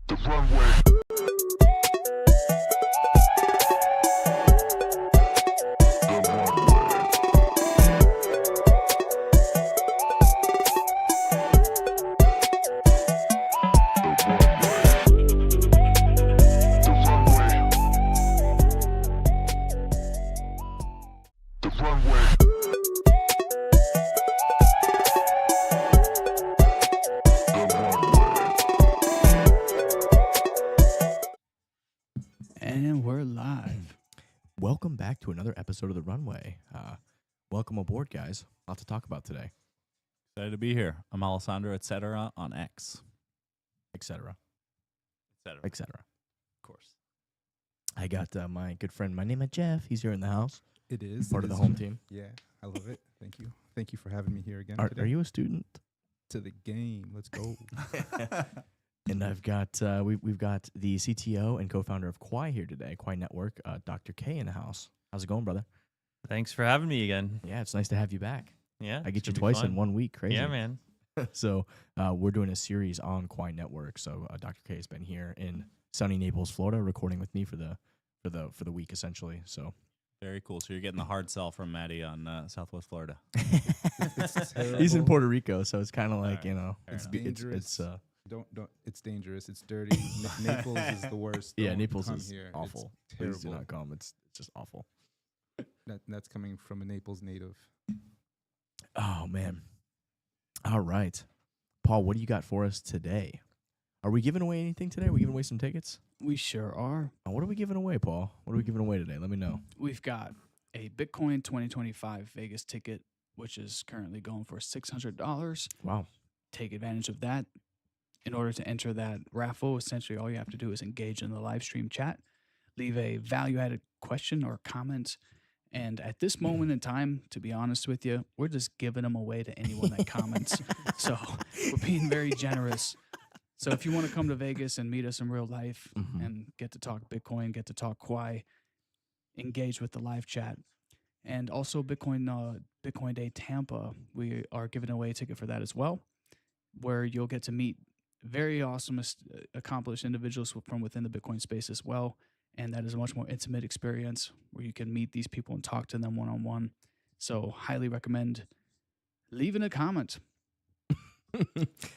The runway. And we're live. Welcome back to another episode of The Runway. Welcome aboard, guys. A lot to talk about today, Excited to be here. I'm Alessandro, etc. on X, etc., etc. etc. Of course. I got my good friend, my name is Jeff. He's here in the house, It is. part it of the is. home team. Yeah, I love it. Thank you. Thank you for having me here again Are today. you a student? To the game. Let's go. And I've got we've got the CTO and co-founder of Quai here today, Quai Network, Dr. K in the house. How's it going, brother? Thanks for having me again. Yeah, it's nice to have you back. Yeah, I get it's you gonna be twice in fun. 1 week. Crazy. Yeah, man. So we're doing a series on Quai Network. So Dr. K has been here in sunny Naples, Florida, recording with me for the week essentially. So Very cool. So you're getting the hard sell from Maddie on Southwest Florida. It's he's in terrible. Puerto Rico, so it's kind of like Alright, you know, fair it's enough. Dangerous. it's Don't. It's dangerous. It's dirty. Naples is the worst. yeah, Don't Naples come is here. awful. It's Please do terrible. not come. It's just awful. That's coming from a Naples native. Oh man. All right, Paul, what do you got for us today? Are we giving away anything today? Are we giving away some tickets? We sure are. What are we giving away, Paul? What are we giving away today? Let me know. We've got a Bitcoin 2025 Vegas ticket, which is currently going for $600. Wow. Take advantage of that. In order to enter that raffle, essentially all you have to do is engage in the live stream chat, leave a value-added question or comment. And at this moment in time, to be honest with you, we're just giving them away to anyone that comments. So we're being very generous. So if you want to come to Vegas and meet us in real life Mhm. and get to talk Bitcoin, get to talk Quai, engage with the live chat. And also Bitcoin Day Tampa, we are giving away a ticket for that as well, where you'll get to meet very awesome, accomplished individuals from within the Bitcoin space as well. And that is a much more intimate experience where you can meet these people and talk to them one-on-one. So highly recommend leaving a comment.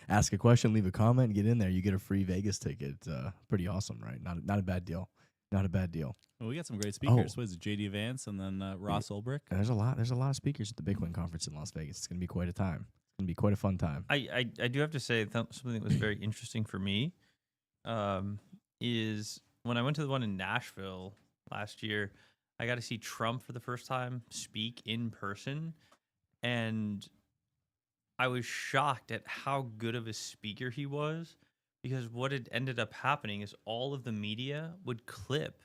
Ask a question, leave a comment, get in there. You get a free Vegas ticket. Pretty awesome, right? Not a bad deal. Not a bad deal. Well, we got some great speakers. Oh. What is it, JD Vance and then Ross Ulbricht? And there's a lot of speakers at the Bitcoin conference in Las Vegas. It's gonna be quite a time. It's gonna be quite a fun time. I do have to say something that was very interesting for me is when I went to the one in Nashville last year, I got to see Trump for the first time speak in person. And I was shocked at how good of a speaker he was, because what had ended up happening is all of the media would clip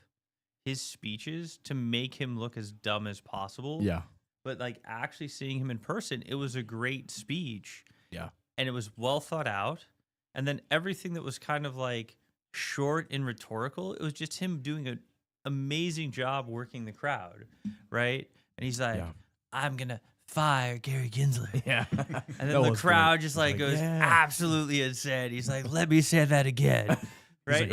his speeches to make him look as dumb as possible. Yeah. But like actually seeing him in person, it was a great speech. Yeah. And it was well thought out. And then everything that was kind of like short and rhetorical, it was just him doing an amazing job working the crowd, right? And he's like, Yeah. I'm going to fire Gary Gensler. Yeah. And then the crowd just like goes absolutely insane. He's like, let me say that again. Right?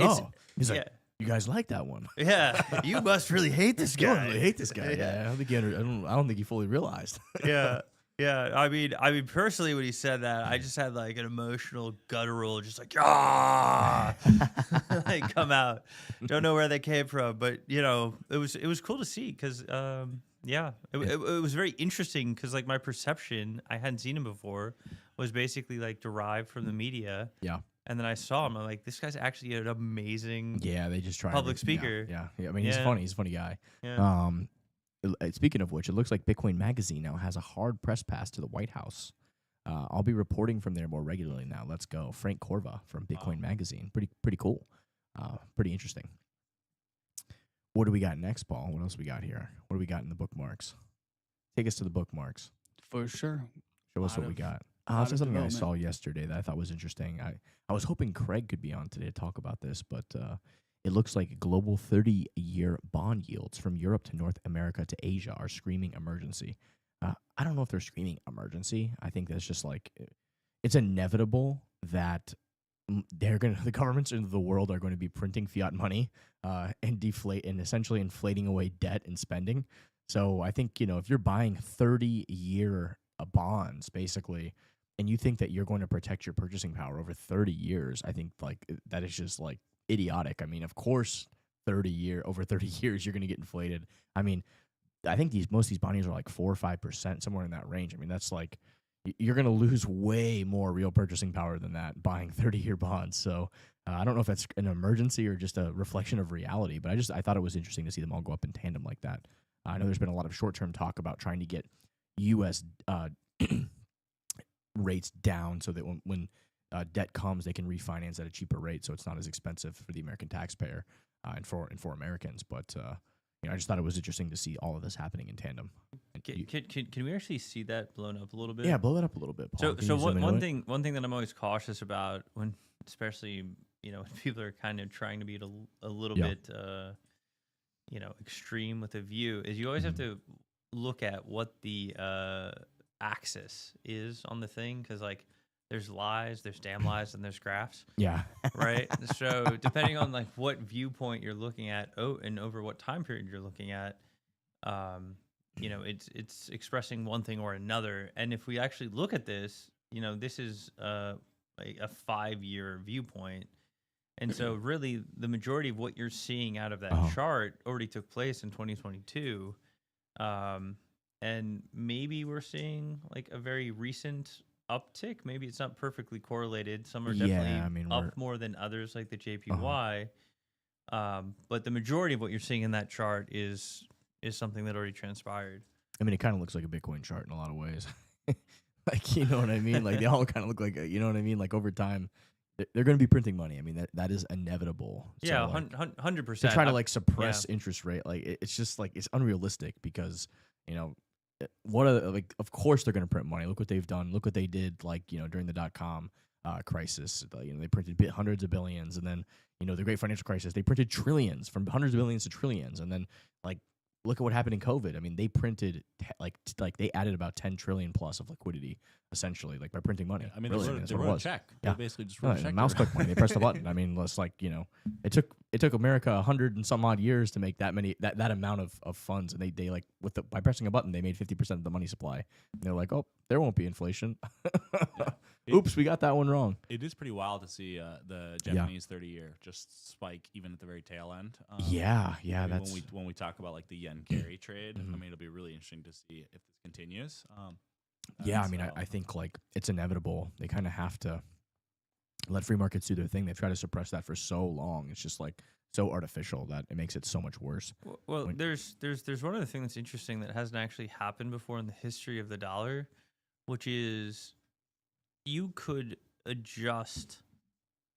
He's like, you guys like that one? Yeah. You must really hate this You guy. don't really hate this guy. Yeah. I don't think he fully realized. Yeah. Yeah, I mean, personally, when he said that, I just had like an emotional guttural, just like ah, like come out. Don't know where that came from, but you know, it was cool to see because yeah, it was very interesting because like my perception, I hadn't seen him before, was basically like derived from the media, Yeah. and then I saw him. I'm like, this guy's actually an amazing Yeah, they just try public everything. speaker. Yeah. I mean, he's Yeah. funny. He's a funny guy. Yeah. Speaking of which, it looks like Bitcoin Magazine now has a hard press pass to the White House. I'll be reporting from there more regularly now. Let's go, Frank Corva from Bitcoin Magazine. Pretty cool. Pretty interesting. What do we got next, Paul? What else we got here? What do we got in the bookmarks? Take us to the bookmarks. For sure. Show us Lot what we of- got. lot This is of something I development. saw yesterday that I thought was interesting. I was hoping Craig could be on today to talk about this, but it looks like global 30-year bond yields from Europe to North America to Asia are screaming emergency. I don't know if they're screaming emergency. I think that's just like it's inevitable that the governments in the world are going to be printing fiat money and essentially inflating away debt and spending. So I think, if you're buying 30-year bonds basically, and you think that you're going to protect your purchasing power over 30 years, I think like that is just like idiotic. I mean, of course, over 30 years, you're going to get inflated. I mean, I think most of these bond yields are like 4 or 5%, somewhere in that range. I mean, that's like you're going to lose way more real purchasing power than that buying 30-year bonds. So I don't know if that's an emergency or just a reflection of reality, but I thought it was interesting to see them all go up in tandem like that. I know there's been a lot of short-term talk about trying to get U.S. rates down so that when debt comes, they can refinance at a cheaper rate, so it's not as expensive for the American taxpayer and for Americans. But I just thought it was interesting to see all of this happening in tandem. Can we actually see that blown up a little bit? Yeah, blow that up a little bit, Paul. So one thing that I'm always cautious about when, especially when people are kind of trying to be a little bit extreme with a view, is you always have to look at what the axis is on the thing, because like there's lies, there's damn lies, and there's graphs. Yeah. Right. So depending on like what viewpoint you're looking at, and over what time period you're looking at, it's expressing one thing or another. And if we actually look at this, this is like a 5-year viewpoint. And so really the majority of what you're seeing out of that chart already took place in 2022. And maybe we're seeing like a very recent uptick. Maybe it's not perfectly correlated. Some are definitely up more than others, like the JPY. But the majority of what you're seeing in that chart is something that already transpired. I mean, it kind of looks like a Bitcoin chart in a lot of ways. Like, you know what I mean? Like, they all kind of look like, you know what I mean? Like, over time, they're going to be printing money. I mean, that is inevitable. Yeah, so, like, 100%. to try to, like, suppress interest rate, like, it's just, like, it's unrealistic because, of course they're going to print money. Look what they've done. Look what they did, like, during the .com crisis. They printed hundreds of billions. And then, the great financial crisis, they printed trillions, from hundreds of billions to trillions. And then, like, look at what happened in COVID. I mean, they printed they added about 10 trillion plus of liquidity, essentially, like by printing money. I mean, really, they wrote a check. Yeah. They basically just wrote a check. Mouse click money. They pressed the button. I mean, it's like, it took America 100 and some odd years to make that amount of funds, and they like by pressing a button, they made 50% of the money supply. And they're like, oh, there won't be inflation. Oops, we got that one wrong. It is pretty wild to see the Japanese 30-year just spike even at the very tail end. Yeah, I mean, that's when we talk about like the yen carry trade. I mean, it'll be really interesting to see if this continues. Yeah, I mean, I think like it's inevitable. They kind of have to let free markets do their thing. They've tried to suppress that for so long. It's just like so artificial that it makes it so much worse. Well, there's one other thing that's interesting that hasn't actually happened before in the history of the dollar, which is you could adjust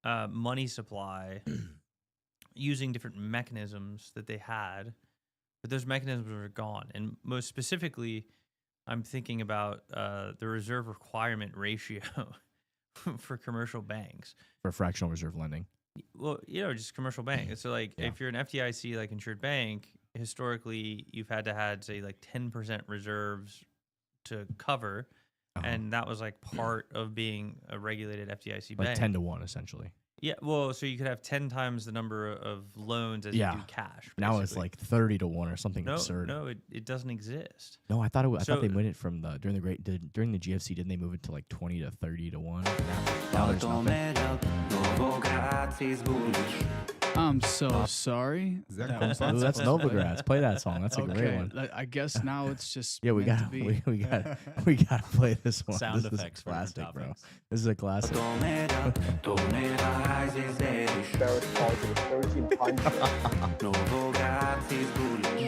money supply using different mechanisms that they had, but those mechanisms are gone. And most specifically, I'm thinking about the reserve requirement ratio for commercial banks. For fractional reserve lending. Well, just commercial banks. So like if you're an FDIC like insured bank, historically you've had to have say like 10% reserves to cover. And that was like part of being a regulated FDIC bank. Like 10 to 1, essentially. Yeah, well, so you could have 10 times the number of loans as you Yeah. do cash. Now it's basically. like 30 to 1 or something no, absurd. no, it doesn't exist. No, I thought I So- thought they moved it from during the GFC. Didn't they move it to like 20 to 30 to 1? Now there's nothing. I'm so sorry. Is that That was Coinbase? Ooh, that's Novogratz. Play that song. That's a great okay. one. I guess now it's just Yeah, we meant got to be. we got we got to play this one. Sound this effects is a for different classic, bro. topics. This is a classic. Barrett calls it 1300.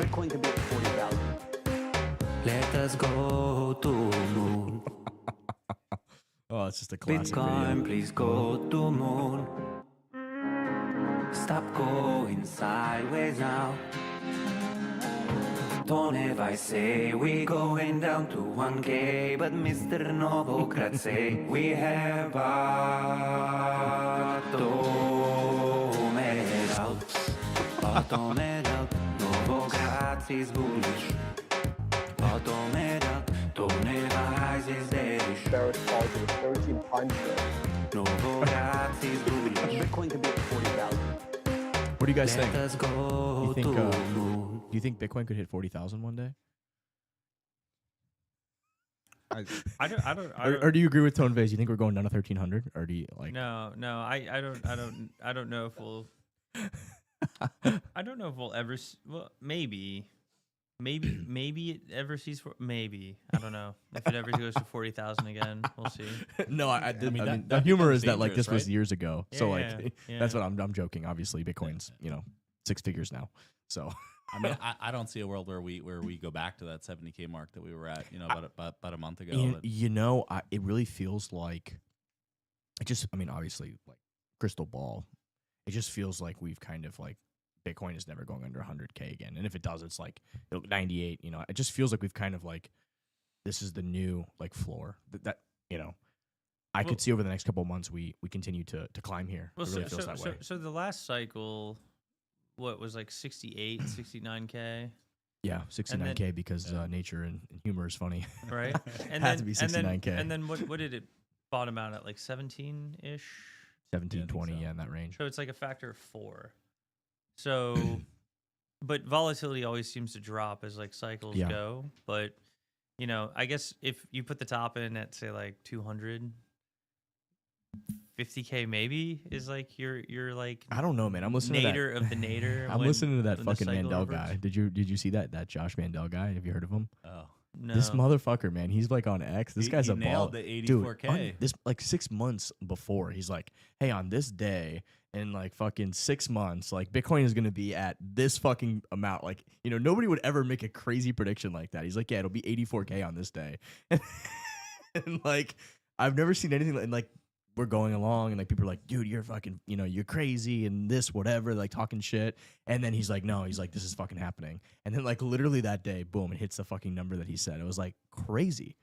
Bitcoin could be at 40,000. Let us go to moon. Oh, it's just a classic Bitcoin, video. please go to moon. Stop going sideways now. Don't ever say we going down to 1K, but Mr. Novogratz say we have bottomed out. Bottomed out. Novogratz is bullish. Bottomed out. Don't ever rise is bearish. Barrett calls it 1300. Novogratz is bullish. Bitcoin could be at 40,000. What do you guys Let think? us go You think, to uh, moon. Do you think Bitcoin could hit 40,000 one day? I, Or do you agree with Tone Vase? You think we're going down to 1,300? Or do you like? No, I don't know if we'll. I don't know if we'll ever. Well, maybe it ever sees maybe. I don't know if it ever goes to 40,000 again. We'll see. No, I mean, mean, that the humor becomes is that like this dangerous, was right? years ago. So like Yeah, that's yeah. what I'm joking. Obviously, Bitcoin's 6 figures now. So I mean, I don't see a world where we go back to that 70K mark that we were at, about a month ago. it really feels like it just. I mean, obviously, like crystal ball. It just feels like we've kind of like Bitcoin is never going under 100K again, and if it does, it's like 98. It just feels like we've kind of like this is the new like floor that I could see over the next couple of months we continue to climb here. Well, It really feels that way. so the last cycle, what was like 68, 69K, Yeah, 69K because nature and humor is funny. right? And Had then to be and then- 69K. And then what did it bottom out at? Like 17 ish. 17, think 20, so. yeah, in that range. So it's like a factor of 4. So, but volatility always seems to drop as like cycles Yeah. go. But I guess if you put the top in at say like 200, 50K maybe is like your like I don't know, man. I'm listening nadir to of the nadir. I'm listening to that when the fucking cycle Mandel reverts. guy. Did you see that Josh Mandel guy? Have you heard of him? Oh, No. This motherfucker, man. He's like on X. This guy's he a nailed ball. the Dude, 84K. this like 6 months before, he's like, "Hey, on this day in like fucking 6 months, like Bitcoin is gonna be at this fucking amount." Like, nobody would ever make a crazy prediction like that. He's like, "Yeah, it'll be 84K on this day," and like, I've never seen anything like we're going along and like people are like, "Dude, you're fucking, you're crazy and this whatever," like talking shit. And then he's like, "No," he's like, "This is fucking happening." And then like literally that day, boom, it hits the fucking number that he said. It was like crazy.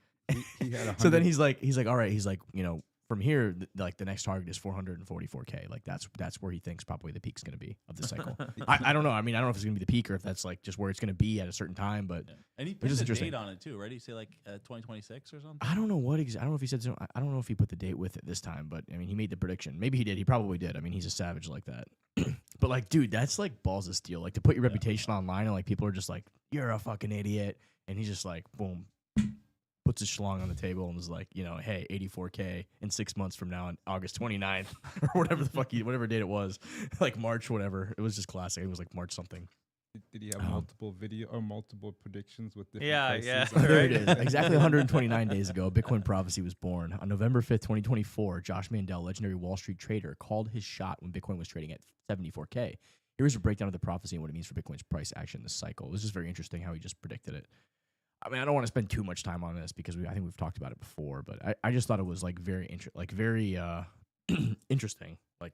he had So then 100 he's like, all right, he's like, from here, like the next target is 444K. Like that's where he thinks probably the peak's gonna be of the cycle. I don't know. I mean, I don't know if it's gonna be the peak or if that's like just where it's gonna be at a certain time. But Yeah. And he Which put is a interesting. date on it too, right? He say like 2026 or something. I don't know I don't know if he said so. I don't know if he put the date with it this time. But I mean, he made the prediction. Maybe he did. He probably did. I mean, he's a savage like that. But like, dude, that's like balls of steel. Like to put your reputation online and like people are just like, "You're a fucking idiot," and he's just like, boom. Puts his schlong on the table and was like, hey, 84K in 6 months from now on August 29th or whatever the fuck, whatever date it was, like March, whatever. It was just classic. It was like March something. Did he have multiple video or multiple predictions with different Yeah, prices? yeah. There it is. Exactly 129 days ago, Bitcoin prophecy was born. On November 5th, 2024, Josh Mandel, legendary Wall Street trader, called his shot when Bitcoin was trading at 74K. Here's a breakdown of the prophecy and what it means for Bitcoin's price action this cycle. It was just very interesting how he just predicted it. I mean, I don't want to spend too much time on this because I think we've talked about it before, but I just thought it was like very interesting, like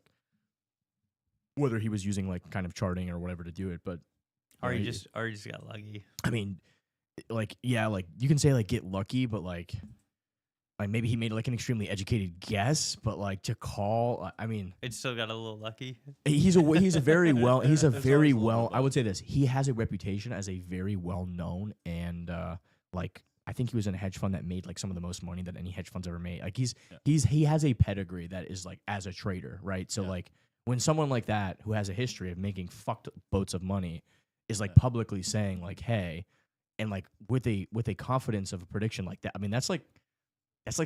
whether he was using like kind of charting or whatever to do it. But Or you just got lucky. I mean, like like you can say like get lucky, but like maybe he made like an extremely educated guess, but like to call, I mean, It still got a little lucky. he's a very well There's always a little bit I of would say this, he has a reputation as a very well known and like I think he was in a hedge fund that made like some of the most money that any hedge funds ever made. Like Yeah. he has a pedigree that is like as a trader, right? So Yeah. like when someone like that who has a history of making fucked boats of money is like Yeah. publicly saying like, hey, and like with a confidence of a prediction like that, I mean that's like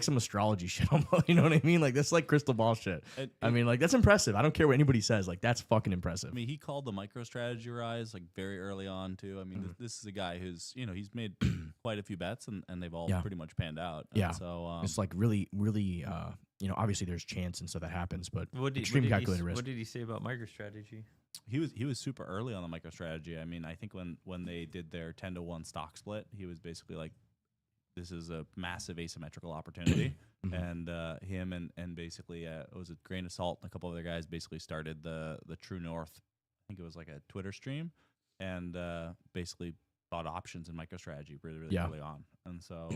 some astrology shit almost, you know what I mean? Like that's like crystal ball shit. I mean, like that's impressive. I don't care what anybody says. Like that's fucking impressive. I mean, he called the MicroStrategy rise like very early on too. I mean, this is a guy who's he's made quite a few bets and they've all Yeah. pretty much panned out. And Yeah. so It's like really, obviously there's chance and stuff that happens, but What did, extreme what did he, calculated risk. what did he say about MicroStrategy? he was super early on the MicroStrategy. I mean, I think when they did their 10-to-1 stock split, he was basically like, this is a massive asymmetrical opportunity. And him and basically it was a Grain of Salt and a couple other guys basically started the True North. I think it was like a Twitter stream, and basically bought options in MicroStrategy really Yeah. early on. And so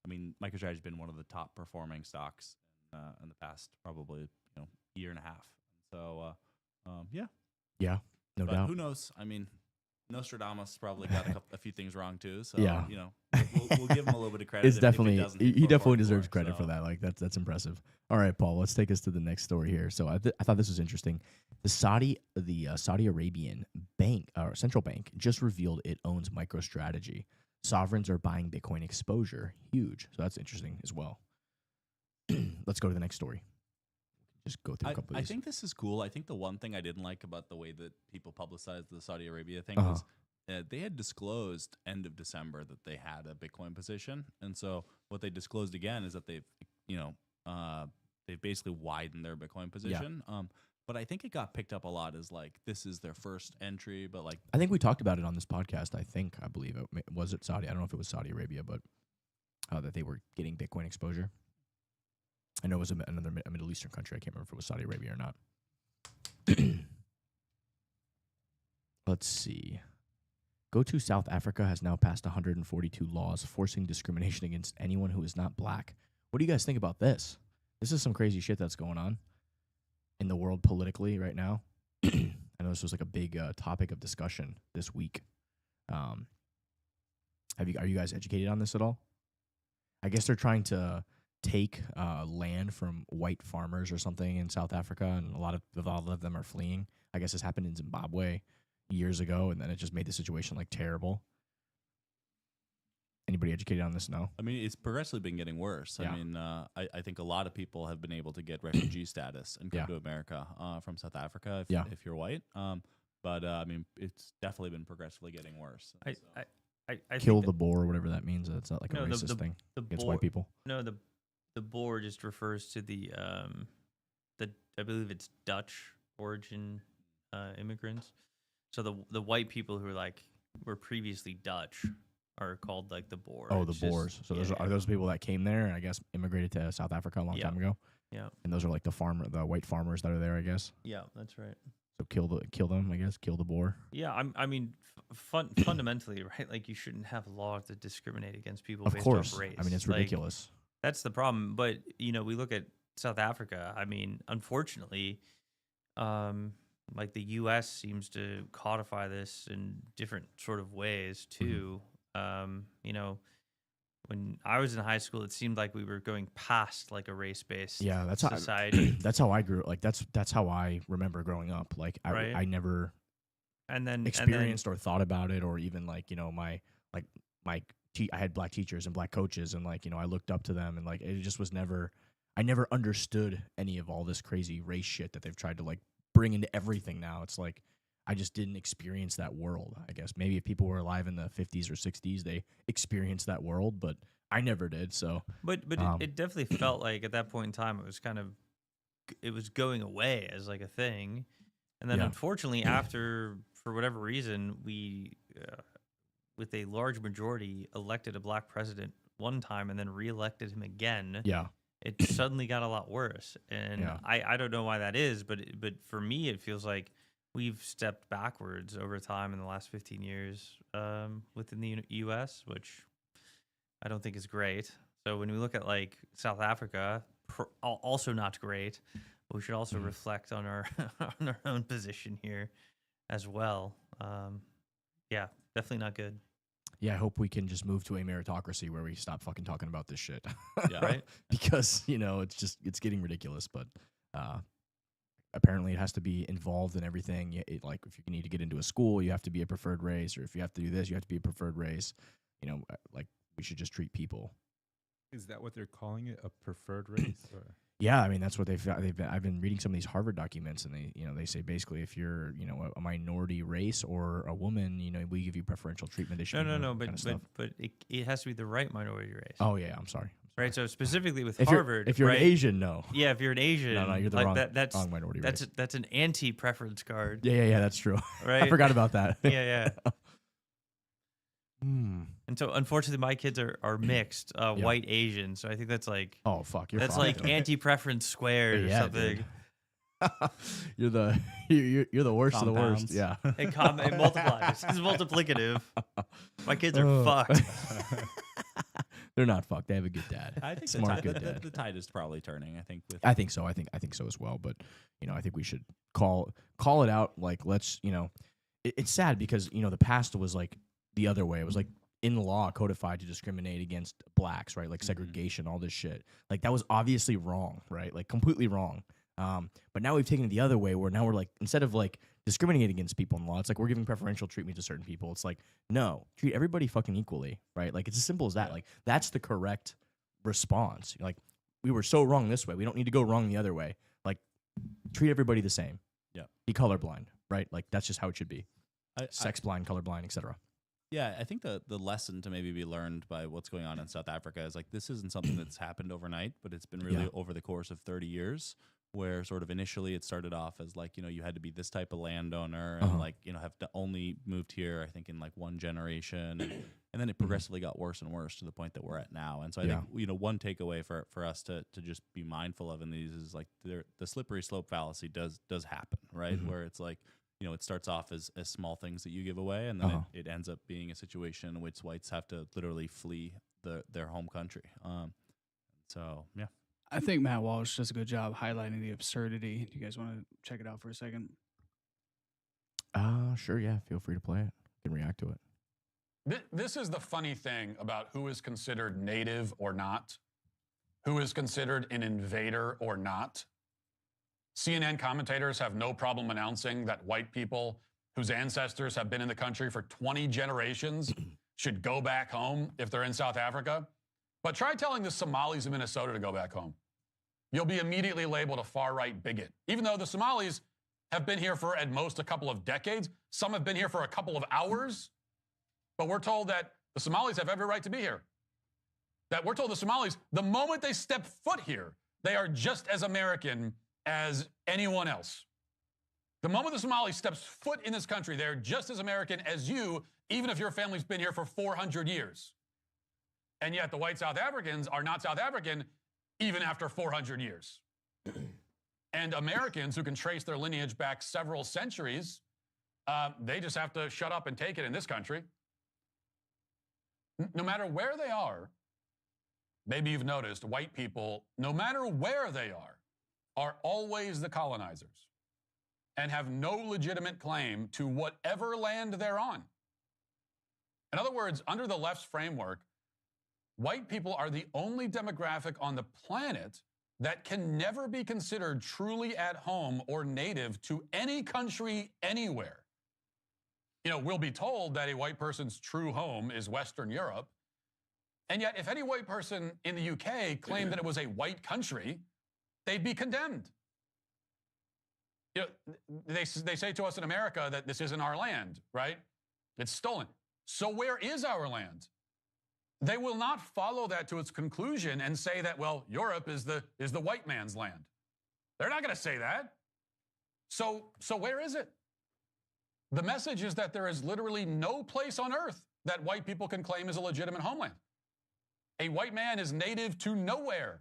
I mean, MicroStrategy's been one of the top performing stocks in the past probably year and a half. So Yeah, no but doubt. who knows? I mean, Nostradamus probably got a few things wrong too. So Yeah. we'll give him a little bit of credit. It's if definitely it doesn't he perform definitely for deserves it, credit for so. that. Like that's impressive. All right, Paul, let's take us to the next story here. So I thought this was interesting. The Saudi Arabian bank or central bank just revealed it owns MicroStrategy. Sovereigns are buying Bitcoin exposure. Huge. So that's interesting as well. Let's go to the next story. Just go through a couple of I these. think this is cool. I think the one thing I didn't like about the way that people publicized the Saudi Arabia thing was they had disclosed end of December that they had a Bitcoin position, and so what they disclosed again is that they've basically widened their Bitcoin position. But I think it got picked up a lot as like this is their first entry, but like I think we talked about it on this podcast. I believe it was it Saudi. I don't know if it was Saudi Arabia, but that they were getting Bitcoin exposure. I know it was another Middle Eastern country. I can't remember if it was Saudi Arabia or not. Let's see. Go to South Africa has now passed 142 laws forcing discrimination against anyone who is not black. What do you guys think about this? This is some crazy shit that's going on in the world politically right now. I know this was like a big topic of discussion this week. Are you guys educated on this at all? I guess they're trying to take land from white farmers or something in South Africa, and a lot of them are fleeing. I guess this happened in Zimbabwe years ago, and then it just made the situation like terrible. Anybody educated on this? No. I mean, it's progressively been getting worse. Yeah. I mean, I think a lot of people have been able to get refugee status and come Yeah. to America from South Africa if you're white. But I mean, it's definitely been progressively getting worse. I Kill think the boar or whatever that means. That's not like No, a the- racist thing the against boar- white people. No, the boar just refers to the I believe it's Dutch origin immigrants. So the white people who were previously Dutch are called like the boar. Oh, the It's just- boars. So yeah, are those people that came there and I guess immigrated to South Africa a long Yeah. time ago? Yeah, And those are like the white farmers that are there, I guess. yeah, that's right. So kill them, I guess. Kill the boar. Yeah, I mean, fundamentally, right? Like you shouldn't have laws that discriminate against people Of based course. off race. I mean, it's Like, ridiculous. that's the problem. But we look at South Africa. I mean, unfortunately, like the U.S. seems to codify this in different sort of ways too. When I was in high school, it seemed like we were going past like a race-based Yeah, that's society. that's how I grew. Like that's how I remember growing up. Like Right. I never and then experienced or thought about it, or even like I had black teachers and black coaches, and I looked up to them, and like it just was never. I never understood any of all this crazy race shit that they've tried to like bring into everything now. It's like I just didn't experience that world. I guess maybe if people were alive in the 50s or 60s, they experienced that world, but I never did. So But it definitely felt like at that point in time it was going away as like a thing, and then Yeah. unfortunately after for whatever reason we with a large majority elected a black president one time and then reelected him again. yeah, It suddenly got a lot worse, and Yeah. I don't know why that is, but for me it feels like we've stepped backwards over time in the last 15 years within the U.S., which I don't think is great. So when we look at like South Africa, also not great, but we should also reflect on our on our own position here as well. Yeah, definitely not good. Yeah, I hope we can just move to a meritocracy where we stop fucking talking about this shit. Yeah. Right? Because, it's getting ridiculous, but apparently it has to be involved in everything. Like if you need to get into a school, you have to be a preferred race, or if you have to do this, you have to be a preferred race. Like we should just treat people. Is that what they're calling it? A preferred race? Or? Yeah, I mean that's what I've been reading some of these Harvard documents, and they say basically if you're a minority race or a woman, we give you preferential treatment. They should No, but it has to be the right minority race. Oh yeah, I'm sorry. Right, so specifically with If Harvard, if you're right? an Asian, no. Yeah, if you're an Asian, No, you're the like wrong, that's wrong minority race. that's an anti-preference card. Yeah, that's true. Right? I forgot about that. Yeah. Hmm. And so unfortunately my kids are mixed, white Asian, so I think that's like Oh fuck, you're that's fine. like anti-preference squared or Yeah, something. dude. you're the worst of the worst. Compounds. Yeah. It multiplies. It's multiplicative. My kids are fucked. They're not fucked. They have a good dad. I think Smart, good dad. the tide is probably turning. I think. I think so. I think so as well. But I think we should call it out. Like let's it's sad because the past was like the other way. It was like in law codified to discriminate against blacks, right? Like segregation, all this shit. Like that was obviously wrong, right? Like completely wrong. But now we've taken it the other way where now we're like, instead of like discriminating against people in law, it's like we're giving preferential treatment to certain people. It's like, no, treat everybody fucking equally, right? Like it's as simple as that. Like that's the correct response. Like we were so wrong this way. We don't need to go wrong the other way. Like treat everybody the same. Yeah. Be colorblind, right? Like that's just how it should be. I- Sex blind, colorblind, etc. Yeah, I think the lesson to maybe be learned by what's going on in South Africa is like this isn't something that's happened overnight, but it's been really over the course of 30 years, where sort of initially it started off as like, you had to be this type of landowner and like, have to only moved here, I think in like one generation. And then it progressively got worse and worse to the point that we're at now. And so I think, one takeaway for us to just be mindful of in these is like the slippery slope fallacy does happen, right? Where it's like, it starts off as small things that you give away, and then it ends up being a situation in which whites have to literally flee their home country. So, yeah. I think Matt Walsh does a good job highlighting the absurdity. Do you guys want to check it out for a second? Sure, yeah. Feel free to play it. You can react to it. This is the funny thing about who is considered native or not, who is considered an invader or not. CNN commentators have no problem announcing that white people whose ancestors have been in the country for 20 generations should go back home if they're in South Africa. But try telling the Somalis in Minnesota to go back home. You'll be immediately labeled a far-right bigot, even though the Somalis have been here for at most a couple of decades. Some have been here for a couple of hours. But we're told that the Somalis have every right to be here. That we're told the Somalis, the moment they step foot here, they are just as American as anyone else. The moment the Somali steps foot in this country, they're just as American as you, even if your family's been here for 400 years. And yet the white South Africans are not South African even after 400 years. And Americans who can trace their lineage back several centuries, they just have to shut up and take it in this country. No matter where they are, maybe you've noticed white people, no matter where they are always the colonizers and have no legitimate claim to whatever land they're on. In other words, under the left's framework, white people are the only demographic on the planet that can never be considered truly at home or native to any country anywhere. We'll be told that a white person's true home is Western Europe. And yet, if any white person in the UK claimed that it was a white country, they'd be condemned. They say to us in America that this isn't our land, right? It's stolen. So where is our land? They will not follow that to its conclusion and say that, well, Europe is the white man's land. They're not going to say that. So where is it? The message is that there is literally no place on earth that white people can claim as a legitimate homeland. A white man is native to nowhere.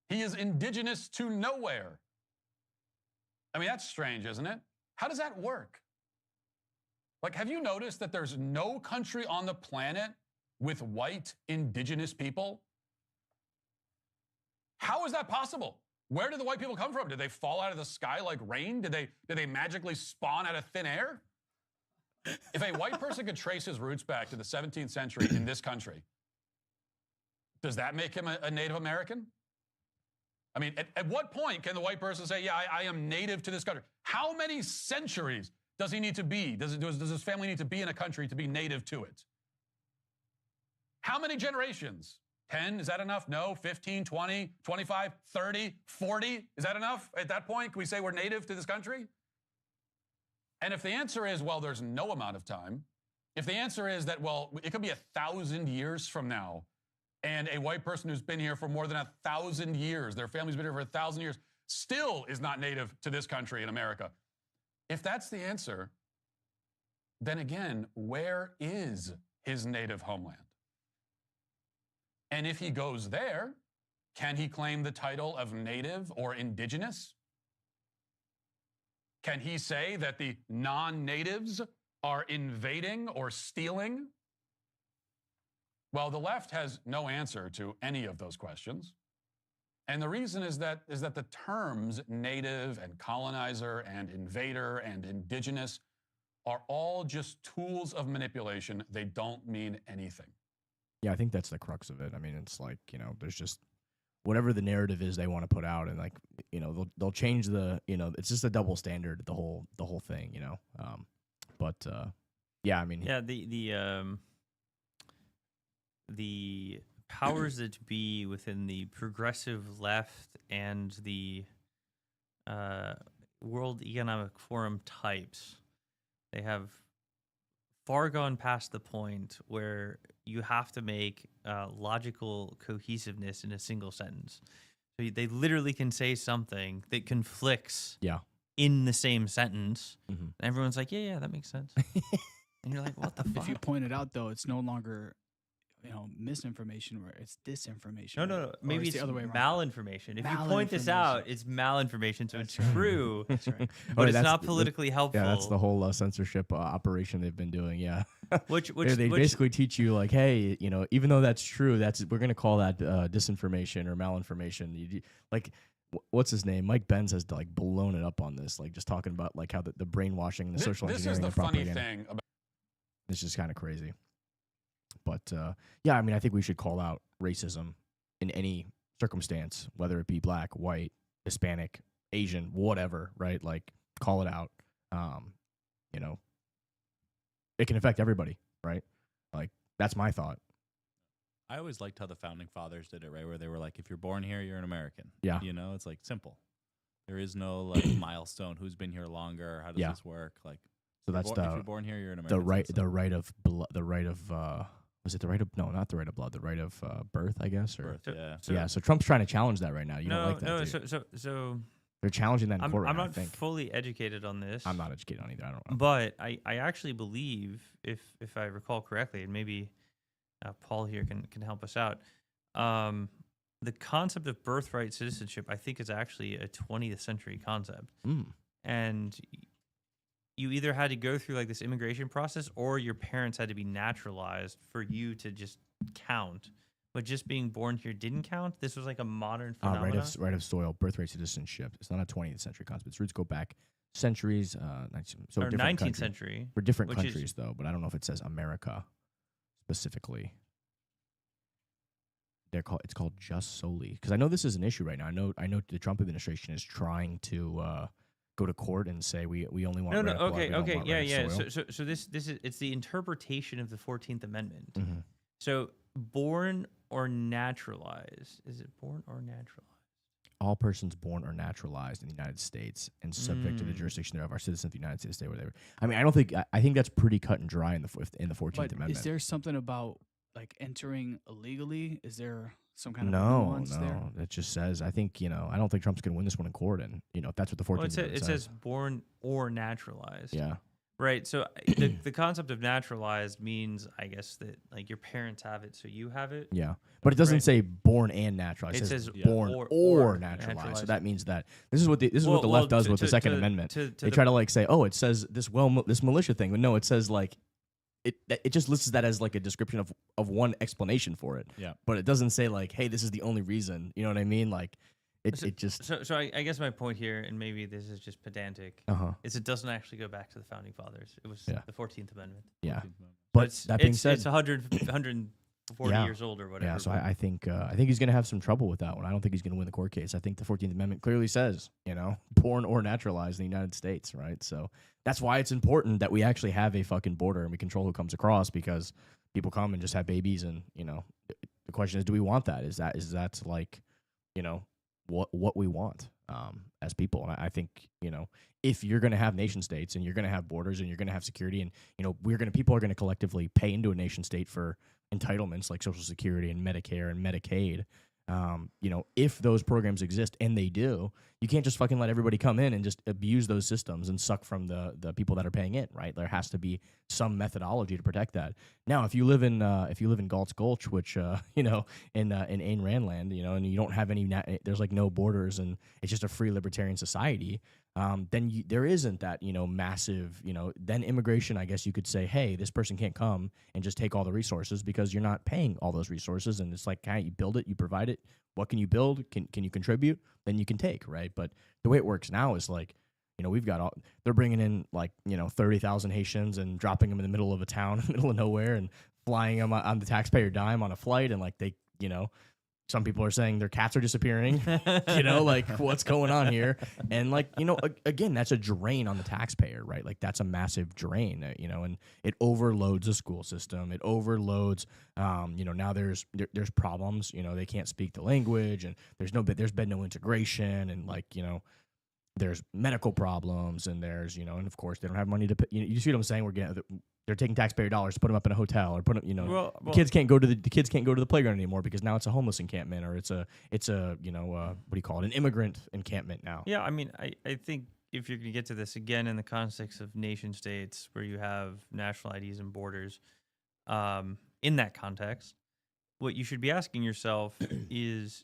He is indigenous to nowhere. I mean, that's strange, isn't it? How does that work? Like, have you noticed that there's no country on the planet with white indigenous people? How is that possible? Where did the white people come from? Did they fall out of the sky like rain? Did they magically spawn out of thin air? If a white person could trace his roots back to the 17th century in this country, does that make him a Native American? I mean, at what point can the white person say, yeah, I am native to this country? How many centuries does he need to be? Does his family need to be in a country to be native to it? How many generations? 10? Is that enough? No. 15, 20, 25, 30, 40? Is that enough? At that point, can we say we're native to this country? And if the answer is, well, there's no amount of time, if the answer is that, well, it could be 1,000 years from now, and a white person who's been here for more than 1,000 years, their family's been here for 1,000 years, still is not native to this country in America. If that's the answer, then again, where is his native homeland? And if he goes there, can he claim the title of native or indigenous? Can he say that the non-natives are invading or stealing? Well, the left has no answer to any of those questions. And the reason is that the terms native and colonizer and invader and indigenous are all just tools of manipulation. They don't mean anything. Yeah, I think that's the crux of it. I mean, it's like, you know, there's just whatever the narrative is they want to put out, and like, you know, they'll change the, you know, it's just a double standard, the whole thing, you know. Yeah, I mean, yeah, the powers that be within the progressive left and the World Economic Forum types, they have far gone past the point where you have to make logical cohesiveness in a single sentence. So they literally can say something that conflicts in the same sentence. Mm-hmm. And everyone's like, yeah, that makes sense. And you're like, what the fuck? If you point it out, though, it's no longer, you know, misinformation, where it's disinformation. No. Maybe it's the other way around. Malinformation. If you point this out, it's malinformation, so it's true. That's right. But it's not politically helpful. Yeah, that's the whole censorship operation they've been doing. Yeah, which they basically teach you like, hey, you know, even though that's true, we're gonna call that disinformation or malinformation. Like, what's his name? Mike Benz has like blown it up on this, like just talking about like how the brainwashing and the social engineering. This is the funny thing about. It's just kind of crazy. But yeah, I mean, I think we should call out racism in any circumstance, whether it be black, white, Hispanic, Asian, whatever, right? Like, call it out. You know, it can affect everybody, right? Like, that's my thought. I always liked how the founding fathers did it, right? Where they were like, if you're born here, you're an American. Yeah. You know, it's like simple. There is no like milestone. Who's been here longer? How does this work? Like, so that's if you're born here, you're an American. The right of was it the right of not the right of blood, the right of birth, I guess, or birth, So Trump's trying to challenge that right now. You don't like that? No. So they're challenging that in court. I'm right not now, I think. fully educated on this. I'm not educated on either. I don't know. But I actually believe, if I recall correctly, and maybe Paul here can help us out. The concept of birthright citizenship, I think, is actually a 20th century concept, and you either had to go through like this immigration process, or your parents had to be naturalized for you to just count. But just being born here didn't count. This was like a modern phenomenon. Right of soil, birthright citizenship. It's not a 20th century concept. Its roots go back centuries. So or 19th century. For different countries, though. But I don't know if it says America specifically. It's called just solely, because I know this is an issue right now. I know the Trump administration is trying to go to court and say we only want So this is it's the interpretation of the 14th Amendment. Mm-hmm. So born or naturalized, is it born or naturalized? All persons born or naturalized in the United States and subject to the jurisdiction thereof are citizens of the United States, stay where they were. I mean, I think that's pretty cut and dry in the 14th Amendment. Is there something about like entering illegally? Is there some kind of nuance there? No, it just says, I think, I don't think Trump's going to win this one in court, and if that's what the 14th Amendment says. It says born or naturalized. Yeah. Right. So the concept of naturalized means, I guess, that like your parents have it, so you have it. Yeah. But it doesn't say born and naturalized. It says born or naturalized. So that means that this is what the left does with the Second Amendment. They try to like say, oh, it says this militia thing, but no, it says like it just lists that as like a description of one explanation for it. Yeah. But it doesn't say like, hey, this is the only reason. You know what I mean? Like, It just So I guess my point here, and maybe this is just pedantic, is it doesn't actually go back to the founding fathers. It was the 14th Amendment. yeah. But that being said, it's 140 years old or whatever. Yeah, so I think he's going to have some trouble with that one. I don't think he's going to win the court case. I think the 14th Amendment clearly says, born or naturalized in the United States, right? So that's why it's important that we actually have a fucking border and we control who comes across, because people come and just have babies, and the question is, do we want that? Is that like, what we want as people? And I think, if you're going to have nation states and you're going to have borders and you're going to have security, and people are going to collectively pay into a nation state for entitlements like Social Security and Medicare and Medicaid. If those programs exist, and they do, you can't just fucking let everybody come in and just abuse those systems and suck from the people that are paying in, right? There has to be some methodology to protect that. Now, if you live in Galt's Gulch, which in Ayn Rand land, and you don't have there's like no borders, and it's just a free libertarian society. Then there isn't that, massive, then immigration, I guess you could say, hey, this person can't come and just take all the resources because you're not paying all those resources. And it's like, you build it, you provide it. What can you build? Can you contribute? Then you can take, right? But the way it works now is like, we've got they're bringing in like, 30,000 Haitians and dropping them in the middle of a town, in the middle of nowhere, and flying them on the taxpayer dime on a flight. And like some people are saying their cats are disappearing, like what's going on here? And like, again, that's a drain on the taxpayer, right? Like that's a massive drain, and it overloads the school system. It overloads, now there's problems, they can't speak the language, and there's been no integration, and like, there's medical problems, and there's, and of course they don't have money to pay. You see what I'm saying? They're taking taxpayer dollars to put them up in a hotel, or the kids can't go to the playground anymore because now it's a homeless encampment, or it's a what do you call it? An immigrant encampment now. Yeah, I mean, I think if you're going to get to this again in the context of nation states where you have national IDs and borders, in that context, what you should be asking yourself is,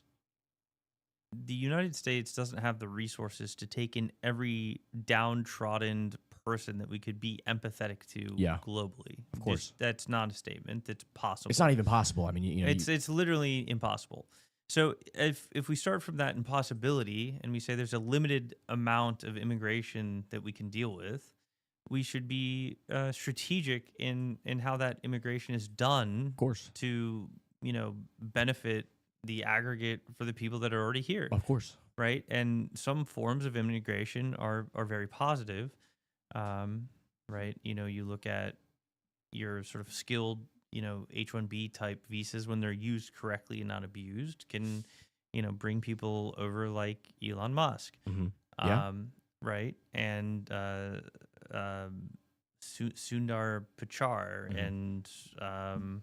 the United States doesn't have the resources to take in every downtrodden person that we could be empathetic to globally. Of course. That's not a statement. That's possible. It's not even possible. I mean, it's literally impossible. So if we start from that impossibility and we say there's a limited amount of immigration that we can deal with, we should be strategic in how that immigration is done. Of course. To, benefit the aggregate for the people that are already here. Of course. Right. And some forms of immigration are very positive. Right. You look at your sort of skilled, H-1B type visas, when they're used correctly and not abused, can, bring people over like Elon Musk. Mm-hmm. Yeah. Right. And Sundar Pichai, Mm-hmm. and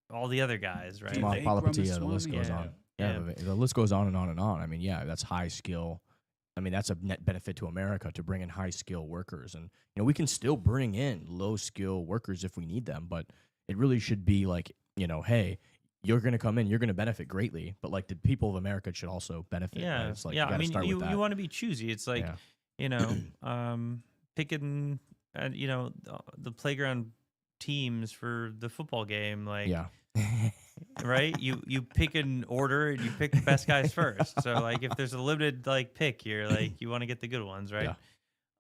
all the other guys, right? The list goes on. Yeah, the list goes on and on and on. I mean, that's high skill. I mean, that's a net benefit to America to bring in high skill workers. And, we can still bring in low skill workers if we need them, but it really should be like, hey, you're going to come in, you're going to benefit greatly, but like the people of America should also benefit. Yeah. Right? It's like, I mean, you want to be choosy. It's like, picking, the playground teams for the football game, like, right? You pick an order and you pick the best guys first. So like if there's a limited like pick here, like you want to get the good ones, right?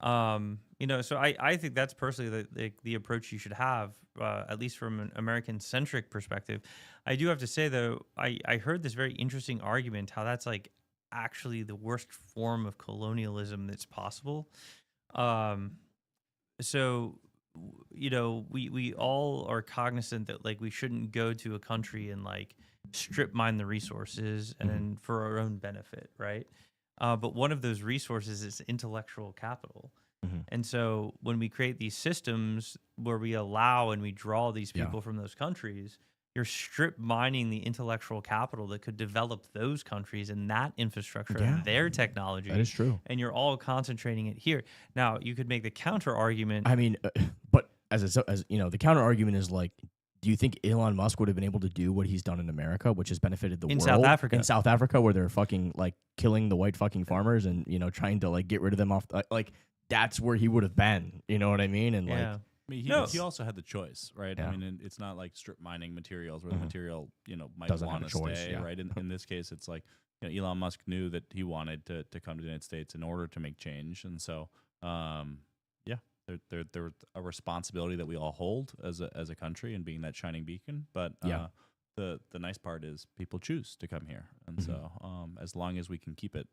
So I think that's personally the approach you should have, at least from an American centric perspective. I do have to say though, I heard this very interesting argument how that's like actually the worst form of colonialism that's possible. So we all are cognizant that like we shouldn't go to a country and like strip mine the resources and for our own benefit, right? But one of those resources is intellectual capital. And so when we create these systems where we allow and we draw these people from those countries, you're strip mining the intellectual capital that could develop those countries and that infrastructure and their technology. That is true. And you're all concentrating it here. Now, you could make the counter argument. I mean, but as the counter argument is like, do you think Elon Musk would have been able to do what he's done in America, which has benefited the world? In South Africa, where they're fucking like killing the white fucking farmers and, trying to like get rid of them off. Like that's where he would have been. You know what I mean? And like. I mean, he also had the choice, right? Yeah. I mean, it's not like strip mining materials where the material, might Doesn't want have to a choice, stay, right? In this case, it's like, Elon Musk knew that he wanted to come to the United States in order to make change, and so yeah, there's a responsibility that we all hold as a country and being that shining beacon. But the nice part is people choose to come here, and so as long as we can keep it,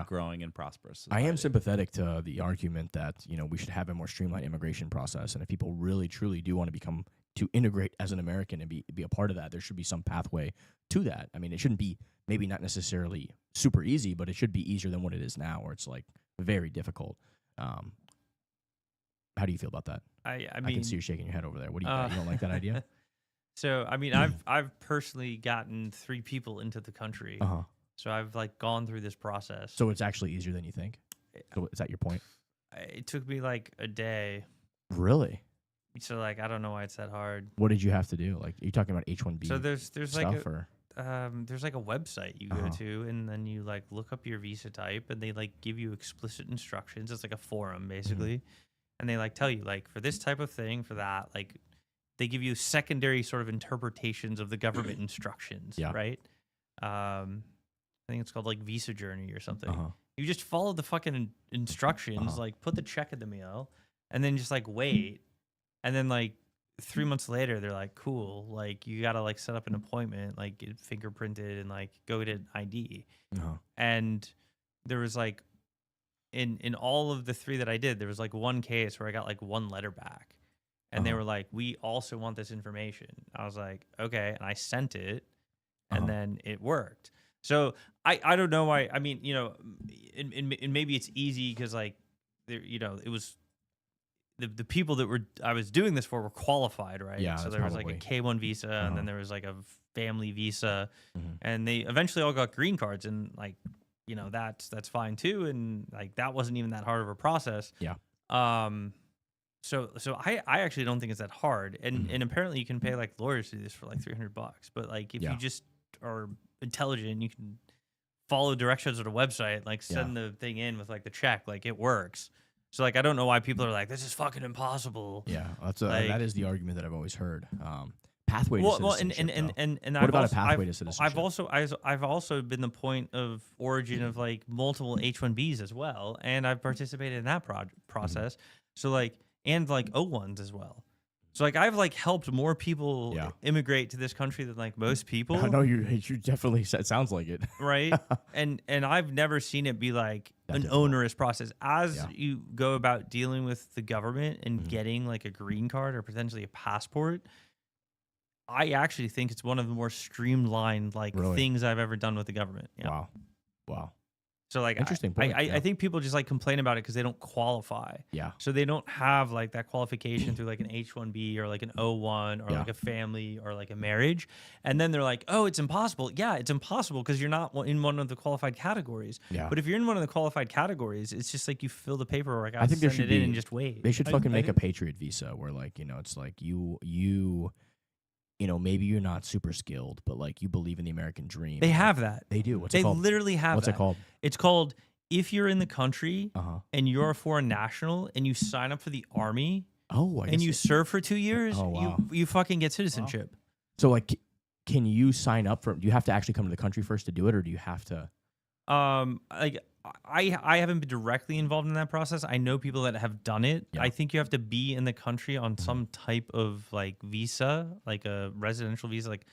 growing and prosperous. I am sympathetic to the argument that we should have a more streamlined immigration process, and if people really truly do want to integrate as an American and be a part of that, there should be some pathway to that. I mean, it shouldn't be maybe not necessarily super easy, but it should be easier than what it is now, where it's like very difficult. How do you feel about that? I mean, I can see you shaking your head over there. What do you don't like that idea? So I mean, I've personally gotten 3 people into the country. So I've like gone through this process. So it's actually easier than you think? So is that your point? It took me like a day. Really? So like I don't know why it's that hard. What did you have to do? Like, are you talking about H-1B? So there's stuff, like or? There's like a website you go to, and then you like look up your visa type, and they like give you explicit instructions. It's like a forum basically, and they like tell you like for this type of thing, for that, like they give you secondary sort of interpretations of the government instructions, right? I think it's called like Visa Journey or something. You just follow the fucking instructions, like put the check in the mail, and then just like wait. And then like 3 months later, they're like, cool, like you got to like set up an appointment, like get fingerprinted and like go get an ID. And there was like, in all of the 3 that I did, there was like one case where I got like 1 letter back. And they were like, we also want this information. I was like, okay. And I sent it, and then it worked. So I don't know why. I mean, and maybe it's easy because like there, it was the people that I was doing this for were qualified, right? Yeah. So there was like a K1 visa, and then there was like a family visa, and they eventually all got green cards, and like that's fine too, and like that wasn't even that hard of a process. Yeah. So I actually don't think it's that hard, and apparently you can pay like lawyers to do this for like $300, but like if you just are intelligent, you can follow directions on a website, like send the thing in with like the check, like it works. So like I don't know why people are like, this is fucking impossible. Yeah, that is the argument that I've always heard. Pathway to citizenship. And what about a pathway to citizenship? I've also been the point of origin of like multiple H1Bs as well, and I've participated in that process. So like and like O1s as well. So like I've like helped more people immigrate to this country than like most people. I know you definitely. It sounds like it, right? and I've never seen it be like an onerous process. As you go about dealing with the government and getting like a green card or potentially a passport, I actually think it's one of the more streamlined like things I've ever done with the government. Yeah. Wow. So like interesting. I think people just like complain about it because they don't qualify. Yeah. So they don't have like that qualification through like an H1B or like an O1 or like a family or like a marriage, and then they're like, oh, it's impossible. Yeah, it's impossible because you're not in one of the qualified categories. Yeah. But if you're in one of the qualified categories, it's just like you fill the paperwork out, I think there should send it in, and just wait. They should fucking make a Patriot visa where like it's like you maybe you're not super skilled, but like you believe in the American dream. They have that. They do. What's it called? They literally have What's that. it called? It's called, if you're in the country and you're a foreign national and you sign up for the army and you serve for 2 years, you fucking get citizenship. Wow. So like, can you sign up for, do you have to actually come to the country first to do it, or do you have to? Like I haven't been directly involved in that process. I know people that have done it. Yeah. I think you have to be in the country on some type of like visa, like a residential visa. Like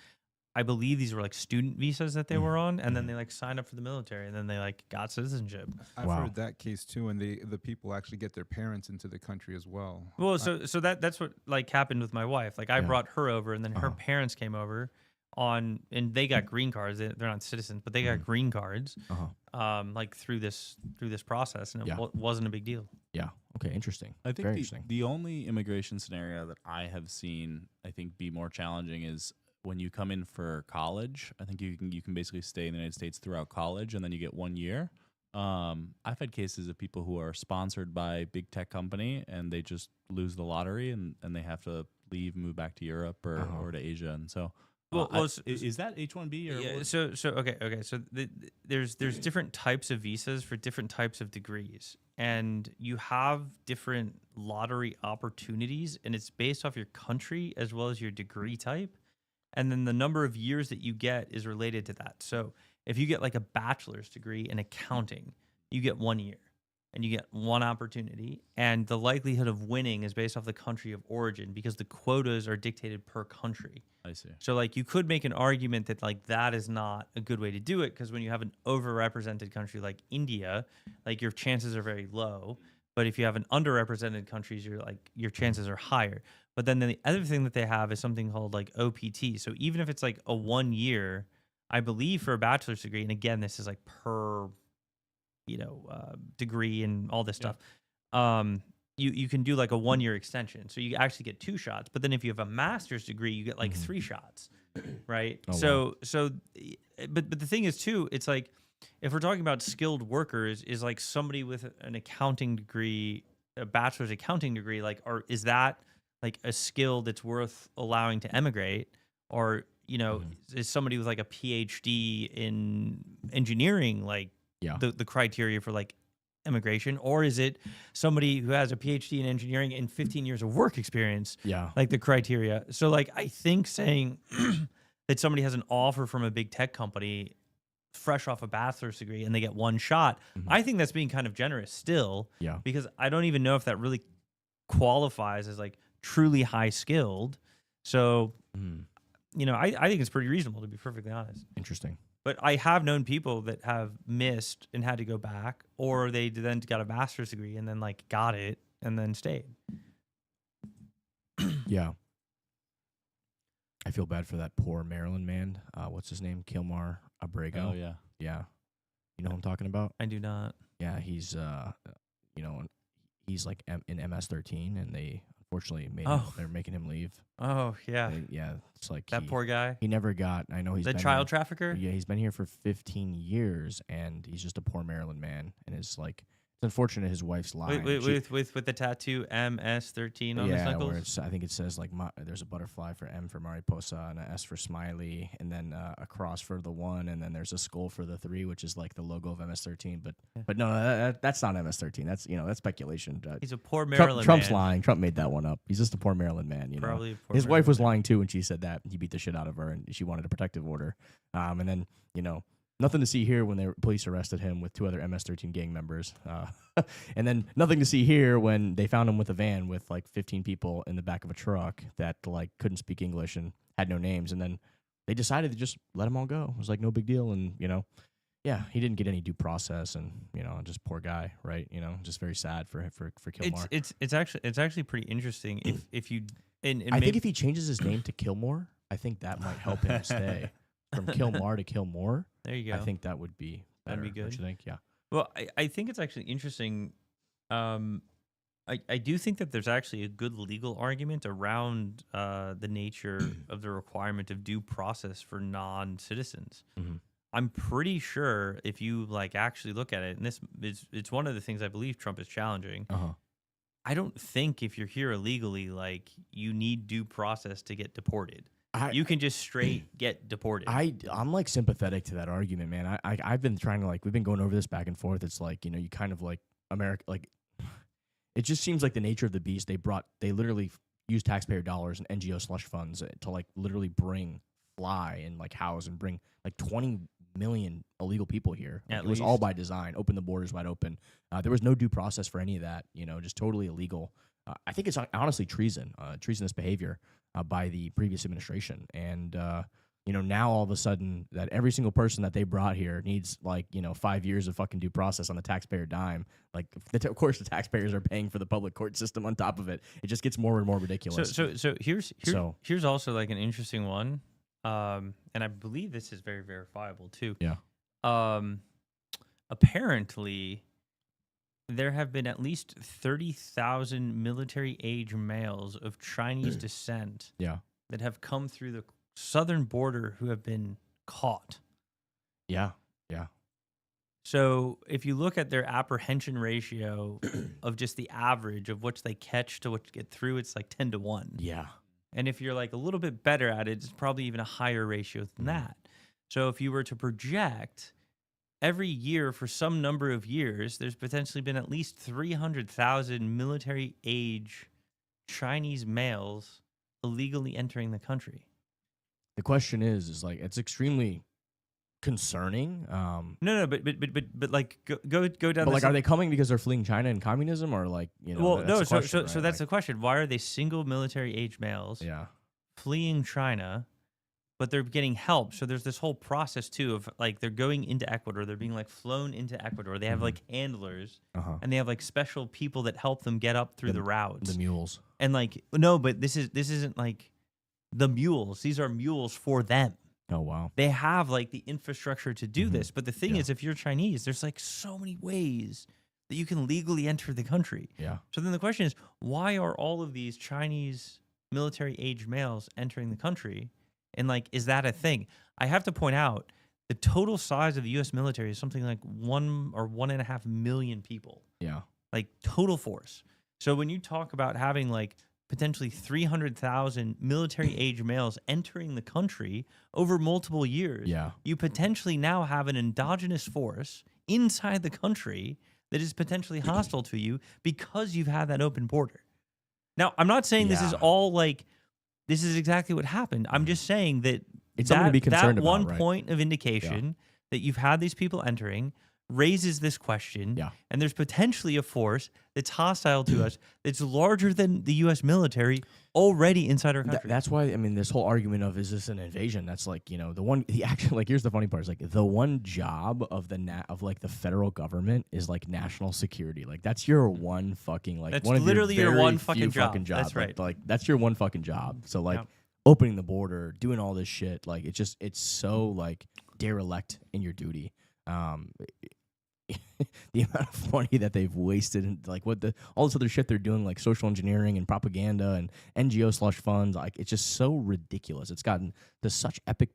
I believe these were like student visas that they were on, and then they like signed up for the military, and then they like got citizenship. I've heard that case too, and the people actually get their parents into the country as well. Well, so that's what like happened with my wife. Like I brought her over, and then her parents came over and they got green cards. They're not citizens, but they got green cards. Like through this process, and it wasn't a big deal. Yeah. Okay. Interesting. I think Very interesting. The only immigration scenario that I have seen, I think, be more challenging is when you come in for college. I think you can basically stay in the United States throughout college, and then you get 1 year. I've had cases of people who are sponsored by a big tech company, and they just lose the lottery, and they have to leave, move back to Europe or to Asia, and so. Is that H-1B or? Yeah. So okay. So there's different types of visas for different types of degrees, and you have different lottery opportunities, and it's based off your country as well as your degree type, and then the number of years that you get is related to that. So If you get like a bachelor's degree in accounting, you get 1 year and you get one opportunity. And the likelihood of winning is based off the country of origin because the quotas are dictated per country. I see. So like you could make an argument that like that is not a good way to do it because when you have an overrepresented country like India, like your chances are very low. But if you have an underrepresented countries, your chances are higher. But then the other thing that they have is something called like OPT. So even if it's like a 1 year, I believe for a bachelor's degree, and again, this is like per, degree and all this stuff. You can do like a 1 year extension. So you actually get 2 shots. But then if you have a master's degree, you get like 3 shots, right? Oh, wow. But the thing is too, it's like, if we're talking about skilled workers, is like somebody with an accounting degree, a bachelor's accounting degree, like, or is that like a skill that's worth allowing to emigrate? Or, is somebody with like a PhD in engineering, like the criteria for like immigration? Or is it somebody who has a PhD in engineering and 15 years of work experience, like the criteria? So like, I think saying that somebody has an offer from a big tech company fresh off a bachelor's degree and they get 1 shot, I think that's being kind of generous still, because I don't even know if that really qualifies as like truly high skilled. So, I think it's pretty reasonable, to be perfectly honest. Interesting. But I have known people that have missed and had to go back, or they then got a master's degree and then like got it and then stayed. Yeah. I feel bad for that poor Maryland man. What's his name? Kilmar Abrego. Oh, yeah. Yeah. You know who I'm talking about? I do not. Yeah, he's he's like in MS-13, and they unfortunately they're making him leave. Oh, yeah. Yeah, it's like That poor guy. He never got. I know he's The been child here, trafficker? Yeah, he's been here for 15 years, and he's just a poor Maryland man, and it's like. It's unfortunate his wife's lying. With the tattoo MS-13 on his knuckles? Where I think it says like there's a butterfly for M for Mariposa and a S for Smiley, and then a cross for the 1, and then there's a skull for the 3, which is like the logo of MS-13. But no, that's not MS-13. That's that's speculation. He's a poor Maryland Trump's man. lying. Trump made that one up. He's just a poor Maryland man. Probably a poor his wife Maryland was man. lying too when she said that. He beat the shit out of her, and she wanted a protective order. And then nothing to see here when the police arrested him with 2 other MS-13 gang members. And then nothing to see here when they found him with a van with like 15 people in the back of a truck that like couldn't speak English and had no names. And then they decided to just let them all go. It was like no big deal. And, he didn't get any due process, and, just poor guy, right? Just very sad for Kilmar. It's actually pretty interesting if you I think if he changes his name to Kilmore, I think that might help him stay. From Kilmar to Kilmore. There you go. I think that would be better. That'd be good. Don't you think? Yeah. Well, I think it's actually interesting. I do think that there's actually a good legal argument around the nature of the requirement of due process for non-citizens. I'm pretty sure if you like actually look at it, and it's one of the things I believe Trump is challenging. I don't think if you're here illegally, like you need due process to get deported. You can just straight get deported. I'm like sympathetic to that argument, man. I've been trying to we've been going over this back and forth. It's like, you kind of like America, like it just seems like the nature of the beast. They literally use taxpayer dollars and NGO slush funds to like literally fly and like house and bring like 20 million illegal people here. Like, it was all by design. Open the borders wide open. There was no due process for any of that. Just totally illegal. I think it's honestly treason, treasonous behavior by the previous administration. And, now all of a sudden that every single person that they brought here needs 5 years of fucking due process on the taxpayer dime. Like, of course, the taxpayers are paying for the public court system on top of it. It just gets more and more ridiculous. So here's also like an interesting one. And I believe this is very verifiable too. Yeah. Apparently, there have been at least 30,000 military-age males of Chinese descent that have come through the southern border who have been caught. Yeah. So if you look at their apprehension ratio of just the average of which they catch to which get through, it's like 10 to 1. Yeah. And if you're like a little bit better at it, it's probably even a higher ratio than that. So if you were to project every year for some number of years, there's potentially been at least 300,000 military age Chinese males illegally entering the country. The question is like, it's extremely concerning. No, but like go down. But like, are they coming because they're fleeing China and communism, or like, Well, that's no. the So question, right? that's Like, the question. Why are they single military age males yeah. fleeing China, but they're getting help? So there's this whole process too of like they're going into Ecuador, they're being like flown into Ecuador. They have like handlers, and they have like special people that help them get up through the routes. The mules. And like no, but this isn't like the mules. These are mules for them. Oh wow. They have like the infrastructure to do this. But the thing is, if you're Chinese, there's like so many ways that you can legally enter the country. Yeah. So then the question is, why are all of these Chinese military age males entering the country? And like, is that a thing? I have to point out the total size of the U.S. military is something like 1 or 1.5 million people. Yeah. Like total force. So when you talk about having like potentially 300,000 military age males entering the country over multiple years, you potentially now have an endogenous force inside the country that is potentially hostile to you because you've had that open border. Now, I'm not saying this is all like, this is exactly what happened. I'm just saying that it's something to be concerned that about, one right? point of indication that you've had these people entering raises this question, and there's potentially a force that's hostile to us that's larger than the U.S. military already inside our country. That's why, I mean, this whole argument of, is this an invasion? That's like, the actual, like, here's the funny part, is like, the one job of the federal government is like national security. Like, that's your one fucking, like, that's one of literally your very one few fucking job. That's right. Like, that's your one fucking job. So like, opening the border, doing all this shit, like, it's so like derelict in your duty. The amount of money that they've wasted, and like all this other shit they're doing, like social engineering and propaganda and NGO slush funds, like, it's just so ridiculous. It's gotten to such epic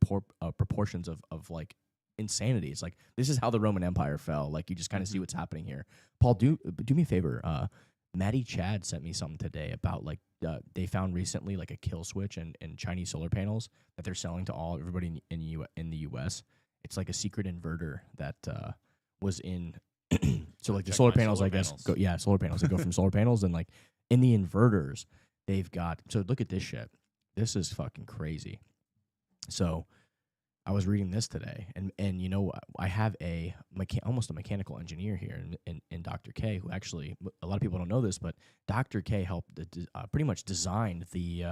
proportions of like insanity. It's like, this is how the Roman Empire fell. Like, you just kind of see what's happening here. Paul, do me a favor. Maddie Chad sent me something today about like they found recently like a kill switch and Chinese solar panels that they're selling to everybody in the U.S. It's like a secret inverter that was in. So like the solar panels, solar panels. They go from solar panels, and like in the inverters, they've got. So look at this shit. This is fucking crazy. So I was reading this today, and I have almost a mechanical engineer here in Dr. K, who actually, a lot of people don't know this, but Dr. K helped pretty much designed the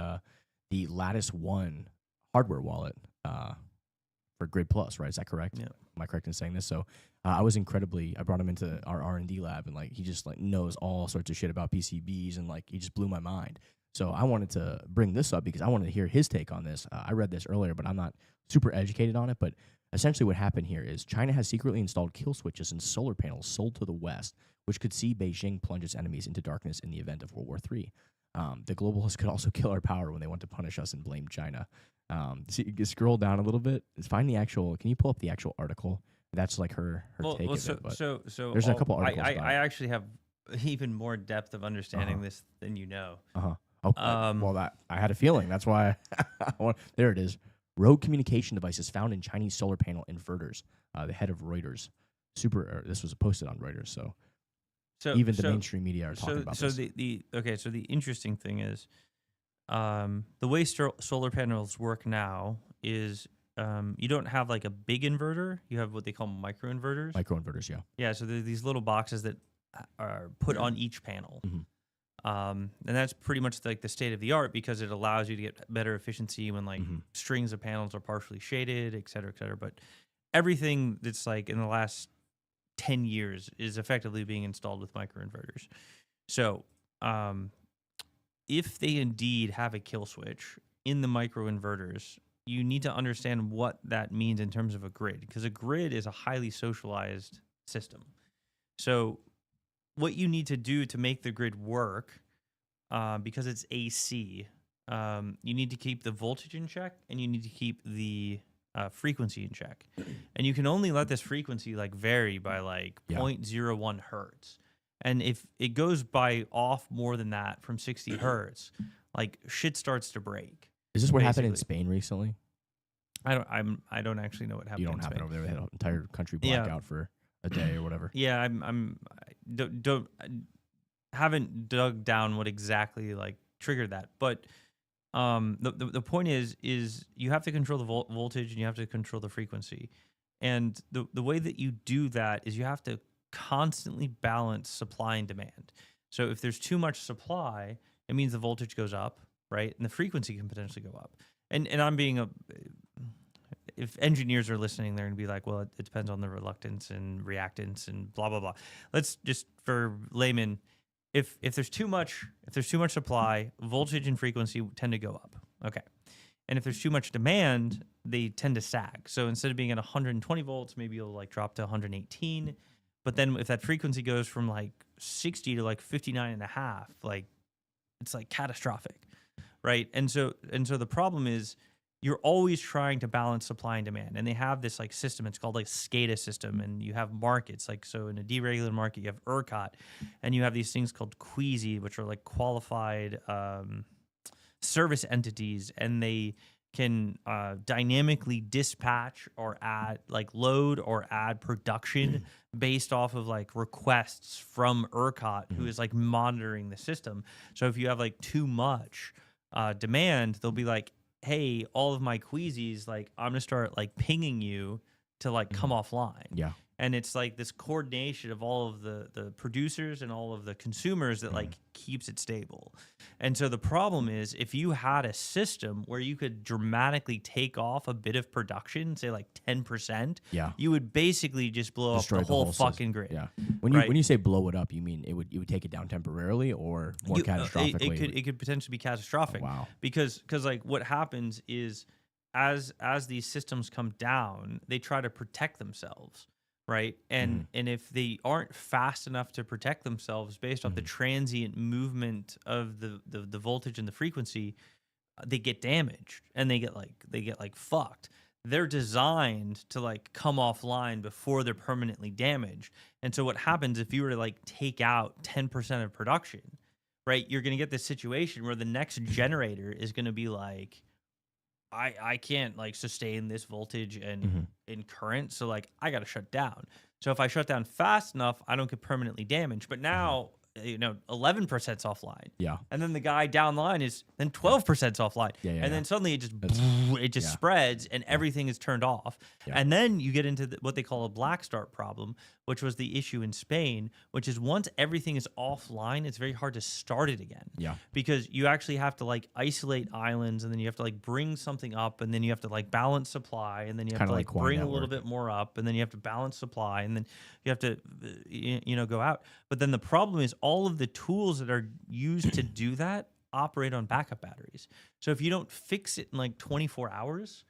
Lattice One hardware wallet for Grid Plus, right? Is that correct? Yeah. Am I correct in saying this? So I brought him into our R&D lab, and like, he just like knows all sorts of shit about PCBs, and like, he just blew my mind. So I wanted to bring this up because I wanted to hear his take on this. I read this earlier, but I'm not super educated on it. But essentially what happened here is China has secretly installed kill switches and solar panels sold to the West, which could see Beijing plunge its enemies into darkness in the event of World War III. The globalists could also kill our power when they want to punish us and blame China. Scroll down a little bit. Can you pull up the actual article? That's like her take of it. But so there's a couple articles. I actually have even more depth of understanding this than you know. Oh, I had a feeling. That's why. There it is. Rogue communication devices found in Chinese solar panel inverters. The head of Reuters. This was posted on Reuters. So even the mainstream media are talking about this. So the interesting thing is, the way solar panels work now is you don't have like a big inverter. You have what they call microinverters. Microinverters, yeah. Yeah, so they're these little boxes that are put on each panel. And that's pretty much like the state of the art because it allows you to get better efficiency when like strings of panels are partially shaded, et cetera, et cetera. But everything that's like in the last 10 years is effectively being installed with microinverters. So if they indeed have a kill switch in the microinverters, you need to understand what that means in terms of a grid, because a grid is a highly socialized system. So what you need to do to make the grid work, because it's AC, you need to keep the voltage in check and you need to keep the frequency in check. And you can only let this frequency like vary by like 0.01 hertz. And if it goes by off more than that from 60 hertz, like shit starts to break. Is this what happened in Spain recently? I don't actually know what happened. You don't in happen Spain. over there. They had an entire country blackout for a day or whatever. Yeah, haven't dug down what exactly like triggered that, but the point is you have to control the voltage and you have to control the frequency, And the way that you do that is you have to constantly balance supply and demand. So if there's too much supply, it means the voltage goes up, right? And the frequency can potentially go up. And I'm being if engineers are listening, they're going to be like, well, it depends on the reluctance and reactance and blah, blah, blah. Let's just, for layman, if there's too much supply, voltage and frequency tend to go up. Okay. And if there's too much demand, they tend to sag. So instead of being at 120 volts, maybe you'll like drop to 118. But then if that frequency goes from like 60 to like 59 and a half, like it's like catastrophic, right? And so the problem is you're always trying to balance supply and demand. And they have this like system, it's called like SCADA system. And you have markets, like so in a deregulated market, you have ERCOT, and you have these things called queasy, which are like qualified service entities, and they can dynamically dispatch or add like load or add production based off of like requests from ERCOT, who is like monitoring the system. So if you have like too much demand, they'll be like, hey, all of my queasies, like I'm gonna start like pinging you to like come offline. Yeah. And it's like this coordination of all of the producers and all of the consumers that like keeps it stable. And so the problem is if you had a system where you could dramatically take off a bit of production, say like 10%, you would basically just blow up the whole fucking grid. Yeah. When you say blow it up, you mean you would take it down temporarily or more catastrophically? It could potentially be catastrophic. Oh, wow. Because like what happens is as these systems come down, they try to protect themselves. Right. And if they aren't fast enough to protect themselves based off the transient movement of the voltage and the frequency, they get damaged and they get like fucked. They're designed to like come offline before they're permanently damaged. And so what happens if you were to like take out 10% of production, right? You're going to get this situation where the next generator is going to be like, I can't like sustain this voltage and in current, so like I gotta shut down. So if I shut down fast enough, I don't get permanently damaged. But now 11%'s offline. Yeah. And then the guy down the line is then 12%'s offline. And then suddenly it just spreads and everything is turned off. Yeah. And then you get into what they call a black start problem, which was the issue in Spain, which is once everything is offline, it's very hard to start it again. Yeah. Because you actually have to like isolate islands, and then you have to like bring something up, and then you have to like balance supply, and then you have to like bring a little bit more up, and then you have to balance supply, and then you have to go out. But then the problem is all of the tools that are used to do that operate on backup batteries. So if you don't fix it in like 24 hours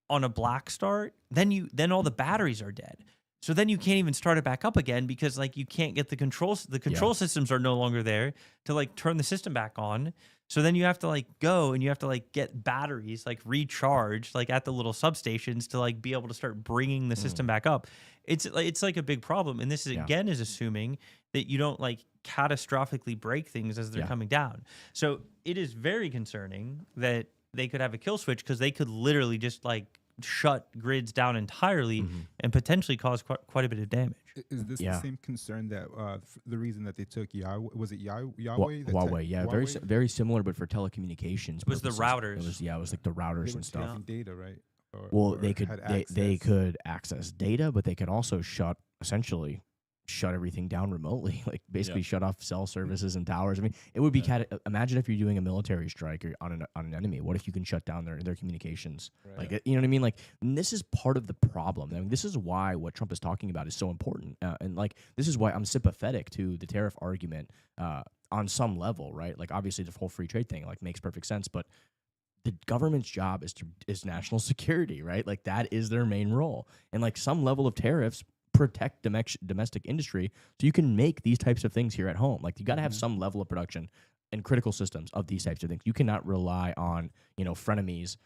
on a black start, then all the batteries are dead. So then you can't even start it back up again because like you can't get the control systems are no longer there to like turn the system back on. So then you have to like go and you have to like get batteries like recharged like at the little substations to like be able to start bringing the system back up. It's like a big problem. And this is again is assuming that you don't like catastrophically break things as they're coming down. So it is very concerning that they could have a kill switch because they could literally just like shut grids down entirely and potentially cause quite a bit of damage. Is this the same concern that the reason that they took Yahweh? Was it Yahweh? Huawei, yeah, Huawei? very similar, but for telecommunications. It was the routers. It was like the routers They were and stuff. taking data, right? Well, they could access data, but they could also essentially shut everything down remotely, like basically shut off cell services and towers. I mean, it would be imagine if you're doing a military strike or on an enemy. What if you can shut down their communications? Right. Like, you know what I mean? Like, this is part of the problem. I mean, this is why what Trump is talking about is so important, and like this is why I'm sympathetic to the tariff argument on some level, right? Like, obviously, the whole free trade thing like makes perfect sense, but the government's job is national security, right? Like that is their main role, and like some level of tariffs protect domestic industry so you can make these types of things here at home. Like you got to have some level of production and critical systems of these types of things. You cannot rely on frenemies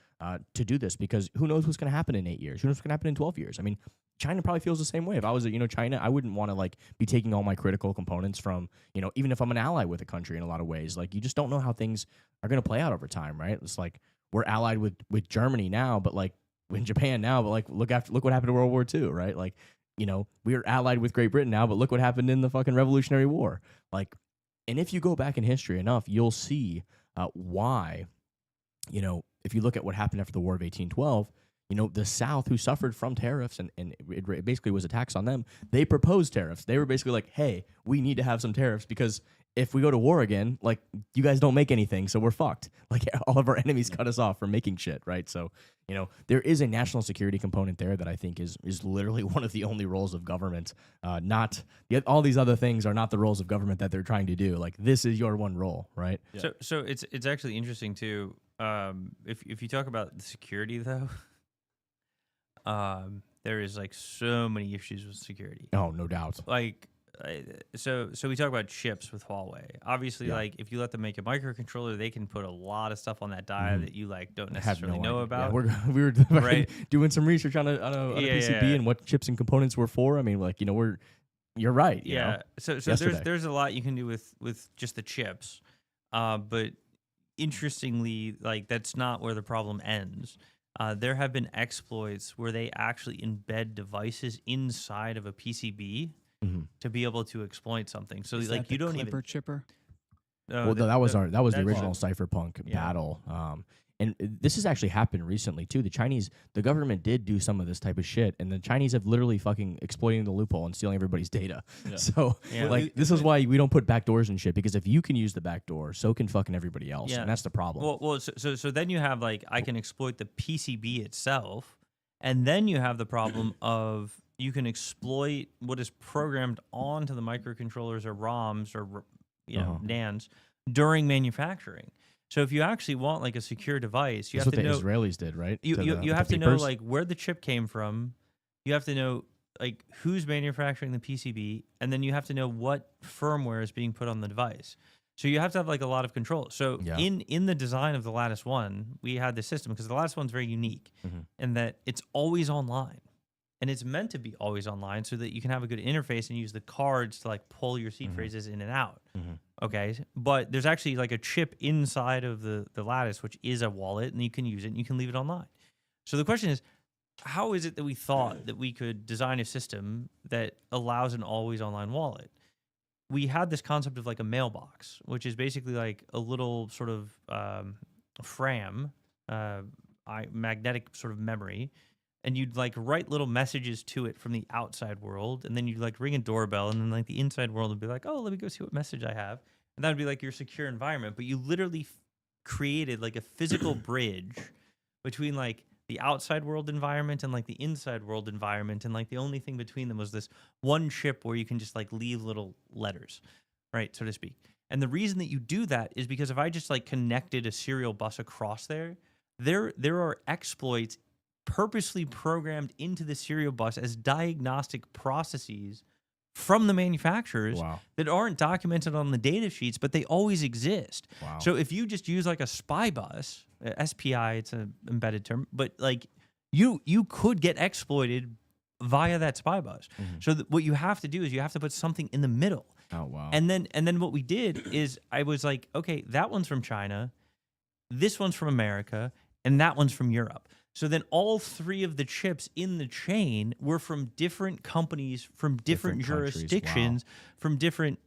to do this because who knows what's going to happen in 8 years? Who knows what's going to happen in 12 years? I mean, China probably feels the same way. If I was China, I wouldn't want to like be taking all my critical components from even if I'm an ally with a country in a lot of ways. Like you just don't know how things are going to play out over time, right? It's like we're allied with Germany now, but like in Japan now, but like look what happened to World War II, right? Like we are allied with Great Britain now, but look what happened in the fucking Revolutionary War. Like, and if you go back in history enough, you'll see why, if you look at what happened after the War of 1812, the South, who suffered from tariffs, and it basically was a tax on them, they proposed tariffs. They were basically like, hey, we need to have some tariffs because if we go to war again, like, you guys don't make anything, so we're fucked. Like, all of our enemies cut us off from making shit, right? So, there is a national security component there that I think is literally one of the only roles of government. All these other things are not the roles of government that they're trying to do. Like, this is your one role, right? Yeah. So it's actually interesting too. If you talk about the security though, there is like so many issues with security. Oh, no doubt. Like, so we talk about chips with Huawei. Obviously, like, if you let them make a microcontroller, they can put a lot of stuff on that die that you like don't necessarily know about. Yeah, we were Right. doing some research on a PCB and what chips and components were for. I mean, like, you're right. you know? So there's a lot you can do with just the chips, but interestingly, like, that's not where the problem ends. There have been exploits where they actually embed devices inside of a PCB to be able to exploit something. So Is like, that you the don't Clipper even chipper? Well, that was the that's original all. Cypherpunk Yeah. battle. And this has actually happened recently too. The government did do some of this type of shit, and the Chinese have literally fucking exploiting the loophole and stealing everybody's data. Yeah. So, Yeah. like, this is why we don't put backdoors and shit, because if you can use the backdoor, so can fucking everybody else, Yeah. and that's the problem. Well, so then you have, like, I can exploit the PCB itself, and then you have the problem of you can exploit what is programmed onto the microcontrollers or ROMs or NANDs during manufacturing. So if you actually want, like, a secure device, you That's have what to the know Israelis did, right? you The have to know, papers? like, where the chip came from. You have to know, like, who's manufacturing the PCB, and then you have to know what firmware is being put on the device. So you have to have, like, a lot of control. So Yeah. in the design of the Lattice One, we had this system because the Lattice One's very unique in that it's always online. And it's meant to be always online so that you can have a good interface and use the cards to, like, pull your seed phrases in and out. Okay. But there's actually, like, a chip inside of the Lattice, which is a wallet, and you can use it and you can leave it online. So the question is, how is it that we thought that we could design a system that allows an always online wallet? We had this concept of, like, a mailbox, which is basically like a little sort of FRAM, magnetic sort of memory. And you'd, like, write little messages to it from the outside world, and then you'd, like, ring a doorbell, and then, like, the inside world would be like, oh, let me go see what message I have. And that would be, like, your secure environment. But you literally created, like, a physical bridge between, like, the outside world environment and, like, the inside world environment. And, like, the only thing between them was this one chip where you can just, like, leave little letters, right, so to speak. And the reason that you do that is because if I just, like, connected a serial bus across there are exploits purposely programmed into the serial bus as diagnostic processes from the manufacturers that aren't documented on the data sheets, but they always exist. Wow. So if you just use, like, a spy bus, SPI, it's an embedded term, but, like, you could get exploited via that spy bus. So what you have to do is you have to put something in the middle. Oh, wow. And then what we did is I was like, okay, that one's from China, this one's from America, and that one's from Europe. So then all three of the chips in the chain were from different companies, from different countries. jurisdictions, from different,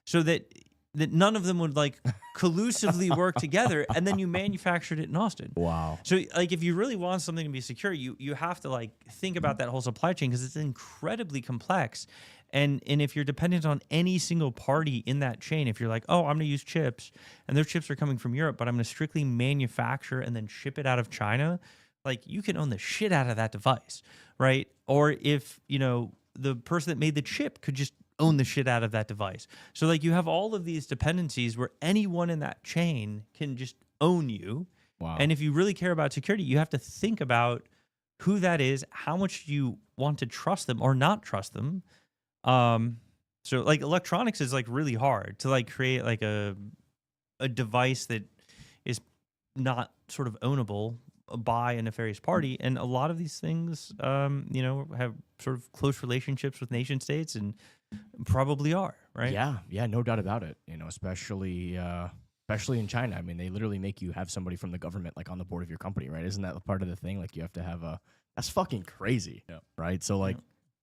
so that none of them would, like, collusively work together, and then you manufactured it in Austin. Wow. So, like, if you really want something to be secure, you have to, like, think about that whole supply chain because it's incredibly complex. And if you're dependent on any single party in that chain, if you're like, oh, I'm going to use chips, and those chips are coming from Europe, but I'm going to strictly manufacture and then ship it out of China, like, you can own the shit out of that device, right? Or if, the person that made the chip could just own the shit out of that device. So, like, you have all of these dependencies where anyone in that chain can just own you. Wow. And if you really care about security, you have to think about who that is, how much you want to trust them or not trust them. So, like, electronics is, like, really hard to, like, create, like, a device that is not sort of ownable by a nefarious party. And a lot of these things, have sort of close relationships with nation states and probably are, right? Yeah, no doubt about it. Especially in China. I mean, they literally make you have somebody from the government, like, on the board of your company, right? Isn't that part of the thing? Like, you have to have that's fucking crazy, right? So, like,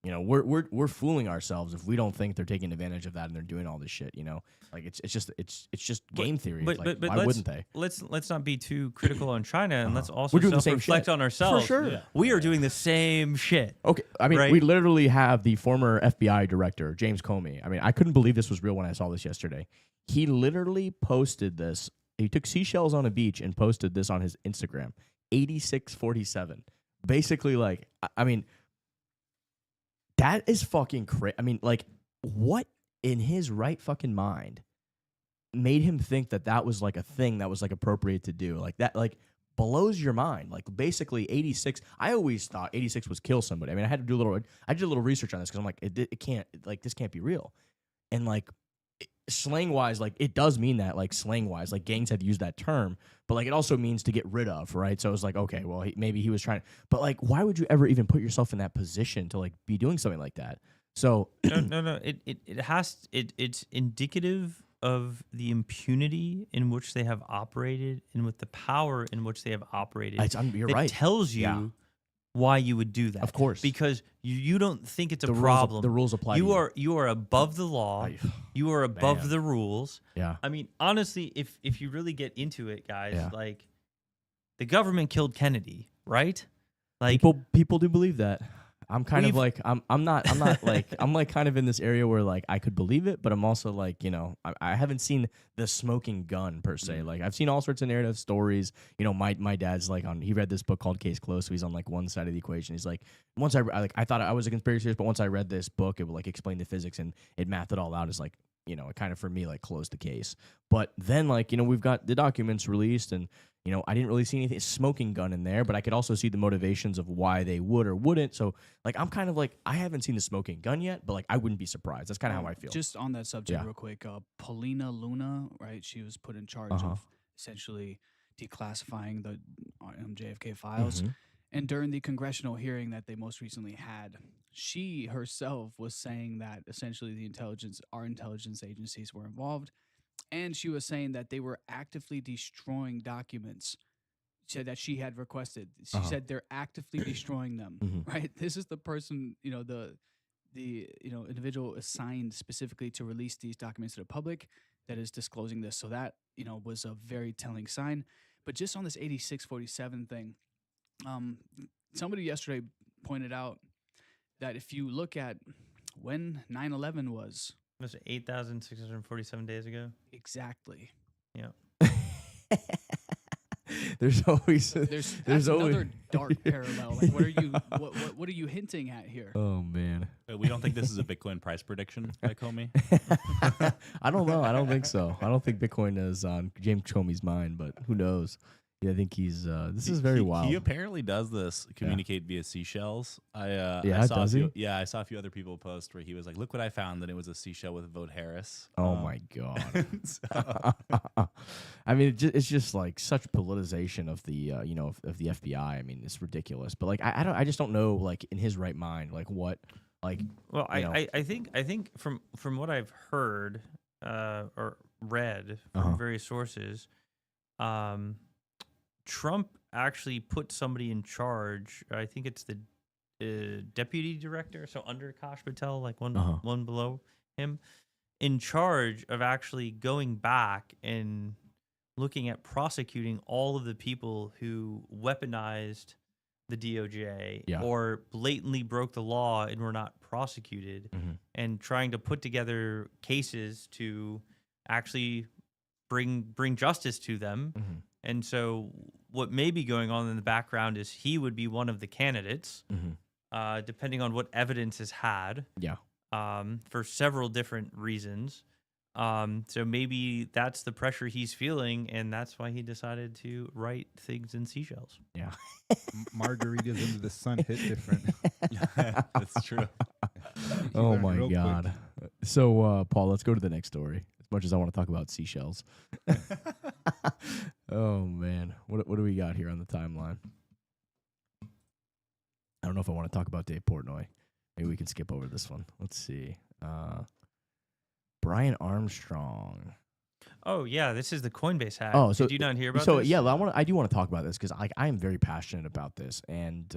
You know, we're fooling ourselves if we don't think they're taking advantage of that and they're doing all this shit. You know, like it's just game theory. But, Like, but why wouldn't they? Let's not be too critical on China, and let's also We're doing the same self-reflect shit. on ourselves. For sure. Yeah. We are doing the same shit. Okay, I mean, Right? we literally have the former FBI director, James Comey. I mean, I couldn't believe this was real when I saw this yesterday. He literally posted this. He took seashells on a beach and posted this on his Instagram. 8647. Basically, like, I mean, that is fucking crazy. I mean, like, what in his right fucking mind made him think that that was like a thing that was like appropriate to do? Like that, like, blows your mind. Like, basically 86. I always thought 86 was kill somebody. I mean, I did a little research on this because I'm like, it can't, like, this can't be real. And like, slang wise, like, it does mean that, like, slang wise, like, gangs have used that term, but like, it also means to get rid of, right? So it was like, okay, well, maybe he was trying, but like, why would you ever even put yourself in that position to like be doing something like that? So No. It's indicative of the impunity in which they have operated and with the power in which they have operated. you're It right. tells you Yeah. why you would do that. Of course. Because you don't think it's a The problem. rules apply to you. You are above the law. You are above Man. the rules. Yeah. I mean, honestly, if you really get into it, guys, Yeah. like, the government killed Kennedy, right? Like, People do believe that. I'm kind of We've- like I'm not like I'm like kind of in this area where like I could believe it, but I'm also like, you know, I haven't seen the smoking gun per se. Like, I've seen all sorts of narrative stories. You know, my dad's like he read this book called Case Closed, so he's on like one side of the equation. He's like, once I thought I was a conspiracy theorist, but once I read this book, it would like explain the physics and it mathed it all out. As like, you know, it kind of for me like closed the case. But then, like, you know, we've got the documents released, and you know, I didn't really see anything smoking gun in there, but I could also see the motivations of why they would or wouldn't. So like, I'm kind of like, I haven't seen the smoking gun yet, but like, I wouldn't be surprised. That's kind of how I feel. Just on that subject, Yeah. real quick, Paulina Luna, right? She was put in charge of essentially declassifying the JFK files. Mhm. And during the congressional hearing that they most recently had, she herself was saying that essentially our intelligence agencies were involved. And she was saying that they were actively destroying documents that she had requested. She said they're actively destroying them, Mhm. right? This is the person, you know, the individual assigned specifically to release these documents to the public that is disclosing this. So that, you know, was a very telling sign. But just on this 8647 thing, somebody yesterday pointed out that if you look at when 9/11 was, was it 8,647 days ago? exactly. Yeah. There's always That's another dark parallel. Like, what are you hinting at here? Oh man. We don't think this is a Bitcoin price prediction by Comey. I don't know. I don't think so. I don't think Bitcoin is on James Comey's mind, but who knows? Yeah, I think he's. This is very wild. He apparently does this communicate via seashells. I saw does a he? few, yeah, I saw a few other people post where he was like, "Look what I found," and it was a seashell with "Vote Harris." Oh my god. So- I mean, it's just like such politicization of the you know of the FBI. I mean, it's ridiculous. But like, I just don't know, like, in his right mind, like what, like. Well, you know. I think from what I've heard or read from various sources, Trump actually put somebody in charge. I think it's the deputy director, so under Kash Patel, like one below him, in charge of actually going back and looking at prosecuting all of the people who weaponized the DOJ or blatantly broke the law and were not prosecuted, and trying to put together cases to actually bring justice to them. And so what may be going on in the background is he would be one of the candidates, depending on what evidence is had. Yeah. For several different reasons. So maybe that's the pressure he's feeling, and that's why he decided to write things in seashells. Yeah. Margaritas under the sun hit different. That's true. Oh learn my real quick. god. So Paul, let's go to the next story. As much as I want to talk about seashells. Oh man, what do we got here on the timeline? I don't know if I want to talk about Dave Portnoy. Maybe we can skip over this one. Let's see. Brian Armstrong. Oh yeah, this is the Coinbase hack. Oh, so did you not hear about so this? yeah, I do want to talk about this because I am very passionate about this, and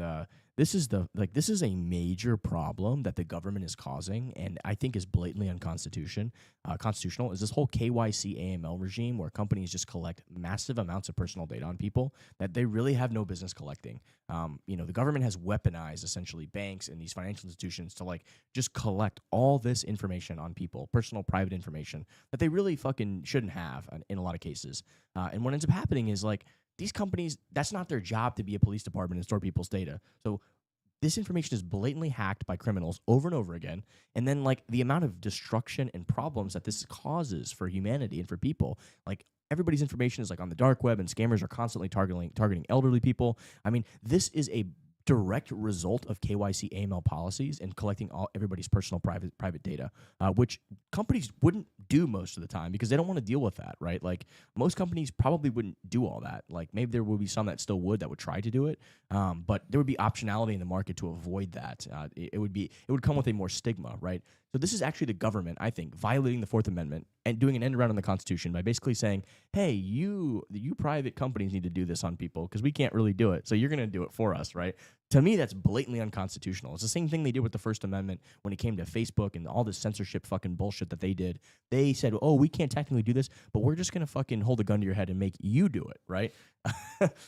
this is a major problem that the government is causing, and I think is blatantly constitutional. Is this whole KYC AML regime where companies just collect massive amounts of personal data on people that they really have no business collecting. The government has weaponized essentially banks and these financial institutions to like just collect all this information on people, personal private information that they really fucking shouldn't have in a lot of cases. And what ends up happening is like these companies, that's not their job to be a police department and store people's data. So this information is blatantly hacked by criminals over and over again. And then like the amount of destruction and problems that this causes for humanity and for people, like everybody's information is like on the dark web and scammers are constantly targeting elderly people. I mean, this is a direct result of KYC AML policies and collecting everybody's personal private data, which companies wouldn't do most of the time because they don't want to deal with that, right? Like most companies probably wouldn't do all that. Like maybe there would be some that still would try to do it, but there would be optionality in the market to avoid that. It would come with a more stigma, right? So this is actually the government, I think, violating the Fourth Amendment and doing an end around on the Constitution by basically saying, hey, you private companies need to do this on people because we can't really do it. So you're going to do it for us, right? To me, that's blatantly unconstitutional. It's the same thing they did with the First Amendment when it came to Facebook and all this censorship fucking bullshit that they did. They said, oh, we can't technically do this, but we're just going to fucking hold a gun to your head and make you do it, right?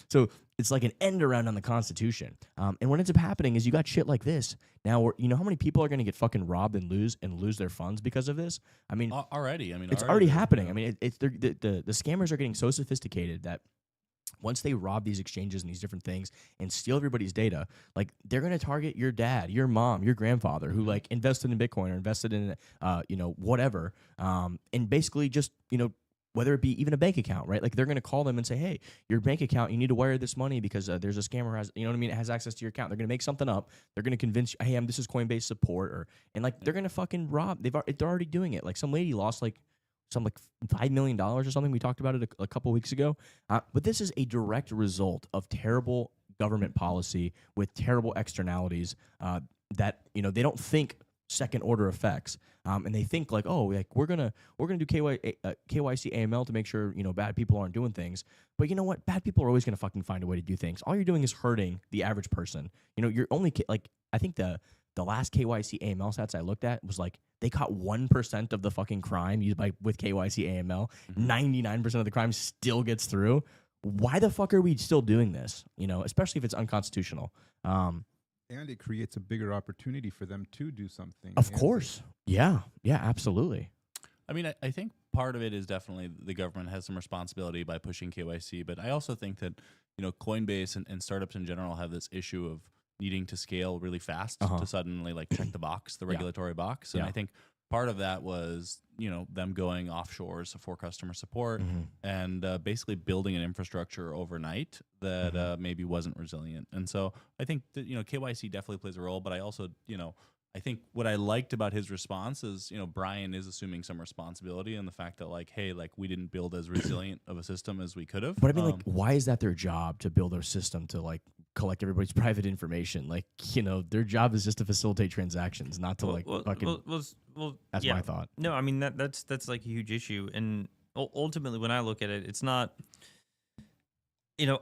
So it's like an end around on the Constitution. And what ends up happening is you got shit like this. Now, you know how many people are going to get fucking robbed and lose their funds because of this? I mean, already. I mean, it's already happening. I mean, the scammers are getting so sophisticated that once they rob these exchanges and these different things and steal everybody's data, like they're going to target your dad, your mom, your grandfather who like invested in Bitcoin or invested in, whatever. And basically just, whether it be even a bank account, right? Like they're going to call them and say, hey, your bank account, you need to wire this money because there's a scammer it has access to your account. They're going to make something up. They're going to convince you, hey, this is Coinbase support and they're going to fucking rob. They're already doing it. Like some lady lost some $5 million or something. We talked about it a couple weeks ago. But this is a direct result of terrible government policy with terrible externalities that, they don't think second order effects. And they think like, oh, like we're gonna do KYC AML to make sure bad people aren't doing things. But you know what? Bad people are always gonna fucking find a way to do things. All you're doing is hurting the average person. You're only I think the last KYC AML stats I looked at was like they caught 1% of the fucking crime with KYC AML. 99% of the crime still gets through. Why the fuck are we still doing this? Especially if it's unconstitutional. And it creates a bigger opportunity for them to do something. Of course. Yeah, absolutely. I mean, I think part of it is definitely the government has some responsibility by pushing KYC, but I also think that, Coinbase and startups in general have this issue of needing to scale really fast to suddenly check the box, the regulatory box. And I think part of that was, them going offshores for customer support and basically building an infrastructure overnight that maybe wasn't resilient. And so I think that, KYC definitely plays a role, but I also, I think what I liked about his response is, Brian is assuming some responsibility in the fact that hey, we didn't build as resilient of a system as we could have. But I mean, why is that their job to build a system to collect everybody's private information? Their job is just to facilitate transactions, not to that's my thought. No, I mean that's a huge issue, and ultimately when I look at it, it's not.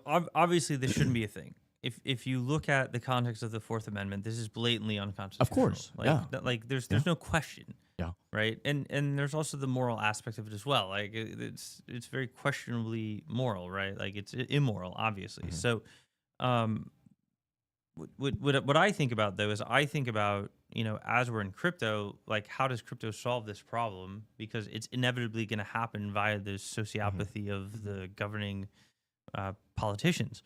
Obviously this shouldn't be a thing. If you look at the context of the Fourth Amendment, this is blatantly unconstitutional. Of course, there's no question. Yeah. Right, and there's also the moral aspect of it as well. It's very questionably moral, right? It's immoral, obviously. So, what I think about though is I think about as we're in crypto, how does crypto solve this problem? Because it's inevitably going to happen via the sociopathy of the governing politicians.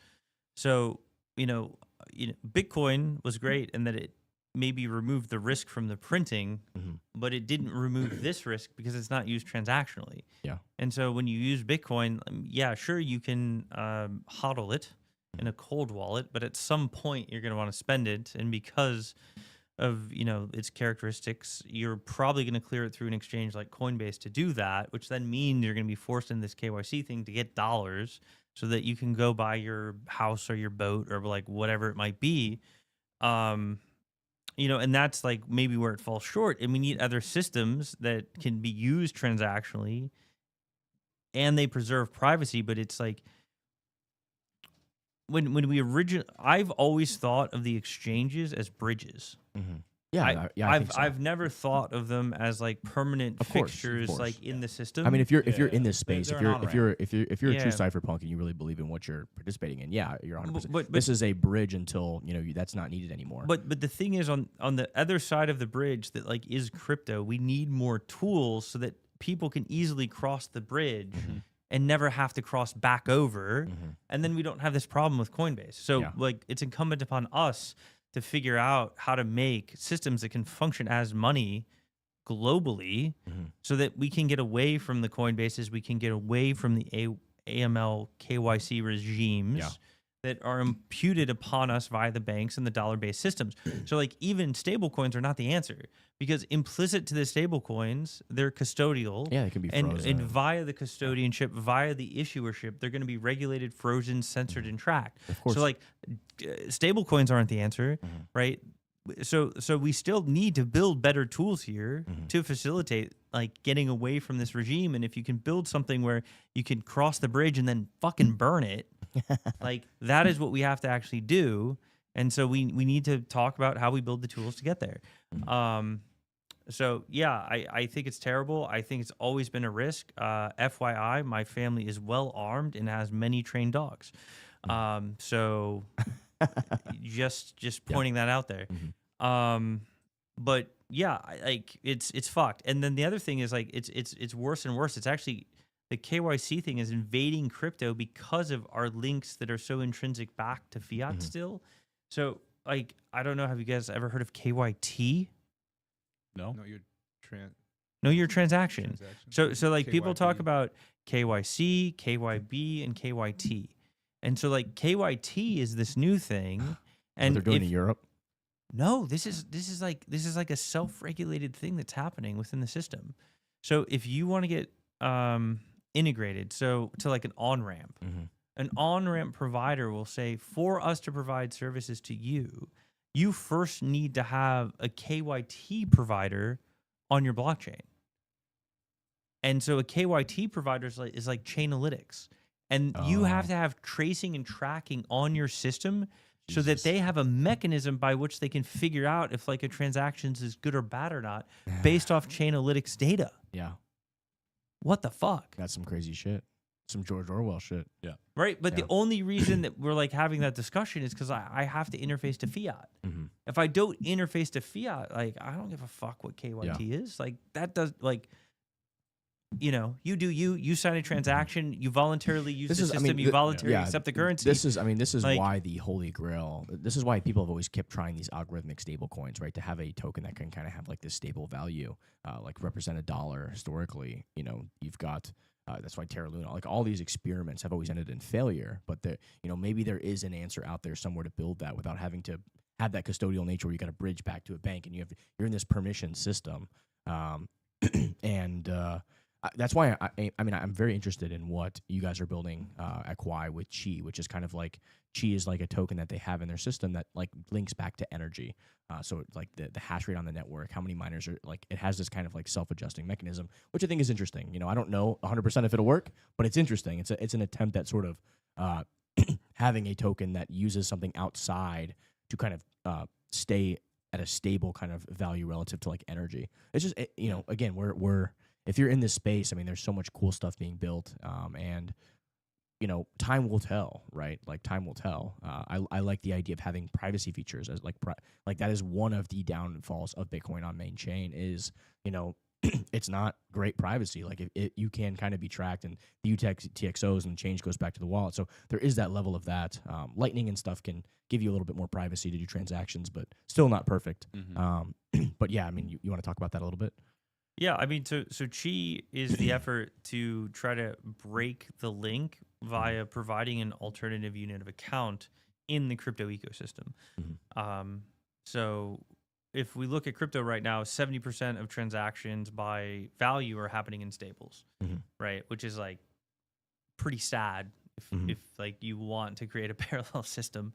So. Bitcoin was great in that it maybe removed the risk from the printing, but it didn't remove this risk because it's not used transactionally. Yeah. And so when you use Bitcoin, sure, you can hodl it in a cold wallet, but at some point you're going to want to spend it. And because of, its characteristics, you're probably going to clear it through an exchange like Coinbase to do that, which then means you're going to be forced in this KYC thing to get dollars so that you can go buy your house or your boat or whatever it might be. And that's maybe where it falls short. And we need other systems that can be used transactionally and they preserve privacy, but it's when we I've always thought of the exchanges as bridges. Yeah, I think so. I've never thought of them as like permanent Of course, fixtures of course. like in the system. I mean, if you're Yeah, in this space, they're if an you're on-ramp. if you're a Yeah. true cypherpunk and you really believe in what you're participating in, yeah, you're 100%. But- This is a bridge until that's not needed anymore. But the thing is, on the other side of the bridge that like is crypto, we need more tools so that people can easily cross the bridge and never have to cross back over, and then we don't have this problem with Coinbase. So Yeah. like it's incumbent upon us to figure out how to make systems that can function as money globally, so that we can get away from the Coinbases, we can get away from the AML KYC regimes. Yeah. That are imputed upon us via the banks and the dollar-based systems. So, like, even stable coins are not the answer, because implicit to the stable coins, they're custodial. Yeah, they can be and frozen. via the custodianship, via the issuership, they're going to be regulated, frozen, censored, and tracked. Of course. So, like, stable coins aren't the answer, right? So we still need to build better tools here to facilitate like getting away from this regime. And if you can build something where you can cross the bridge and then fucking burn it, like that is what we have to actually do. And so we need to talk about how we build the tools to get there. So yeah, I think it's terrible. I think it's always been a risk. FYI, my family is well armed and has many trained dogs. So just pointing that out there. But yeah, like it's fucked. And then the other thing is like it's worse and worse. It's actually the KYC thing is invading crypto because of our links that are so intrinsic back to fiat still. So like I don't know, have you guys ever heard of KYT? No. No, you're Know your transaction. transaction. So like people talk KYB. about KYC, KYB, and KYT. And so like KYT is this new thing. What And they're doing if- in Europe. No, this is like a self-regulated thing that's happening within the system. So if you want to get integrated, so to like an on-ramp, an on-ramp provider will say, for us to provide services to you, you first need to have a KYT provider on your blockchain. And so a KYT provider is like Chainalytics. And you have to have tracing and tracking on your system so that they have a mechanism by which they can figure out if like a transactions is good or bad or not based off Chainalytics data. Yeah, What the fuck? that's some crazy shit. Some George Orwell shit. Right? But Yeah. the only reason that we're like having that discussion is because I have to interface to fiat. If I don't interface to fiat, like I don't give a fuck what KYT is. Like that does like, you know, you sign a transaction, you voluntarily use the system, you voluntarily accept the currency. This is Like- why the holy grail. This is why people have always kept trying these algorithmic stable coins, right? To have a token that can kind of have like this stable value, like represent a dollar historically. You know, you've got that's why Terra Luna, like all these experiments have always ended in failure. But maybe there is an answer out there somewhere to build that without having to have that custodial nature where you got to bridge back to a bank and you're in this permission system, that's why I mean I'm very interested in what you guys are building at Quai with Chi, which is kind of like Chi is like a token that they have in their system that like links back to energy. So like the hash rate on the network, how many miners are like it has this kind of like self-adjusting mechanism, which I think is interesting. You know, I don't know 100% if it'll work, but it's interesting. It's an attempt at sort of having a token that uses something outside to kind of stay at a stable kind of value relative to like energy. It's just again we're if you're in this space, I mean, there's so much cool stuff being built, and time will tell, right? Like time will tell. I like the idea of having privacy features as like that is one of the downfalls of Bitcoin on main chain is it's not great privacy. Like you can kind of be tracked, and the UTXOs and change goes back to the wallet. So there is that level of that. Lightning and stuff can give you a little bit more privacy to do transactions, but still not perfect. But yeah, I mean, you want to talk about that a little bit? Yeah, I mean, so Chi is the effort to try to break the link via providing an alternative unit of account in the crypto ecosystem. So if we look at crypto right now, 70% of transactions by value are happening in stables, right? Which is like pretty sad if like you want to create a parallel system.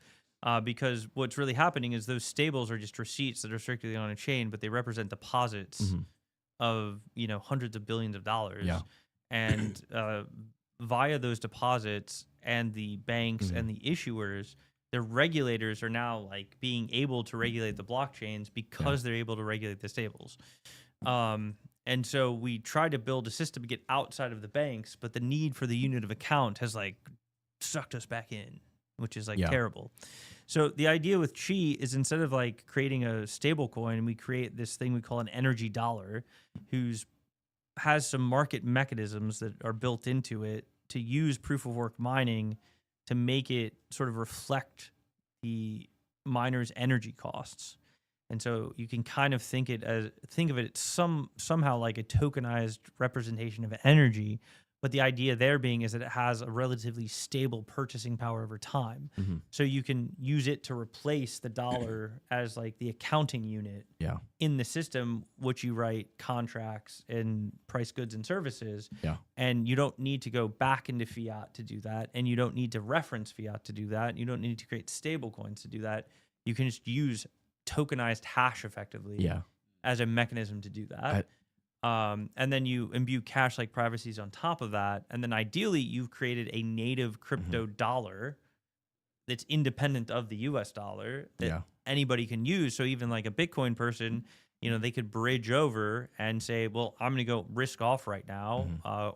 Because what's really happening is those stables are just receipts that are circulating on a chain, but they represent deposits of hundreds of billions of dollars, and via those deposits and the banks and the issuers, their regulators are now like being able to regulate the blockchains because they're able to regulate the stables. And so we tried to build a system to get outside of the banks, but the need for the unit of account has like sucked us back in, which is like terrible. So the idea with Chi is instead of like creating a stable coin, we create this thing we call an energy dollar, has some market mechanisms that are built into it to use proof of work mining to make it sort of reflect the miner's energy costs. And so you can kind of think of it somehow like a tokenized representation of energy, but the idea there being is that it has a relatively stable purchasing power over time. So you can use it to replace the dollar as like the accounting unit in the system, which you write contracts and price goods and services. And you don't need to go back into fiat to do that. And you don't need to reference fiat to do that. You don't need to create stable coins to do that. You can just use tokenized hash effectively as a mechanism to do that. And then you imbue cash-like privacies on top of that. And then ideally, you've created a native crypto dollar that's independent of the US dollar that anybody can use. So even like a Bitcoin person, they could bridge over and say, well, I'm going to go risk off right now,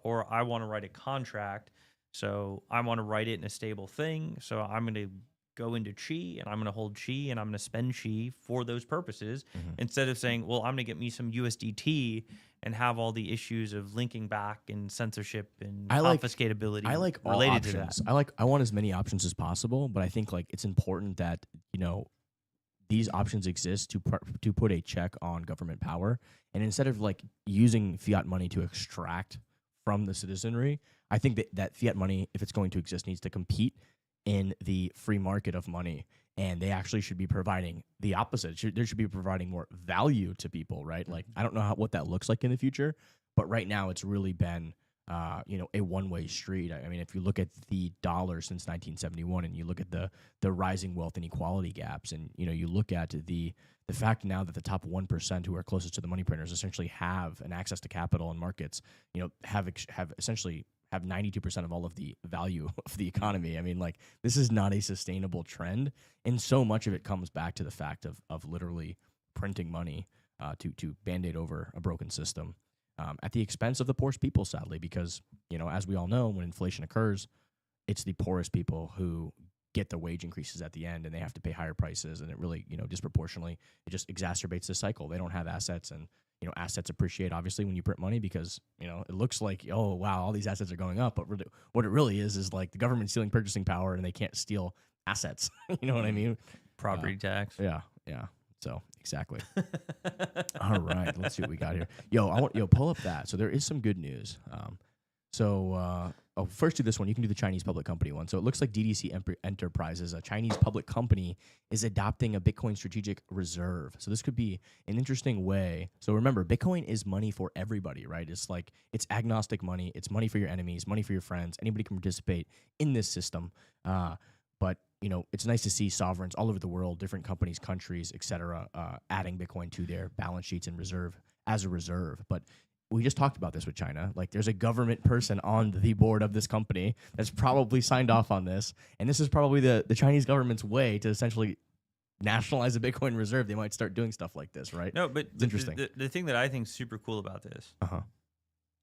or I want to write a contract. So I want to write it in a stable thing. So I'm going to go into Chi and I'm going to hold Chi and I'm going to spend Chi for those purposes instead of saying, well, I'm going to get me some USDT and have all the issues of linking back and censorship and confiscatability. I like all related options. to that. I want as many options as possible, but I think like it's important that, these options exist to put a check on government power. And instead of like using fiat money to extract from the citizenry, I think that fiat money, if it's going to exist, needs to compete in the free market of money, and they actually should be providing the opposite. They should be providing more value to people, right? Like, I don't know what that looks like in the future, but right now it's really been, a one-way street. I mean, if you look at the dollar since 1971, and you look at the rising wealth inequality gaps, and you look at the fact now that the top 1% who are closest to the money printers essentially have an access to capital and markets, have essentially have 92% of all of the value of the economy. I mean, like, this is not a sustainable trend. And so much of it comes back to the fact of literally printing money to Band-Aid over a broken system at the expense of the poorest people, sadly, because, as we all know, when inflation occurs, it's the poorest people who get the wage increases at the end, and they have to pay higher prices. And it really, disproportionately, it just exacerbates the cycle. They don't have assets, and assets appreciate obviously when you print money because, it looks like, oh, wow, all these assets are going up. But really, what it really is like the government stealing purchasing power and they can't steal assets. You know what I mean? Property tax. Yeah. So exactly. All right. Let's see what we got here. Pull up that. So there is some good news. First do this one. You can do the Chinese public company one. So it looks like DDC Enterprise, a Chinese public company, is adopting a Bitcoin strategic reserve. So this could be an interesting way. So remember, Bitcoin is money for everybody, right? It's agnostic money. It's money for your enemies, money for your friends. Anybody can participate in this system. But it's nice to see sovereigns all over the world, different companies, countries, et cetera, adding Bitcoin to their balance sheets and reserve as a reserve. But we just talked about this with China. Like, there's a government person on the board of this company that's probably signed off on this. And this is probably the Chinese government's way to essentially nationalize a Bitcoin reserve. They might start doing stuff like this, right? No, but it's interesting. The thing that I think is super cool about this,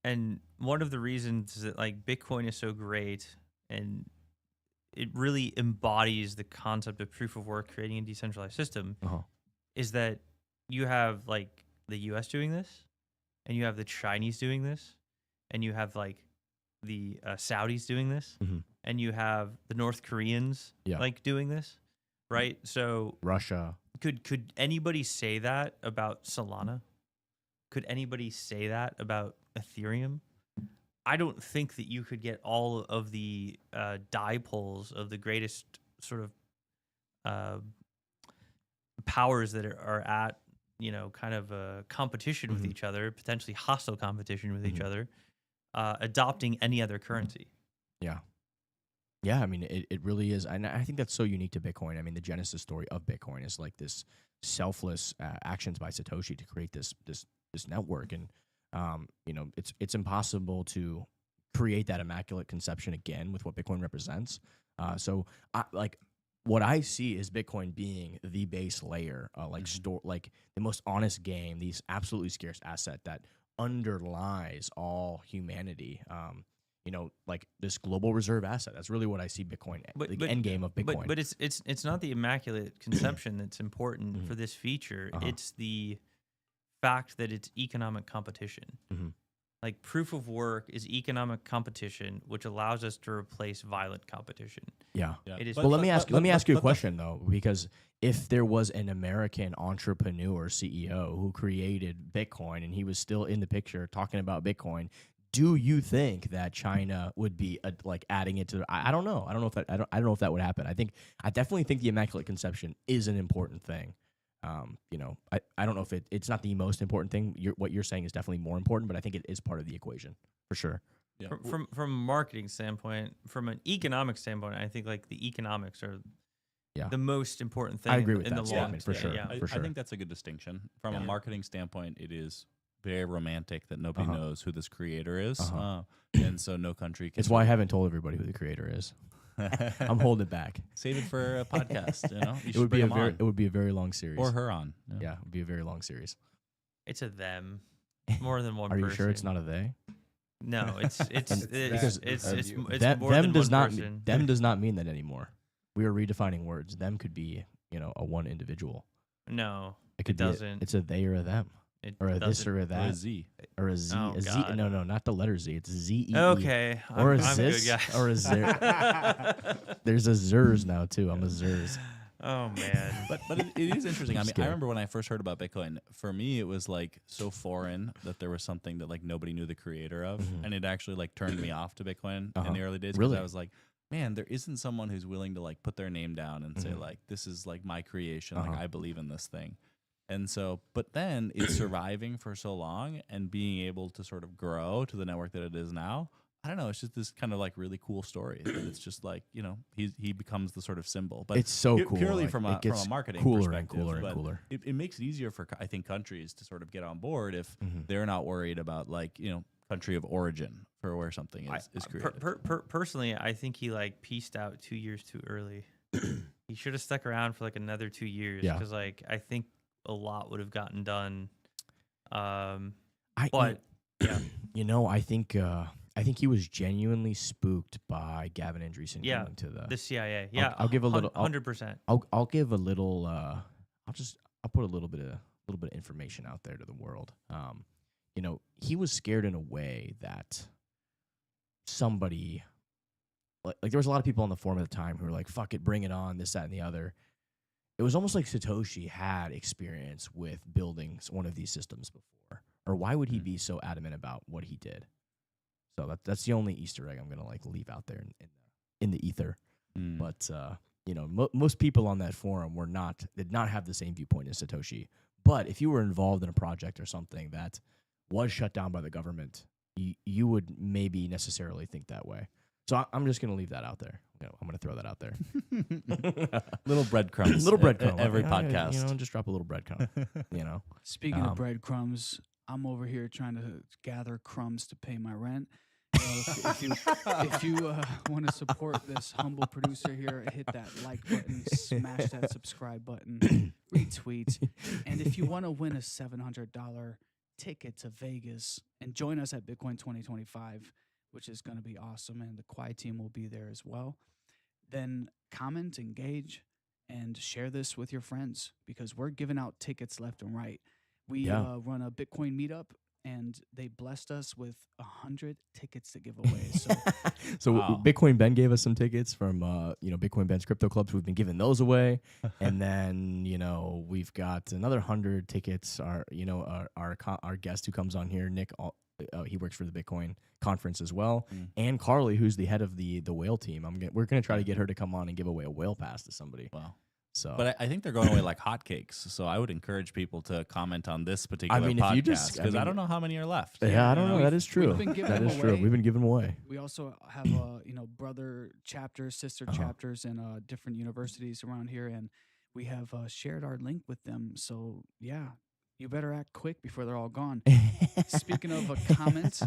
and one of the reasons that like Bitcoin is so great, and it really embodies the concept of proof of work, creating a decentralized system, is that you have like the US doing this, and you have the Chinese doing this, and you have like the Saudis doing this, and you have the North Koreans like doing this, right? So Russia. Could anybody say that about Solana? Could anybody say that about Ethereum? I don't think that you could get all of the dipoles of the greatest sort of powers that are at, kind of a competition with each other, potentially hostile competition with each other, adopting any other currency. Yeah. Yeah, I mean, it really is. And I think that's so unique to Bitcoin. I mean, the genesis story of Bitcoin is like this selfless actions by Satoshi to create this network. And, it's impossible to create that immaculate conception again with what Bitcoin represents. So what I see is Bitcoin being the base layer, store, like the most honest game, these absolutely scarce asset that underlies all humanity. Like this global reserve asset. That's really what I see Bitcoin, the end game of Bitcoin. But it's not the immaculate conception that's important for this feature. It's the fact that it's economic competition. Like proof of work is economic competition, which allows us to replace violent competition. Yeah. It is. Well, let me ask you a question though, because if there was an American entrepreneur CEO who created Bitcoin and he was still in the picture talking about Bitcoin, do you think that China would be like adding it to? I don't know. I don't know if that would happen. I definitely think the immaculate conception is an important thing. I don't know if it's not the most important thing. What you're saying is definitely more important, but I think it is part of the equation for sure. Yeah. From a marketing standpoint, from an economic standpoint, I think like the economics are the most important thing. I agree with in that the statement for sure. Yeah. For sure. I think that's a good distinction. From a marketing standpoint, it is very romantic that nobody knows who this creator is, and so no country can. It's why I haven't told everybody who the creator is. I'm holding it back. Save it for a podcast. You It would be a very long series. or her on. Yeah, it would be a very long series. It's a them, more than one. Are person. you sure it's not a they? No, it's more Them than does one not person. them does not mean that anymore. We are redefining words. Them could be a one individual. No, It could be doesn't. it's a they or a them. It Or a this doesn't. or a Or that. a Z. Or a Z. Oh, a Z. God. No, not the letter Z. It's Z-E-E. Okay, Or a I'm good, zis. guys. Or a zer. There's a zers now, too. I'm a zers. Oh man, But it is interesting. I mean, scared. I remember when I first heard about Bitcoin, for me, it was like so foreign that there was something that like nobody knew the creator of. And it actually like turned me off to Bitcoin in the early days. 'Cause Really? I was like, man, there isn't someone who's willing to like put their name down and say like, this is like my creation. Like I believe in this thing. And so, but then it's surviving for so long and being able to sort of grow to the network that it is now. I don't know. It's just this kind of like really cool story. That it's just like, he becomes the sort of symbol. But It's so cool. Purely like, from it a gets marketing cooler and perspective. cooler and but cooler. It makes it easier for, I think, countries to sort of get on board if they're not worried about like, country of origin for where something is created. Personally, I think he like pieced out 2 years too early. He should have stuck around for like another 2 years Yeah. because like I think a lot would have gotten done. I think he was genuinely spooked by Gavin Andreessen Yeah, going to the CIA. Yeah, I'll give a little. 100%. I'll give a little. I'll put a little bit of information out there to the world. He was scared in a way that somebody, like there was a lot of people on the forum at the time who were like, "Fuck it, bring it on," this, that, and the other. It was almost like Satoshi had experience with building one of these systems before, or why would he be so adamant about what he did? So that's the only Easter egg I'm gonna like leave out there in the ether. But most people on that forum did not have the same viewpoint as Satoshi. But if you were involved in a project or something that was shut down by the government, you would maybe necessarily think that way. So I'm just gonna leave that out there. I'm gonna throw that out there. Little breadcrumbs. Little breadcrumb. Every podcast. Just drop a little breadcrumb. Speaking of breadcrumbs, I'm over here trying to gather crumbs to pay my rent. If you want to support this humble producer here, hit that like button, smash that subscribe button, retweet, and if you want to win a $700 ticket to Vegas and join us at Bitcoin 2025, which is going to be awesome, and the Quiet team will be there as well, then comment, engage, and share this with your friends because we're giving out tickets left and right. We run a Bitcoin meetup, and they blessed us with 100 tickets to give away. So, Wow. Bitcoin Ben gave us some tickets from Bitcoin Ben's crypto clubs. We've been giving those away, and then we've got another 100 tickets. Our guest who comes on here, Nick, he works for the Bitcoin conference as well, and Carly, who's the head of the whale team. We're gonna try to get her to come on and give away a whale pass to somebody. Wow. So, But I think they're going away like hotcakes. So I would encourage people to comment on this particular if you podcast just- because I don't know how many are left. yeah, I don't know. We've- That is true. we've been giving That them is true. away. We've been giving them away. we also have brother chapters, sister chapters in different universities around here, and we have shared our link with them. So yeah, You better act quick before they're all gone. Speaking of a comment,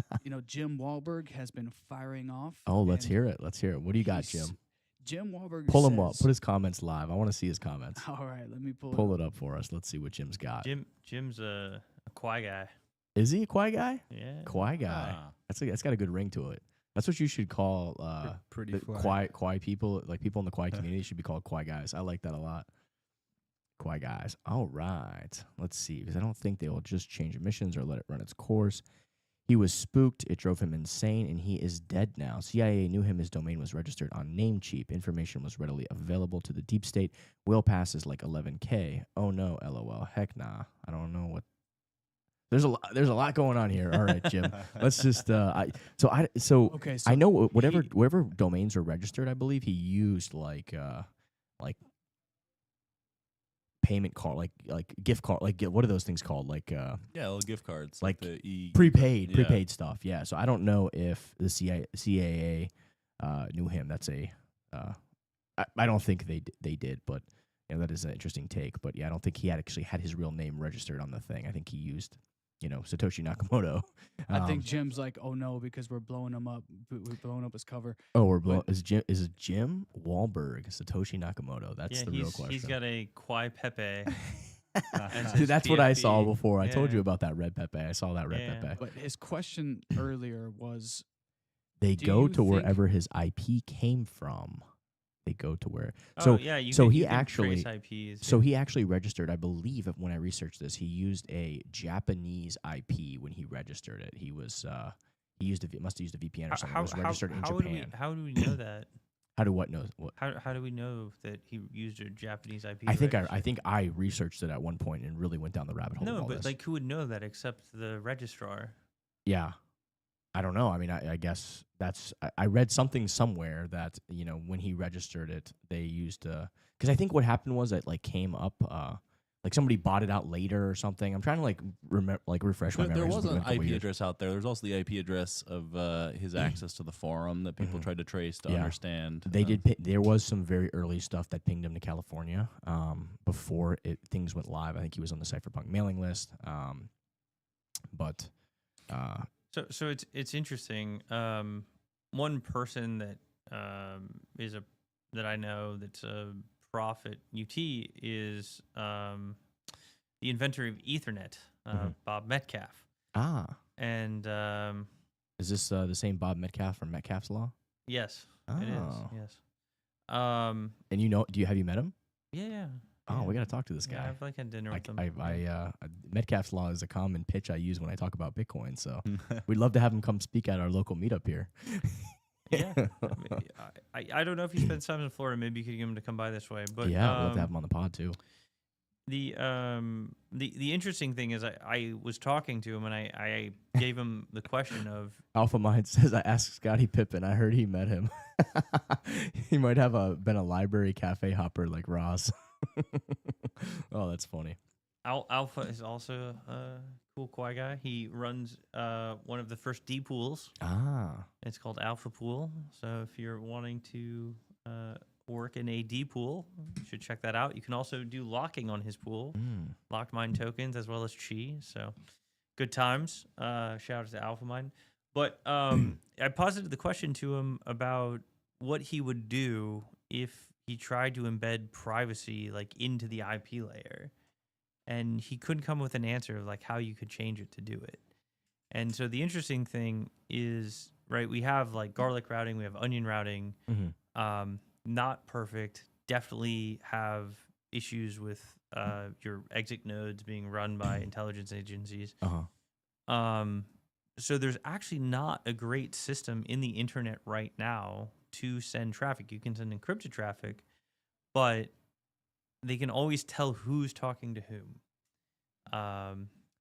Jim Wahlberg has been firing off. Oh, let's and hear it. Let's hear it. What do you got, he's- Jim? Jim Wahlberg Pull him up. says- Put his comments live. I want to see his comments. All right, let me pull Pull it up for us. Let's see what Jim's got. Jim's a Kwai guy. Is he a Kwai guy? Yeah. Kwai guy. Ah. That's got a good ring to it. That's what you should call Pretty the fly. Kwai people. Like people in the Kwai community should be called Kwai guys. I like that a lot. Kwai guys. All right. Let's see. Because I don't think they will just change emissions or let it run its course. He was spooked. It drove him insane, and he is dead now. CIA knew him. His domain was registered on Namecheap. Information was readily available to the deep state. Whale pass is like 11K. Oh no, LOL. Heck nah. I don't know what. There's a lot going on here. All right, Jim. Let's just Okay, so I know whatever domains are registered. I believe he used like payment card, like gift card, what are those things called? Like Yeah, little gift cards. like the prepaid stuff. Yeah. So I don't know if the CAA knew him. That's I don't think they did, but that is an interesting take. But yeah, I don't think he actually had his real name registered on the thing. I think he used Satoshi Nakamoto. I think Jim's like, oh no, because we're blowing him up. We're blowing up his cover. we're blowing. Is it Jim Wahlberg, Satoshi Nakamoto? That's the real question. He's got a Kwai Pepe. Dude, that's what I saw PFP. before. I told Yeah. you about that red Pepe. I saw that red Yeah. Pepe. But his question earlier was, They Do go you to think- wherever his IP came from. They go to where. Oh, So yeah, you so can, he you can actually trace IPs. so he actually registered. I believe when I researched this, he used a Japanese IP when he registered it. He must have used a VPN or something. It was registered in Japan. How do we know that? How do what knows what? How do we know that he used a Japanese IP? I think register? I researched it at one point and really went down the rabbit hole. of No, all but this. like who would know that except the registrar? Yeah. I don't know. I mean, I guess I read something somewhere that, when he registered it, they used, because I think what happened was it came up, like somebody bought it out later or something. I'm trying to refresh my memory. There It's was been a an couple IP years. address out there. There's also the IP address of his access to the forum that people tried to trace to Yeah. understand. They did. There was some very early stuff that pinged him to California before things went live. I think he was on the Cypherpunk'd mailing list. But So it's interesting. One person that that I know that's a prof at UT is the inventor of Ethernet, Bob Metcalf. And is this the same Bob Metcalf from Metcalf's Law? yes, it is. Oh. Yes. And have you met him? Yeah. Oh, we got to talk to this guy. Yeah, I've had dinner with him. Metcalf's Law is a common pitch I use when I talk about Bitcoin. So we'd love to have him come speak at our local meetup here. Yeah. I don't know if he spends time in Florida. Maybe you could get him to come by this way. But yeah, we'd love to have him on the pod too. The interesting thing is I was talking to him and I gave him the question of Alpha Mind says, I asked Scottie Pippen. I heard he met him. He might have been a library cafe hopper like Ross. Oh, that's funny. Alpha is also a cool Kwai guy. He runs one of the first D pools. It's called Alpha Pool. So if you're wanting to work in a D pool, you should check that out. You can also do locking on his pool, locked mine tokens as well as Chi. So good times. Shout out to Alpha Mine. But I posited the question to him about what he would do if he tried to embed privacy into the IP layer. And he couldn't come with an answer of how you could change it to do it. And so the interesting thing is, right, we have garlic routing, we have onion routing, not perfect, definitely have issues with your exit nodes being run by intelligence agencies. So there's actually not a great system in the internet right now to send traffic. You can send encrypted traffic, but they can always tell who's talking to whom.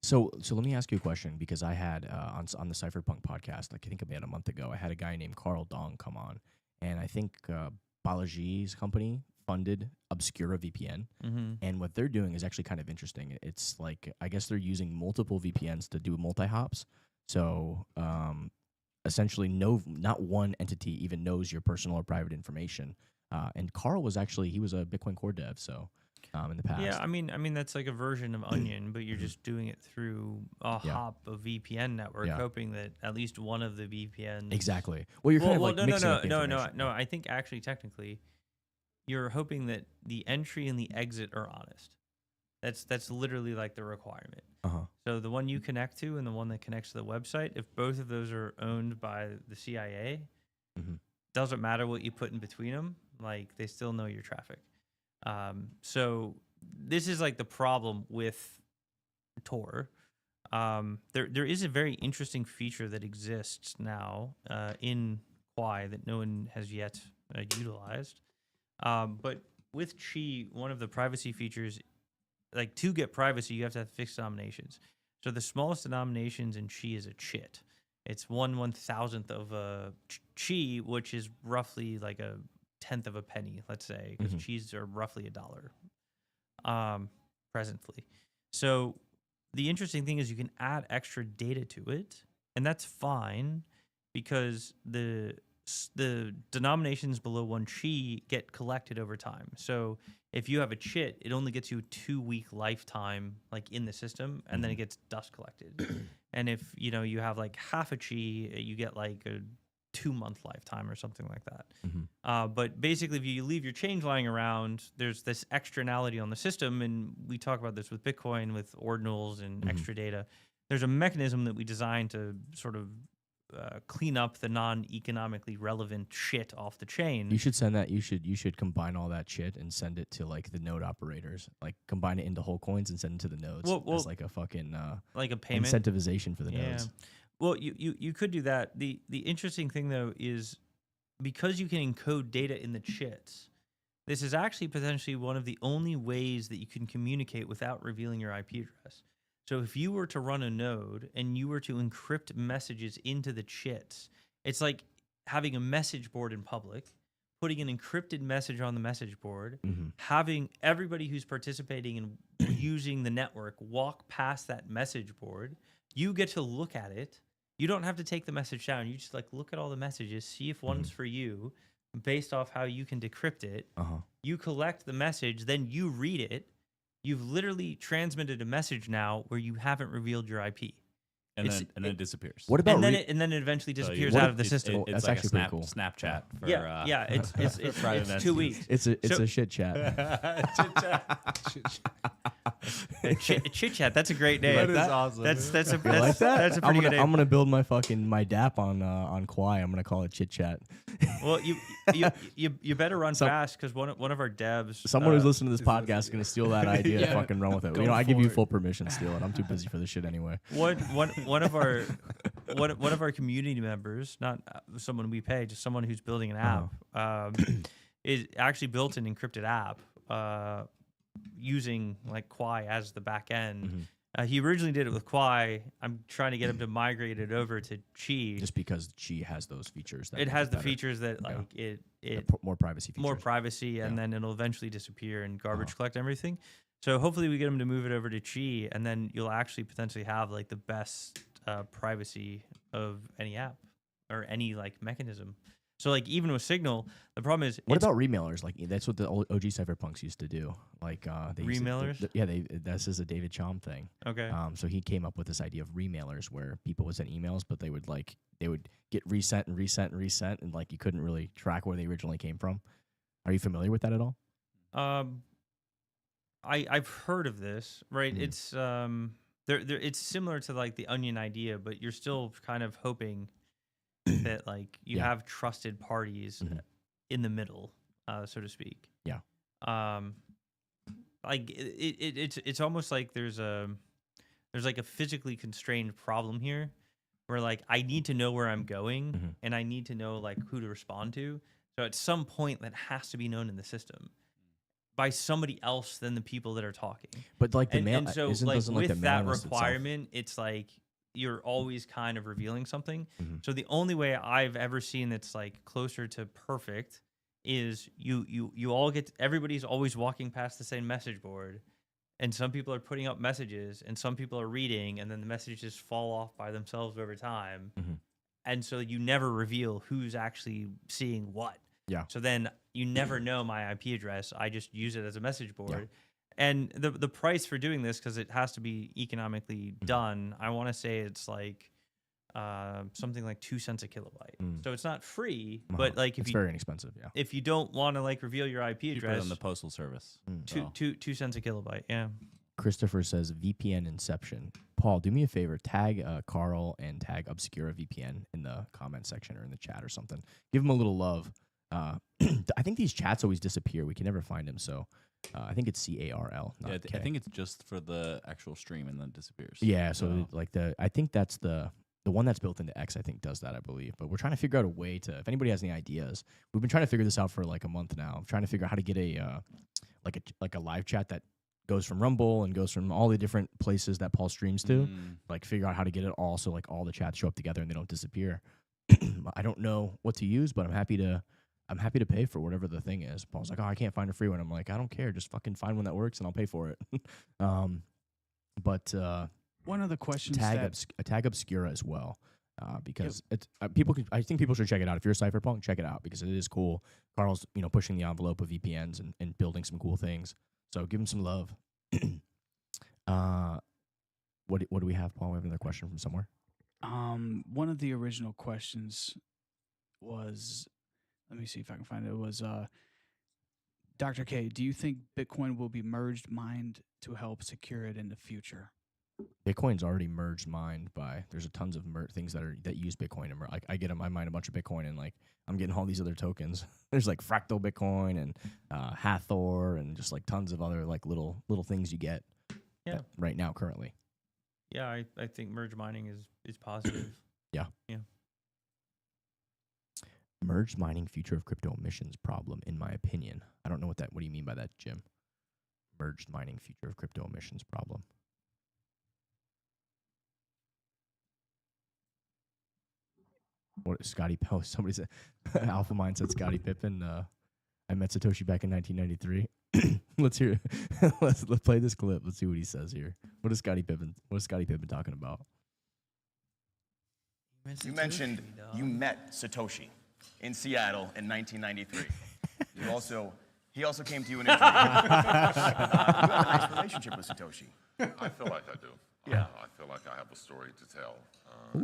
So let me ask you a question, because I had on the Cypherpunk'd podcast, I think about a month ago, I had a guy named Carl Dong come on, and I think Balaji's company funded Obscura VPN, and what they're doing is actually kind of interesting. It's I guess they're using multiple VPNs to do multi-hops. So essentially, not one entity even knows your personal or private information. And Carl was he was a Bitcoin core dev, so in the past. Yeah, I mean that's like a version of Onion, but you're just doing it through a Yeah. hop of VPN network, Yeah. hoping that at least one of the VPNs. Exactly. Well, you're kind of like mixing up the information. No. I think actually, technically, you're hoping that the entry and the exit are honest. That's literally like the requirement. So the one you connect to and the one that connects to the website, if both of those are owned by the CIA, doesn't matter what you put in between them. Like they still know your traffic. So this is like the problem with Tor. There is a very interesting feature that exists now in Quai that no one has yet utilized. But with Chi, one of the privacy features, like to get privacy, you have to have fixed denominations. So the smallest denominations in Chi is a chit. It's 1/1000th of a Chi, which is roughly like a tenth of a penny, let's say, because Chis are roughly $1 presently. So the interesting thing is you can add extra data to it, and that's fine because the denominations below 1 Chi get collected over time. So if you have a chit, it only gets you a 2-week lifetime, like in the system, and then it gets dust collected. And if you have like half a Chi, you get like a 2-month lifetime or something like that. But basically, if you leave your change lying around, there's this externality on the system, and we talk about this with Bitcoin, with ordinals and extra data. There's a mechanism that we designed to sort of clean up the non-economically relevant shit off the chain. You should send that. You should combine all that shit and send it to like the node operators. Like combine it into whole coins and send it to the nodes as like a fucking like a payment incentivization for the nodes. Well, you could do that. The interesting thing though is because you can encode data in the chits, this is actually potentially one of the only ways that you can communicate without revealing your IP address. So if you were to run a node and you were to encrypt messages into the chits, it's like having a message board in public, putting an encrypted message on the message board, having everybody who's participating in using the network walk past that message board. You get to look at it. You don't have to take the message down. You just like look at all the messages, see if one's for you based off how you can decrypt it. You collect the message, then you read it. You've literally transmitted a message now where you haven't revealed your IP. And then it disappears. What about and then it eventually disappears out of the system. That's like actually a pretty cool. Snapchat. For, It's 2 weeks. It's a shit chat. Chit chat. That's a great name. That is awesome. That's a You like that? That's a pretty good name. I'm gonna build my DApp on Quai. I'm gonna call it chit chat. Well, you better run fast because one of our devs. Someone who's listening to this podcast is gonna steal that idea and fucking run with it. Go I give you for full permission to steal it. I'm too busy for this shit anyway. One of our community members, not someone we pay, just someone who's building an app, is actually built an encrypted app using like Quai as the back end. He originally did it with Quai. I'm trying to get him to migrate it over to Chi. Just because Chi has those features. That it make has the better. features that like more privacy features. more privacy, and Yeah. then it'll eventually disappear and garbage collect everything. So hopefully we get him to move it over to Chi, and then you'll actually potentially have like the best privacy of any app or any like mechanism. So like even with Signal, the problem is What about remailers? Like that's what the OG Cypherpunks used to do. Like they Remailers? This is a David Chom thing. okay. So he came up with this idea of remailers where people would send emails, but they would get resent and like you couldn't really track where they originally came from. Are you familiar with that at all? I've heard of this, right? It's it's similar to like the Onion idea, but you're still kind of hoping that like you have trusted parties in the middle, so to speak. Yeah. Like it's almost like there's like a physically constrained problem here, where like I need to know where I'm going and I need to know like who to respond to. So at some point that has to be known in the system by somebody else than the people that are talking. But like the mail, and so isn't, like doesn't, with like, the that mailing list requirement, it's like you're always kind of revealing something. Mhm. So the only way I've ever seen that's like closer to perfect is you all get, everybody's always walking past the same message board, and some people are putting up messages and some people are reading, and then the messages fall off by themselves over time. Mhm. And so you never reveal who's actually seeing what. Yeah. So then you never know my IP address. I just use it as a message board. And the price for doing this, because it has to be economically Mhm. done, I want to say it's like something like 2 cents a kilobyte. Mm. So it's not free, Uh-huh. but like it's very inexpensive. Yeah. if you don't want to like reveal your IP Cheaper address, than the postal service. Mm. So. 2 cents a kilobyte. Yeah. Christopher says VPN Inception. Paul, do me a favor. Tag Carl and tag Obscura VPN in the comment section or in the chat or something. Give him a little love. I think these chats always disappear. We can never find him. So I think it's CARL. Not Yeah, K. I think it's just for the actual stream and then disappears. Yeah. So I think that's the one that's built into X. I think does that. I believe. But we're trying to figure out a way to. If anybody has any ideas, we've been trying to figure this out for like a month now. I'm trying to figure out how to get a like a live chat that goes from Rumble and goes from all the different places that Paul streams to. Like figure out how to get it all so like all the chats show up together and they don't disappear. I don't know what to use, but I'm happy to pay for whatever the thing is. Paul's like, oh, I can't find a free one. I'm like, I don't care. Just fucking find one that works and I'll pay for it. But One of the questions tag Obscura as well. Because it's I think people should check it out. If you're a Cypherpunk, check it out because it is cool. Carl's pushing the envelope of VPNs and building some cool things. So give him some love. What do we have, Paul? We have another question from somewhere. one of the original questions was, let me see if I can find it. It was, Dr. K, do you think Bitcoin will be merged mined to help secure it in the future? Bitcoin's already merged mined by. There's a tons of things that use Bitcoin. And like I mine a bunch of Bitcoin and like I'm getting all these other tokens. There's like fractal Bitcoin and Hathor and just like tons of other like little things you get. Yeah. Right now currently. Yeah, I think merge mining is positive. Yeah. Yeah. Merged mining future of crypto emissions problem, in my opinion. I don't know what do you mean by that, Jim? Merged mining future of crypto emissions problem. What Scotty? Oh, somebody said Alpha Mind said Scottie Pippen. I met Satoshi back in 1993. Let's hear. Let's play this clip. Let's see what he says here. What is Scottie Pippen talking about? You mentioned you met Satoshi in Seattle in 1993. He also came to you in Israel. You have a nice relationship with Satoshi. I feel like I do. Yeah. I feel like I have a story to tell.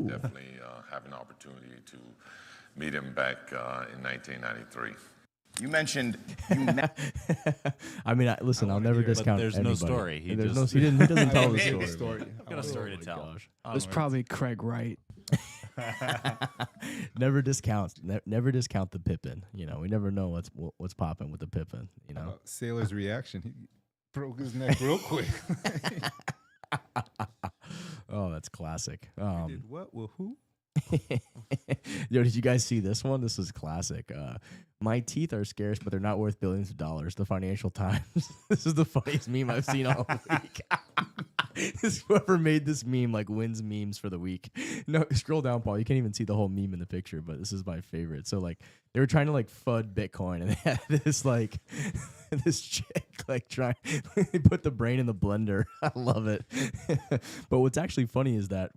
Definitely have an opportunity to meet him back in 1993. You mentioned you met. I mean, listen, I'll never discount. There's anybody. no story. He doesn't tell the story. I've got a story to tell. It was probably Craig Wright. Never discount the Pippin. We never know what's popping with the Pippin. Sailor's reaction. He broke his neck real quick. Oh, that's classic. Did what? Well, who? Yo, did you guys see this one? This is classic. My teeth are scarce, but they're not worth billions of dollars. The Financial Times. This is the funniest meme I've seen all week. Whoever made this meme like wins memes for the week. No, scroll down, Paul. You can't even see the whole meme in the picture, but this is my favorite. So like they were trying to like FUD Bitcoin, and they had this like this chick like trying. They put the brain in the blender. I love it. But what's actually funny is that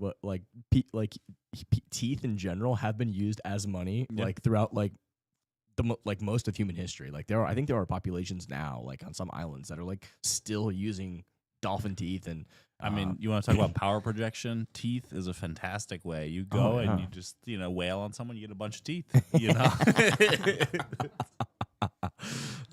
teeth in general have been used as money like throughout like most of human history. Like I think there are populations now like on some islands that are like still using dolphin teeth. And I mean, you want to talk about power projection? Teeth is a fantastic way. You go and you just wail on someone, you get a bunch of teeth.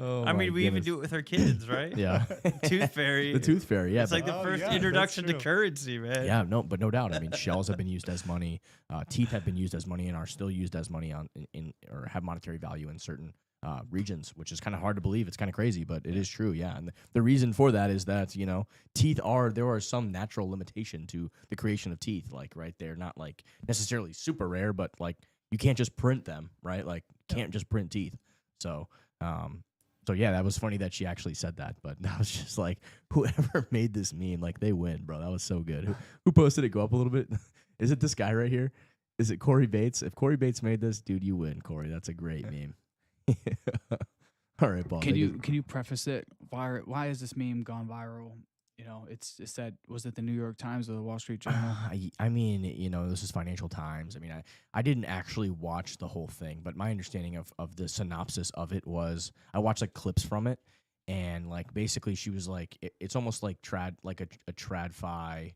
I mean, we even do it with our kids, right? Yeah. Tooth fairy. The tooth fairy, yeah. It's like the first introduction to currency, man. Yeah, but no doubt. I mean, shells have been used as money. Teeth have been used as money and are still used as money or have monetary value in certain regions, which is kind of hard to believe. It's kind of crazy, but it is true. Yeah. And the reason for that is that, there are some natural limitation to the creation of teeth. Like, right, they're not like necessarily super rare, but like you can't just print them, right? Like can't just print teeth. So yeah, that was funny that she actually said that, but that was just like whoever made this meme, like they win, bro. That was so good. Who posted it? Go up a little bit. Is it this guy right here? Is it Corey Bates? If Corey Bates made this, dude, you win, Corey. That's a great meme. All right, Paul. Can you preface it? Why has this meme gone viral? It's said, was it the New York Times or the Wall Street Journal? I mean, this is Financial Times. I mean, I didn't actually watch the whole thing, but my understanding of the synopsis of it was I watched like clips from it, and like basically she was like, it's almost like a tradfi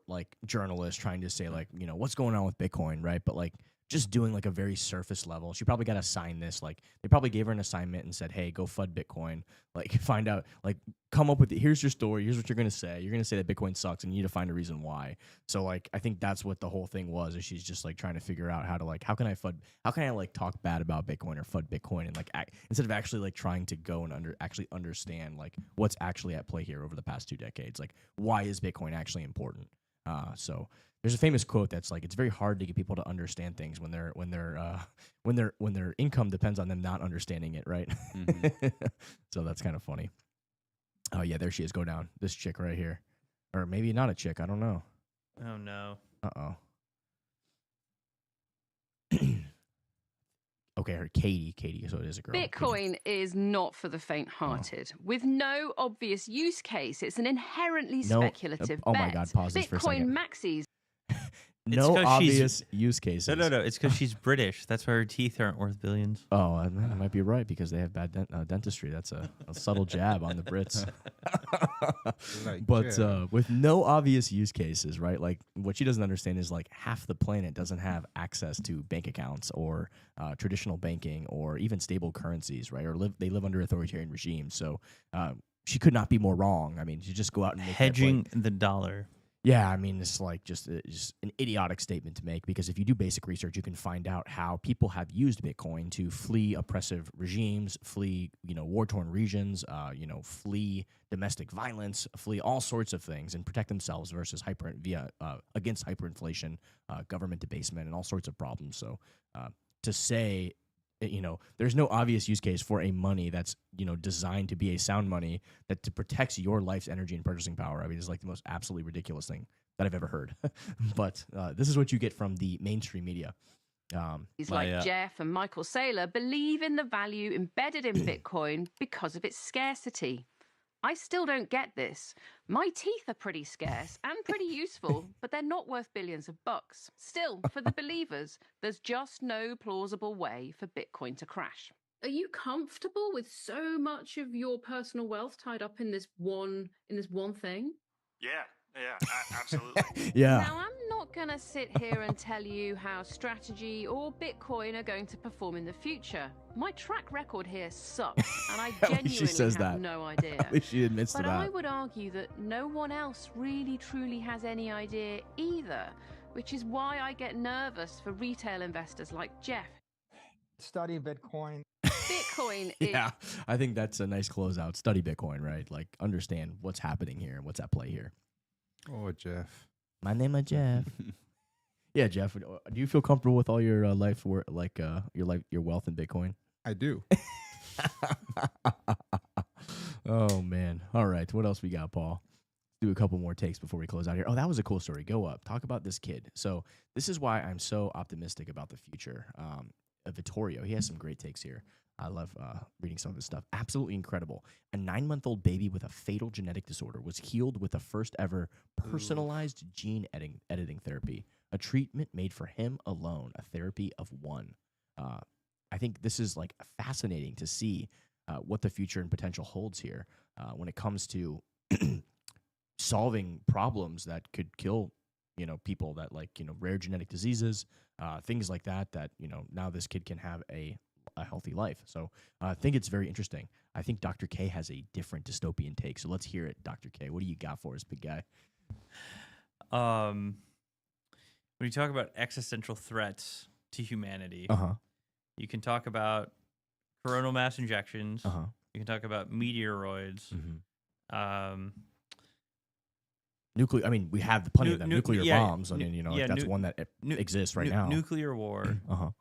like journalist trying to say like, you know, what's going on with Bitcoin, right? But like just doing like a very surface level. She probably got assigned this, like they probably gave her an assignment and said, hey, go FUD Bitcoin, like find out, like come up with here's your story, here's what you're gonna say. You're gonna say that Bitcoin sucks and you need to find a reason why. So like I think that's what the whole thing was, is she's just like trying to figure out how to like how can I like talk bad about Bitcoin or FUD Bitcoin, and like instead of actually like trying to go and actually understand like what's actually at play here over the past 2 decades. Like why is Bitcoin actually important? So there's a famous quote that's like, it's very hard to get people to understand things when their income depends on them not understanding it, right? Mm-hmm. So that's kind of funny. Oh yeah, there she is. Go down. This chick right here, or maybe not a chick. I don't know. Oh no. Uh-oh. Okay, her Katie, so it is a girl. Bitcoin is not for the faint-hearted. With no obvious use case, it's an inherently speculative Oh bet. my God, pause this for a second. Bitcoin maxis. No obvious use cases. No. It's because she's British. That's why her teeth aren't worth billions. Oh, I might be right, because they have bad dentistry. That's a subtle jab on the Brits. But with no obvious use cases, right? Like what she doesn't understand is like half the planet doesn't have access to bank accounts or traditional banking or even stable currencies, right? Or they live under authoritarian regimes. So she could not be more wrong. I mean, you just go out and make hedging the dollar. Yeah, I mean, it's like just an idiotic statement to make, because if you do basic research, you can find out how people have used Bitcoin to flee oppressive regimes, flee, war-torn regions, flee domestic violence, flee all sorts of things, and protect themselves versus against hyperinflation, government debasement, and all sorts of problems. So to say, there's no obvious use case for a money that's, designed to be a sound money that protects your life's energy and purchasing power. I mean, it's like the most absolutely ridiculous thing that I've ever heard. But this is what you get from the mainstream media. Jeff and Michael Saylor believe in the value embedded in Bitcoin because of its scarcity. I still don't get this. My teeth are pretty scarce and pretty useful, but they're not worth billions of bucks. Still, for the believers, there's just no plausible way for Bitcoin to crash. Are you comfortable with so much of your personal wealth tied up in this one thing? Yeah, absolutely. Yeah. Now, I'm not going to sit here and tell you how strategy or Bitcoin are going to perform in the future. My track record here sucks, and I genuinely have no idea. At least she admits to that. But I would argue that no one else really truly has any idea either, which is why I get nervous for retail investors like Jeff. Study Bitcoin. Bitcoin is... Yeah, I think that's a nice closeout. Study Bitcoin, right? Like, understand what's happening here and what's at play here. Oh, Jeff. My name is Jeff. Yeah, Jeff. Do you feel comfortable with all your life work, like your wealth in Bitcoin? I do. Oh man. All right. What else we got, Paul? Do a couple more takes before we close out here. Oh, that was a cool story. Go up. Talk about this kid. So this is why I'm so optimistic about the future. Vittorio, he has some great takes here. I love reading some of his stuff. Absolutely incredible. A 9-month-old baby with a fatal genetic disorder was healed with the first ever personalized gene editing therapy, a treatment made for him alone, a therapy of one. I think this is like fascinating to see what the future and potential holds here when it comes to solving problems that could kill, people that rare genetic diseases, things like that, now this kid can have a healthy life. So I think it's very interesting. I think Dr. K has a different dystopian take. So let's hear it, Dr. K. What do you got for us, big guy? When you talk about existential threats to humanity, you can talk about coronal mass injections. You can talk about meteoroids. Nuclear. I mean, we have plenty of them. Nuclear bombs. I mean, that's one that exists right now. Nuclear war.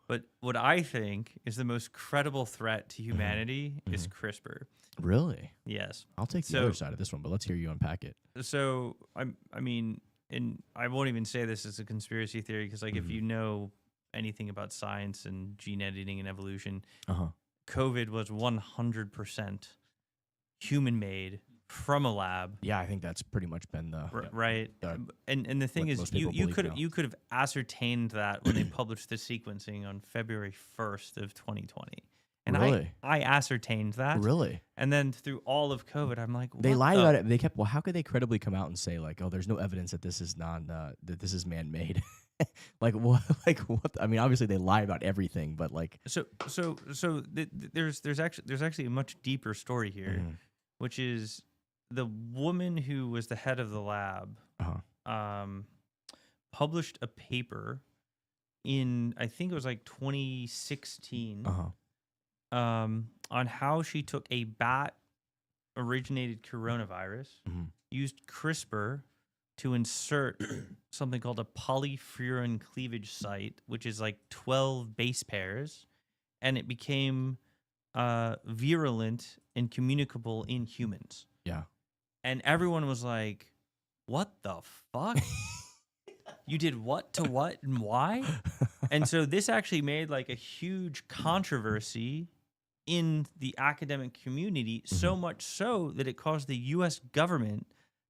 But what I think is the most credible threat to humanity is CRISPR. Really? Yes. I'll take the other side of this one, but let's hear you unpack it. So I mean, and I won't even say this as a conspiracy theory because, if you know anything about science and gene editing and evolution, COVID was 100% human-made. From a lab. Yeah, I think that's pretty much been the right. And the thing is, you could have ascertained that when they published the sequencing on February 1st of 2020, And Really? I ascertained that. Really? And then through all of COVID, I'm like, They what lied the- about it. They kept. Well, how could they credibly come out and say like, "Oh, there's no evidence that this is that this is man-made"? Like what? Like what? I mean, obviously they lie about everything, but like. There's actually a much deeper story here, which is the woman who was the head of the lab published a paper in, I think it was like 2016, on how she took a bat originated coronavirus, used CRISPR to insert something called a polyfurin cleavage site, which is like 12 base pairs, and it became virulent and communicable in humans. Yeah. And everyone was like, what the fuck? You did what to what and why? And so this actually made like a huge controversy in the academic community, so much so that it caused the U.S. government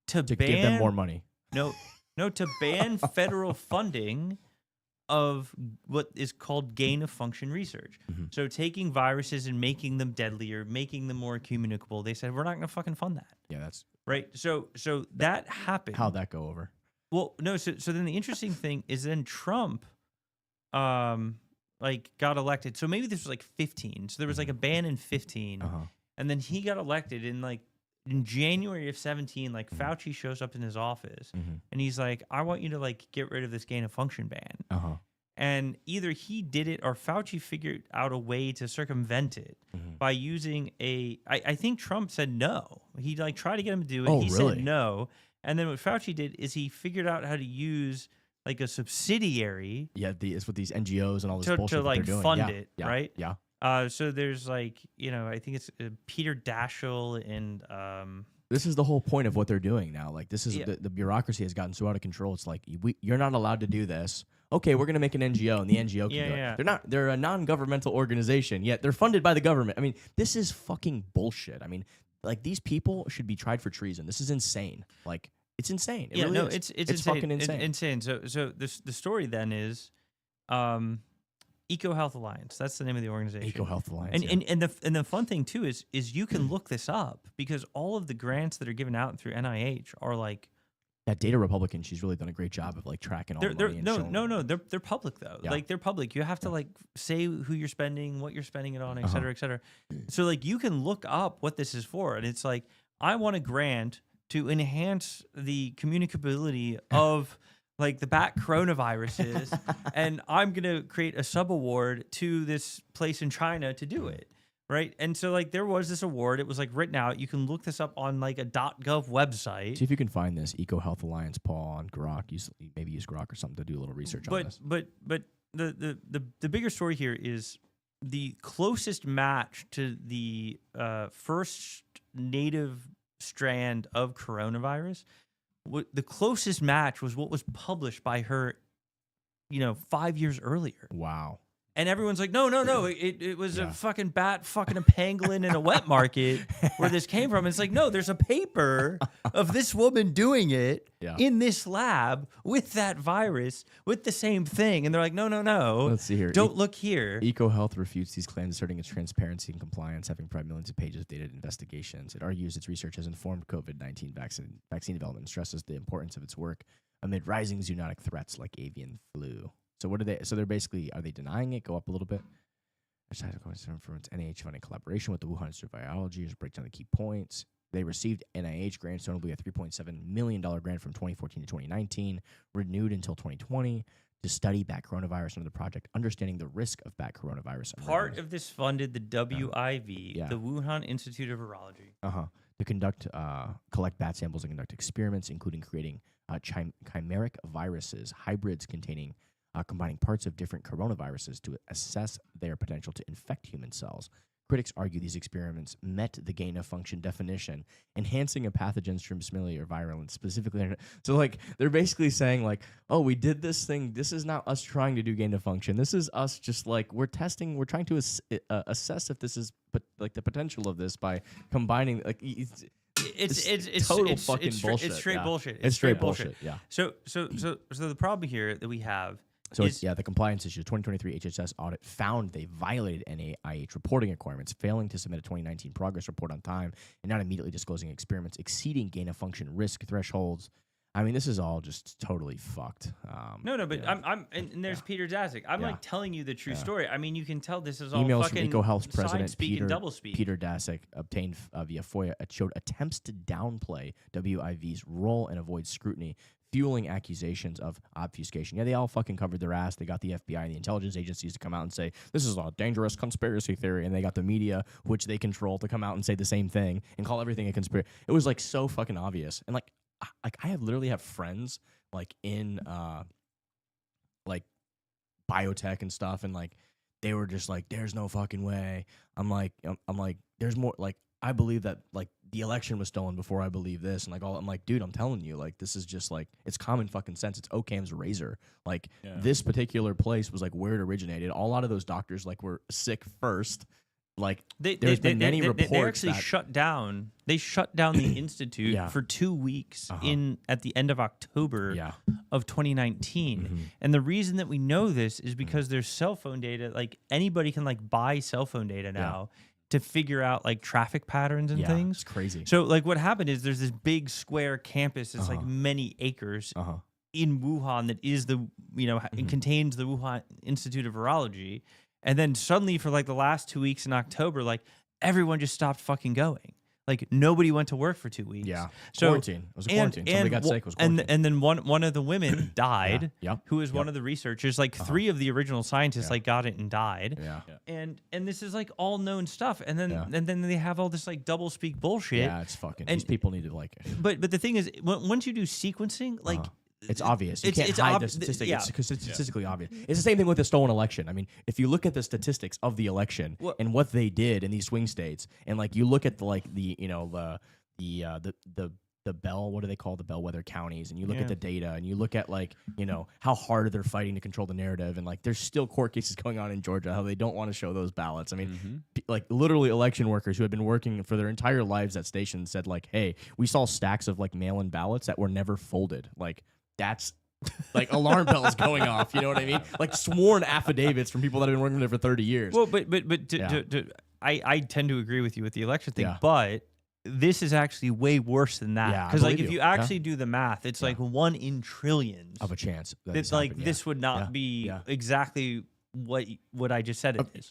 to ban, give them more money. No, to ban federal funding of what is called gain of function research. So taking viruses and making them deadlier, making them more communicable. They said, we're not going to fucking fund that. Yeah, that's right. So that happened. How'd that go over? Well, no. So then the interesting thing is then Trump, like got elected. So maybe this was like 15. So there was like a ban in 15, and then he got elected in January of 17. Like Fauci shows up in his office, and he's like, "I want you to like get rid of this gain of function ban." And either he did it or Fauci figured out a way to circumvent it by using I think Trump said no. He like tried to get him to do it. Oh, He really? said no. And then what Fauci did is he figured out how to use like a subsidiary. Yeah, it's with these NGOs and all this bullshit to that like they're doing. fund Yeah, it, yeah, right? Yeah. So there's like, I think it's Peter Daschle and This is the whole point of what they're doing now. Like this is Yeah. the bureaucracy has gotten so out of control. It's like you're not allowed to do this. Okay, we're gonna make an NGO, and the NGO can do it. They're a non-governmental organization, yet they're funded by the government. I mean, this is fucking bullshit. I mean, like these people should be tried for treason. This is insane. Like it's insane. It really is. it's insane. fucking insane. Insane. So the story then is, EcoHealth Alliance. That's the name of the organization. EcoHealth Alliance. And the fun thing too is you can look this up because all of the grants that are given out through NIH are like. That Data Republican, she's really done a great job of like tracking all the money. No, they're public though. Yeah. Like they're public. You have to like say who you're spending, what you're spending it on, et cetera, et cetera. So like you can look up what this is for, and it's like I want a grant to enhance the communicability of like the bat coronaviruses, and I'm gonna create a sub-award to this place in China to do it. Right. And so like there was this award. It was like written out. You can look this up on like a .gov website. See if you can find this EcoHealth Alliance, Paul, on Grok. Maybe use Grok or something to do a little research on this. But the bigger story here is the closest match to the first native strand of coronavirus. The closest match was what was published by her, 5 years earlier. Wow. And everyone's like, no. It was a fucking bat, fucking a pangolin in a wet market where this came from. It's like, no, there's a paper of this woman doing it in this lab with that virus, with the same thing. And they're like, no. Let's see here. Don't look here. EcoHealth refutes these claims, asserting its transparency and compliance, having provided millions of pages of data and investigations. It argues its research has informed COVID-19 vaccine development and stresses the importance of its work amid rising zoonotic threats like avian flu. So what are they? So they're basically, are they denying it? Go up a little bit. Influence NIH funding collaboration with the Wuhan Institute of Biology. Just break down the key points. They received NIH grants, notably a $3.7 million grant from 2014 to 2019, renewed until 2020 to study bat coronavirus under the project, understanding the risk of bat coronavirus. Part of this funded the WIV, the Wuhan Institute of Virology. To collect bat samples and conduct experiments, including creating chimeric viruses, hybrids containing combining parts of different coronaviruses to assess their potential to infect human cells. Critics argue these experiments met the gain-of-function definition, enhancing a pathogen's transmissibility or virulence, specifically. So, like, they're basically saying, like, oh, we did this thing. This is not us trying to do gain-of-function. This is us just, like, we're testing. We're trying to assess if this is, like, the potential of this by combining, like, it's total fucking bullshit. It's straight bullshit. It's straight bullshit. Yeah. So the problem here that we have So the compliance issue. 2023 HHS audit found they violated NIH reporting requirements, failing to submit a 2019 progress report on time and not immediately disclosing experiments exceeding gain-of-function risk thresholds. I mean, this is all just totally fucked. But and there's Peter Daszak. I'm like telling you the true story. I mean, you can tell this is all Emails fucking from EcoHealth's side president speak and double speak. Peter Daszak obtained via FOIA showed attempts to downplay WIV's role and avoid scrutiny, fueling accusations of obfuscation. Yeah, they all fucking covered their ass. They got the FBI and the intelligence agencies to come out and say, this is a dangerous conspiracy theory. And they got the media, which they control, to come out and say the same thing and call everything a conspiracy. It was like so fucking obvious. And like I literally have friends like in like biotech and stuff. And like, they were just like, there's no fucking way. I'm like, there's more. Like, I believe that like the election was stolen before I believe this, and like I'm like, dude, I'm telling you, like this is just like it's common fucking sense. It's Occam's razor. Like this particular place was like where it originated. A lot of those doctors like were sick first. Like there's been many reports they actually shut down. They shut down the institute for 2 weeks at the end of October of 2019. And the reason that we know this is because there's cell phone data. Like anybody can like buy cell phone data now. To figure out like traffic patterns and things. It's crazy. So like what happened is there's this big square campus that's like many acres in Wuhan that is the, it contains the Wuhan Institute of Virology. And then suddenly for like the last 2 weeks in October, like everyone just stopped fucking going. Like nobody went to work for 2 weeks. Yeah. So, quarantine. It was a quarantine. Somebody got sick. It was quarantine. And then one of the women died, who was one of the researchers. Like 3 of the original scientists like got it and died. Yeah. And this is like all known stuff. And then they have all this like double speak bullshit. Yeah, it's fucking. These people need to like. But the thing is, once you do sequencing, like. It's obvious. You can't hide the statistic. It's statistically obvious. It's the same thing with the stolen election. I mean, if you look at the statistics of the election and what they did in these swing states, and like you look at the bell, what do they call the bellwether counties, and you look at the data, and you look at like how hard they're fighting to control the narrative, and like there's still court cases going on in Georgia how they don't want to show those ballots. I mean, like literally election workers who had been working for their entire lives at stations said like, hey, we saw stacks of like mail-in ballots that were never folded. Like that's like alarm bells going off. You know what I mean? Like sworn affidavits from people that have been working there for 30 years. Well, but I tend to agree with you with the election thing, but this is actually way worse than that. Because like if you actually do the math, it's like 1 in trillions of a chance. That like this would not be exactly what I just said it is.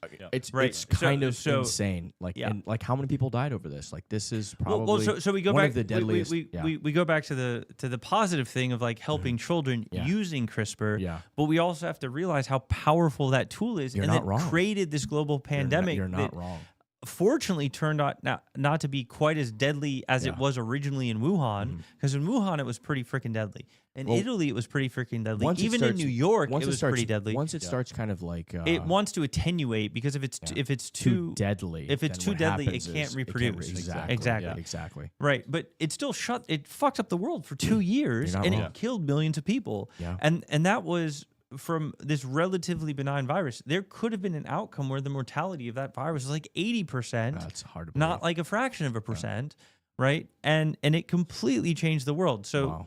It's kind of insane. Like and like how many people died over this? Like this is probably so we go one back of the deadliest. We go back to the positive thing of like helping children using CRISPR. But we also have to realize how powerful that tool is, and that created this global pandemic. You're not wrong. Fortunately turned out not to be quite as deadly as it was originally in Wuhan, because in Wuhan it was pretty freaking deadly. In Italy it was pretty freaking deadly. Even in New York it was pretty deadly. Once it starts kind of like it wants to attenuate, because if it's too deadly, it can't reproduce. Exactly. Right, but it still fucked up the world for 2 years, and it killed millions of people. And that was from this relatively benign virus. There could have been an outcome where the mortality of that virus was like 80%. That's hard to believe. Not like a fraction of a percent, right? And it completely changed the world. So,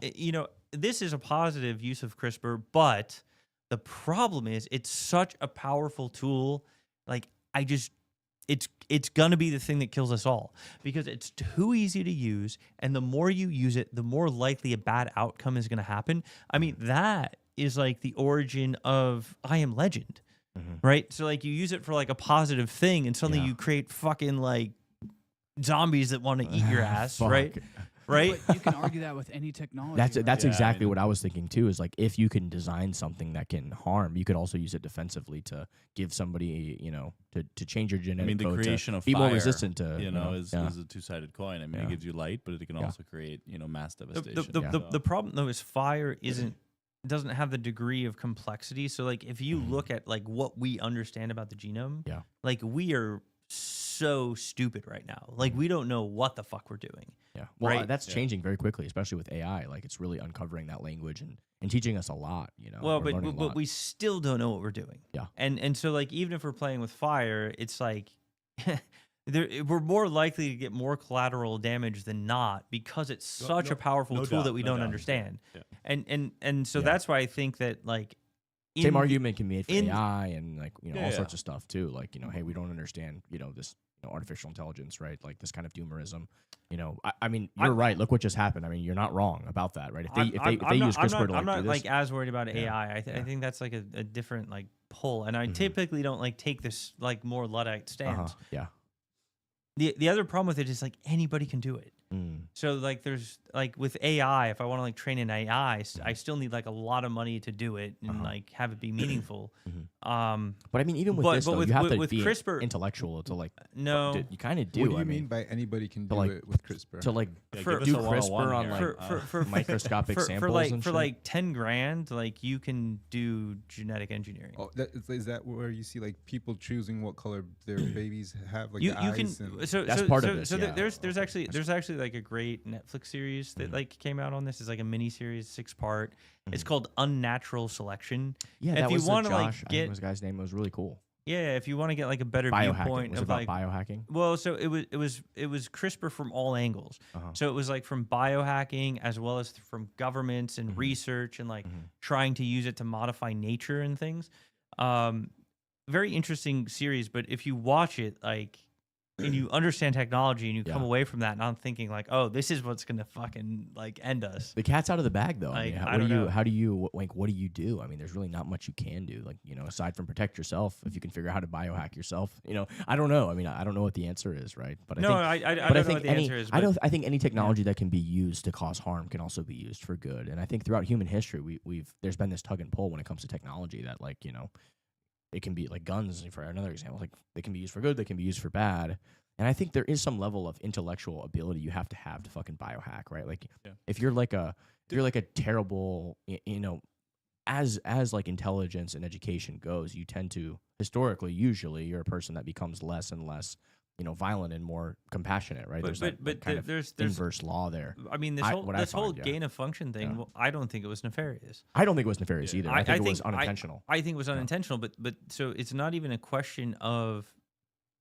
this is a positive use of CRISPR, but the problem is it's such a powerful tool. Like it's going to be the thing that kills us all, because it's too easy to use, and the more you use it, the more likely a bad outcome is going to happen. I mean, that is like the origin of I Am Legend, right? So like you use it for like a positive thing, and suddenly you create fucking like zombies that want to eat your ass, right? Right? But you can argue that with any technology. That's exactly what I was thinking too. Is like if you can design something that can harm, you could also use it defensively to give somebody, to change your genetic code. I mean, the creation of be fire, more resistant to, is a two-sided coin. I mean, it gives you light, but it can also create, mass devastation. The problem though is fire doesn't have the degree of complexity. So like if you look at like what we understand about the genome, like we are so stupid right now. Like we don't know what the fuck we're doing. Yeah. Well, that's changing very quickly, especially with AI. Like it's really uncovering that language and teaching us a lot, Well, but we still don't know what we're doing. Yeah. And so like even if we're playing with fire, it's like we're more likely to get more collateral damage than not, because it's such a powerful tool that we don't understand. Yeah. And so that's why I think that like Same argument can be made for in- AI and like Yeah, all yeah. sorts of stuff too. Like hey, we don't understand this artificial intelligence, right? Like this kind of doomerism. I mean, you're right. Look what just happened. I mean, you're not wrong about that, right? If they use CRISPR to I'm not do this, like as worried about Yeah. AI. I think that's like a different like pull, and I Mm-hmm. typically don't like take this like more Luddite stance. yeah. The other problem with it is like anybody can do it. Mm. So like there's like with AI, if I want to like train an AI, I still need like a lot of money to do it and like have it be meaningful. But I mean, even with this, though, you have to be CRISPR, intellectual to like. no. You kind of do. What do you I mean mean, by anybody can do like, it with CRISPR? to like Yeah, For- give us do a 101 CRISPR on here. like microscopic for samples like and for shit? like 10 grand, like you can do genetic engineering. Oh, is that where you see like people choosing what color their babies have, like you the you eyes can and That's part of this, so yeah. there's actually like a great Netflix series that like came out on this. It's like a mini series, 6-part. It's called Unnatural Selection. Yeah, if that you was want to Josh. like I think get was the guy's name. It was really cool. yeah, if you want to get like a better Biohacking. viewpoint Was it of about like biohacking? well, so it was CRISPR from all angles. So it was like from biohacking as well as from governments and research and like trying to use it to modify nature and things. Very interesting series, but if you watch it like and you understand technology and you come away from that not thinking like, oh, this is what's gonna fucking like end us. The cat's out of the bag, though. I Like, mean, I don't know. how do you like? What do you do? I mean, there's really not much you can do. Like, aside from protect yourself, if you can figure out how to biohack yourself. I don't know. I mean, I don't know what the answer is, right? But No, I I but don't know think what the any, answer is. I but- don't. I think any technology that can be used to cause harm can also be used for good. And I think throughout human history, there's been this tug and pull when it comes to technology that like it can be like guns for another example. Like they can be used for good, they can be used for bad. And I think there is some level of intellectual ability you have to fucking biohack, right? Like if you're like a terrible, as like intelligence and education goes, you tend to usually you're a person that becomes less and less, violent and more compassionate, right? But that kind of there's inverse law there. I mean, what I this whole find, yeah. gain of function thing. Yeah. Well, I don't think it was nefarious. I don't think it was nefarious either. I think it was unintentional. I think it was unintentional, but so it's not even a question of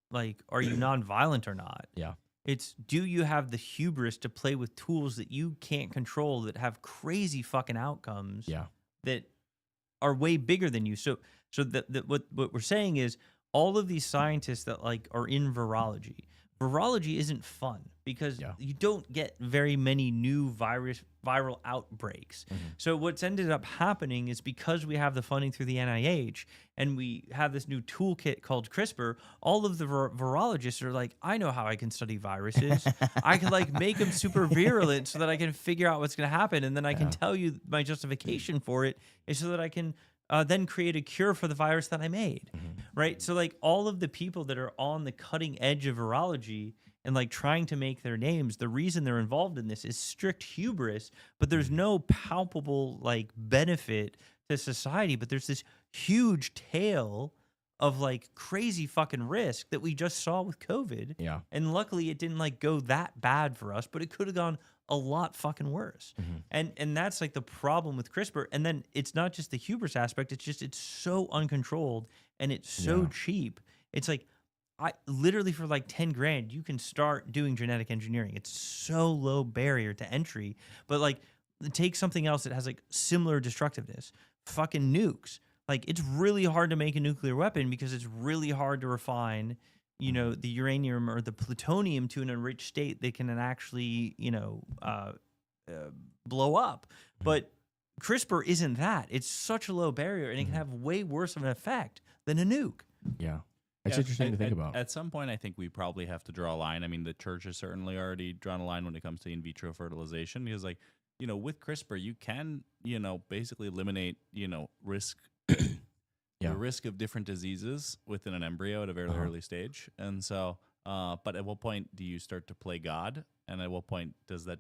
like, are you nonviolent or not? Yeah. It's do you have the hubris to play with tools that you can't control that have crazy fucking outcomes? Yeah. That are way bigger than you. So what we're saying is all of these scientists that like are in virology isn't fun because you don't get very many new viral outbreaks. So what's ended up happening is because we have the funding through the NIH and we have this new toolkit called CRISPR, all of the virologists are like, I know how I can study viruses. I can like make them super virulent so that I can figure out what's going to happen. And then I can tell you my justification for it is so that I can then create a cure for the virus that I made, right? So like all of the people that are on the cutting edge of virology and like trying to make their names, the reason they're involved in this is strict hubris, but there's no palpable like benefit to society, but there's this huge tail of like crazy fucking risk that we just saw with COVID. Yeah. And luckily it didn't like go that bad for us, but it could have gone a lot fucking worse. And that's like the problem with CRISPR. And then it's not just the hubris aspect, it's so uncontrolled and it's so cheap. It's like I literally for like 10 grand you can start doing genetic engineering. It's so low barrier to entry, but like take something else that has like similar destructiveness. Fucking nukes. Like it's really hard to make a nuclear weapon because it's really hard to refine the uranium or the plutonium to an enriched state that can actually, blow up. But CRISPR isn't that. It's such a low barrier, and it can have way worse of an effect than a nuke. Yeah. It's interesting to think about. At some point, I think we probably have to draw a line. I mean, the church has certainly already drawn a line when it comes to in vitro fertilization because, like, with CRISPR, you can, basically eliminate, risk. The risk of different diseases within an embryo at a very early stage. And so, but at what point do you start to play God? And at what point does that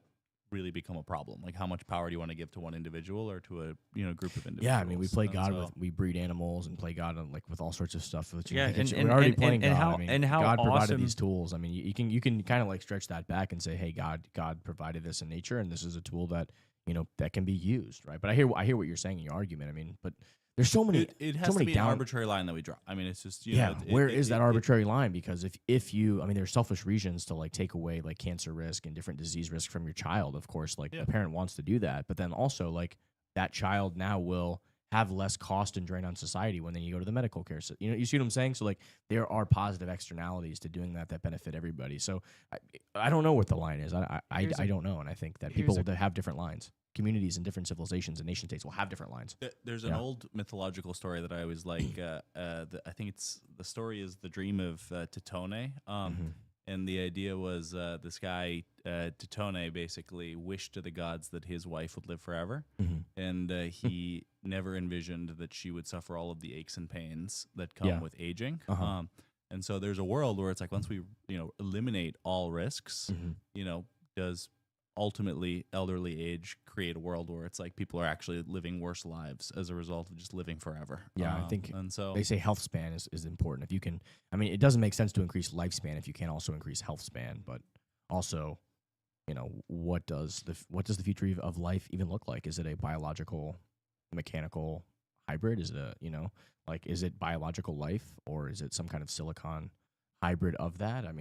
really become a problem? Like how much power do you want to give to one individual or to a group of individuals? Yeah, I mean, we play And God we breed animals and play God on, with all sorts of stuff. Yeah, we're already playing God. How, I mean, and how God provided awesome these tools. I mean, you can kind of like stretch that back and say, hey, God provided this in nature, and this is a tool that that can be used, right? But I hear what you're saying in your argument. I mean, but there's so many. It has so to many be an arbitrary line that we draw. I mean, it's just where is that arbitrary line? Because if you, I mean, there's selfish reasons to like take away like cancer risk and different disease risk from your child. Of course, like the parent wants to do that, but then also like that child now will have less cost and drain on society when then you go to the medical care. So, you see what I'm saying? So like there are positive externalities to doing that that benefit everybody. So I don't know what the line is. I don't know. And I think that people will have different lines. Communities and different civilizations and nation states will have different lines. There's an old mythological story that I always like. I think the story is the dream of Titone. And the idea was this guy, Titone, basically wished to the gods that his wife would live forever. And he never envisioned that she would suffer all of the aches and pains that come with aging. And so there's a world where it's like once we, eliminate all risks, does ultimately elderly age create a world where it's like people are actually living worse lives as a result of just living forever. I think and so they say health span is important. If you can, it doesn't make sense to increase lifespan if you can't also increase health span, but also, what does the future of life even look like? Is it a biological, mechanical hybrid? Is it is it biological life, or is it some kind of silicon hybrid of that? I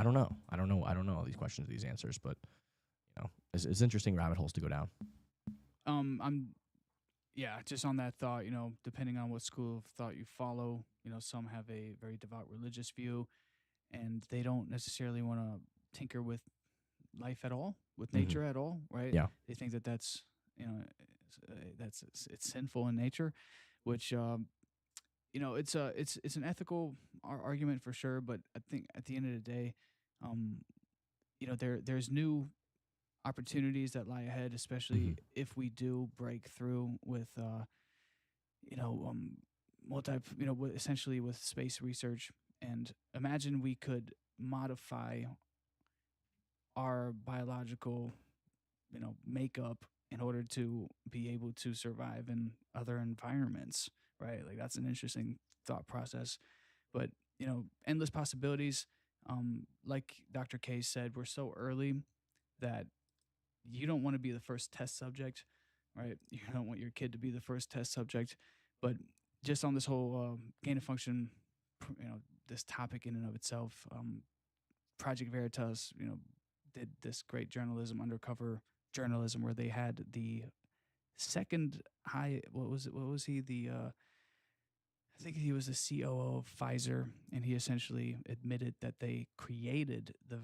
don't know. I don't know all these questions, these answers, but it's interesting rabbit holes to go down. Just on that thought, depending on what school of thought you follow, some have a very devout religious view, and they don't necessarily want to tinker with life at all, with nature at all, right? Yeah. They think that's it's sinful in nature, which it's an ethical argument for sure, but I think at the end of the day, there's new opportunities that lie ahead, especially if we do break through with, essentially with space research. And imagine we could modify our biological, makeup in order to be able to survive in other environments, right? Like that's an interesting thought process, but endless possibilities. Like Dr. K said, we're so early that you don't want to be the first test subject, right? You don't want your kid to be the first test subject. But just on this whole gain of function, this topic in and of itself, Project Veritas, did this great journalism, undercover journalism, where they had the second high. What was he? I think he was the COO of Pfizer, and he essentially admitted that they created the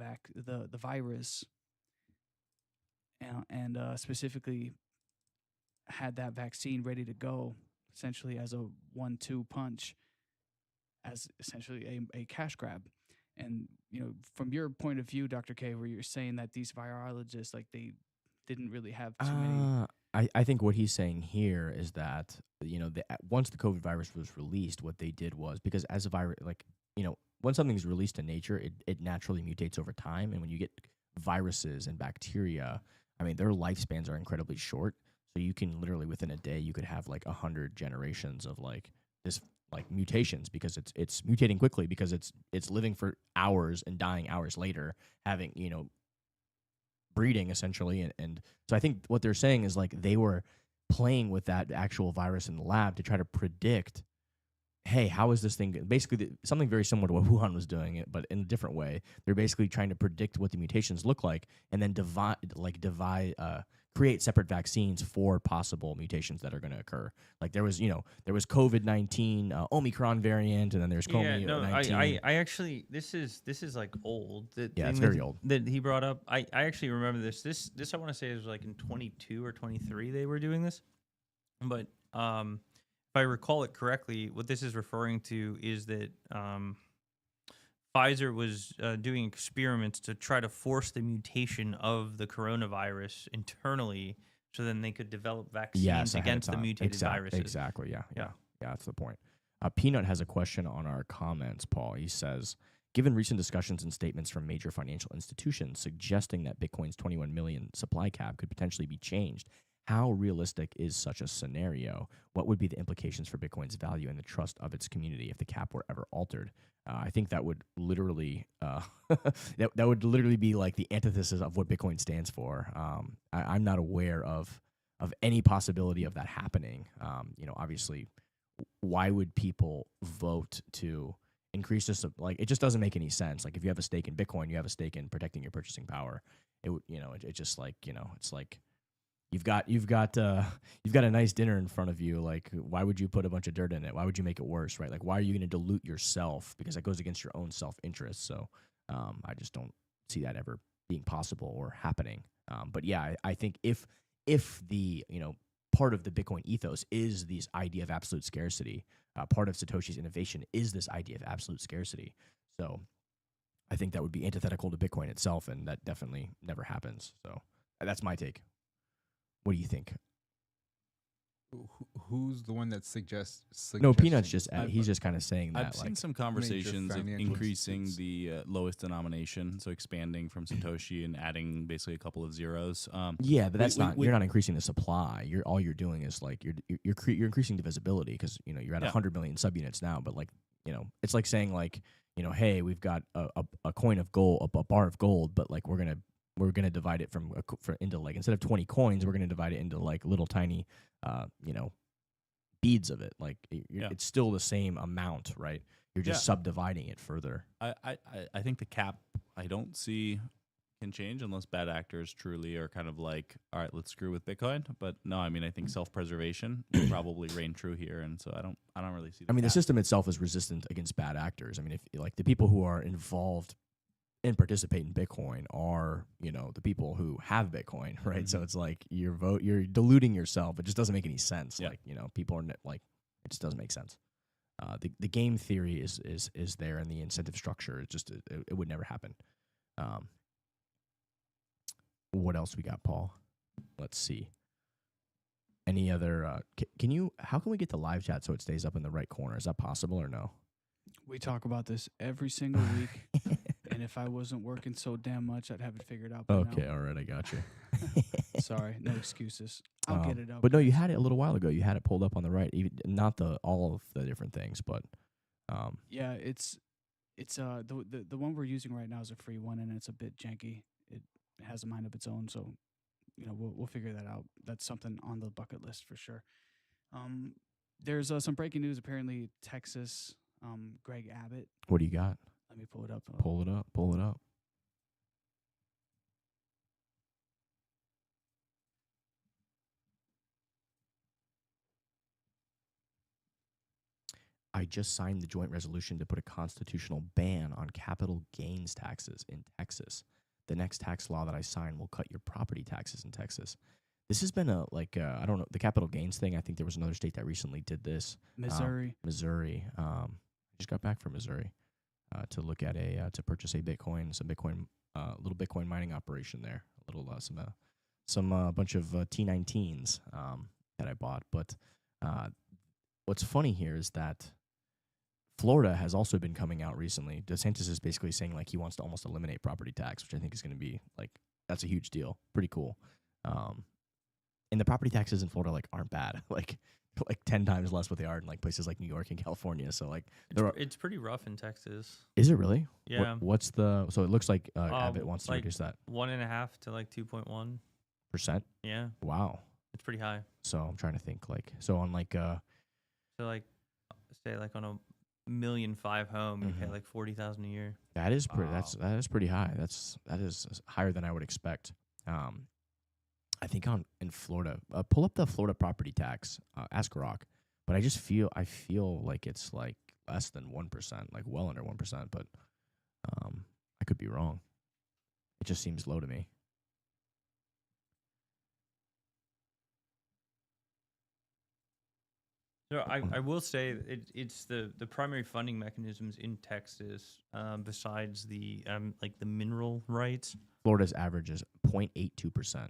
virus. And specifically had that vaccine ready to go, essentially as a 1-2 punch, as essentially a cash grab. And from your point of view, Dr. K, where you're saying that these virologists, like, they didn't really have too many. I think what he's saying here is that once the COVID virus was released, what they did was, because as a virus, when something's released in nature, it naturally mutates over time, and when you get viruses and bacteria, their lifespans are incredibly short. So you can literally within a day, you could have like 100 generations of this mutations, because it's mutating quickly, because it's living for hours and dying hours later, having breeding essentially. And so I think what they're saying is they were playing with that actual virus in the lab to try to predict, hey, how is this thing? Basically, something very similar to what Wuhan was doing, it, but in a different way. They're basically trying to predict what the mutations look like, and then create separate vaccines for possible mutations that are going to occur. Like there was COVID-19 Omicron variant, and then there's COVID-19. I actually this is like old. It's very old. That he brought up. I actually remember this. This I want to say is like in 22 or 23 they were doing this, but if I recall it correctly, what this is referring to is that Pfizer was doing experiments to try to force the mutation of the coronavirus internally, so then they could develop vaccines against the mutated viruses. Exactly. Yeah. That's the point. Peanut has a question on our comments, Paul. He says, given recent discussions and statements from major financial institutions suggesting that Bitcoin's 21 million supply cap could potentially be changed, how realistic is such a scenario? What would be the implications for Bitcoin's value and the trust of its community if the cap were ever altered? I think that would literally that would literally be like the antithesis of what Bitcoin stands for. I'm not aware of any possibility of that happening. Obviously, why would people vote to increase this? It just doesn't make any sense. Like if you have a stake in Bitcoin, you have a stake in protecting your purchasing power. It would, it's just it's like You've got a nice dinner in front of you. Like, why would you put a bunch of dirt in it? Why would you make it worse, right? Like, why are you going to dilute yourself? Because that goes against your own self-interest. So I just don't see that ever being possible or happening. But yeah, I think if the part of the Bitcoin ethos is this idea of absolute scarcity, part of Satoshi's innovation is this idea of absolute scarcity. So I think that would be antithetical to Bitcoin itself, and that definitely never happens. So that's my take. What do you think? Who's the one that suggests? No, Peanut's he's just kind of saying that. I've seen some conversations of increasing the lowest denomination, so expanding from Satoshi and adding basically a couple of zeros. Yeah, but that's you're not increasing the supply. All you're doing is like you're increasing divisibility because you're at 100 million subunits now. But like it's like saying like hey, we've got a coin of gold, a bar of gold, but like we're gonna divide it into like instead of 20 coins, we're gonna divide it into like little tiny beads of it. Like it's still the same amount, right? You're just subdividing it further. I think the cap I don't see can change unless bad actors truly are kind of like, all right, let's screw with Bitcoin. But no, I mean I think self-preservation will probably reign true here, and so I don't really see. The system itself is resistant against bad actors. I mean, if like the people who are involved and participate in Bitcoin are, the people who have Bitcoin, right? So it's like you're diluting yourself. It just doesn't make any sense. Yeah. Like, people are like, it just doesn't make sense. The game theory is there, and the incentive structure is just it would never happen. What else we got, Paul? Let's see. Any other? How can we get the live chat so it stays up in the right corner? Is that possible or no? We talk about this every single week. And if I wasn't working so damn much, I'd have it figured out by now. All right, I got you. Sorry, no excuses. I'll get it up. But no, you had it a little while ago. You had it pulled up on the right, even not all of the different things, but yeah, it's the one we're using right now is a free one, and it's a bit janky. It has a mind of its own, so we'll figure that out. That's something on the bucket list for sure. There's some breaking news. Apparently, Texas, Greg Abbott. What do you got? Let me pull it up. Pull it up. I just signed the joint resolution to put a constitutional ban on capital gains taxes in Texas. The next tax law that I sign will cut your property taxes in Texas. This has been I don't know, the capital gains thing. I think there was another state that recently did this. Missouri. I just got back from Missouri. To look at to purchase a Bitcoin, little Bitcoin mining operation there, a little some bunch of T19s that I bought. But what's funny here is that Florida has also been coming out recently. DeSantis is basically saying like he wants to almost eliminate property tax, which I think is going to be like that's a huge deal, pretty cool. And the property taxes in Florida aren't bad, like 10 times less what they are in places like New York and California. So it's pretty rough in Texas. Is it really? Yeah. So it looks like Abbott wants to reduce that 1.5 to 2.1%. Yeah. Wow. It's pretty high. So I'm trying to think say on on a 1.5 million home, you pay $40,000 a year. That is pretty. That is pretty high. That is higher than I would expect. I think in Florida, pull up the Florida property tax. Ask Rock, but I feel like it's less than 1%, well under 1%. But I could be wrong. It just seems low to me. So I will say it's the primary funding mechanisms in Texas, besides the the mineral rights. Florida's average is 0.82%.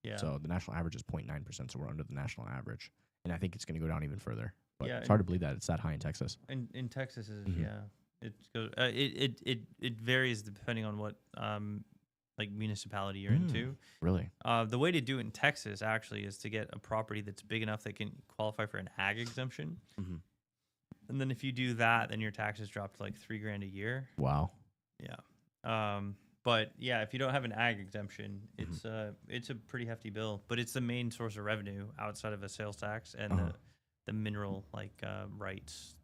Yeah. So the national average is 0.9%. So we're under the national average, and I think it's going to go down even further. But yeah, it's hard to believe that it's that high in Texas. In Texas, it goes. It varies depending on what municipality you're into. Really? The way to do it in Texas actually is to get a property that's big enough that can qualify for an ag exemption. Mm-hmm. And then if you do that, then your taxes drop to $3,000 a year. Wow. Yeah. But yeah, if you don't have an ag exemption, it's a pretty hefty bill. But it's the main source of revenue outside of a sales tax and the mineral rights.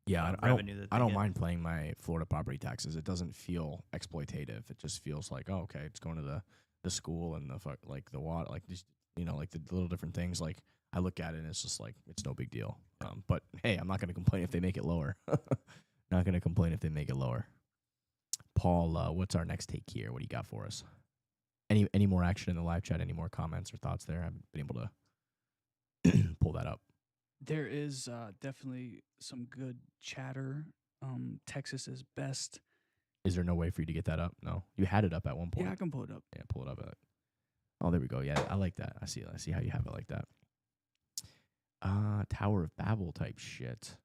Yeah, I don't mind paying my Florida property taxes. It doesn't feel exploitative. It just feels like, oh, okay, it's going to the school and the water, you know, like the little different things. Like I look at it and it's just like it's no big deal. But hey, I'm not going to complain if they make it lower. Not going to complain if they make it lower. Paul, what's our next take here? What do you got for us? Any more action in the live chat? Any more comments or thoughts there? I haven't been able to pull that up. There is definitely some good chatter. Texas is best. Is there no way for you to get that up? No, you had it up at one point. Yeah, I can pull it up. Yeah, pull it up. Oh, there we go. Yeah, I like that. I see how you have it like that. Tower of Babel type shit.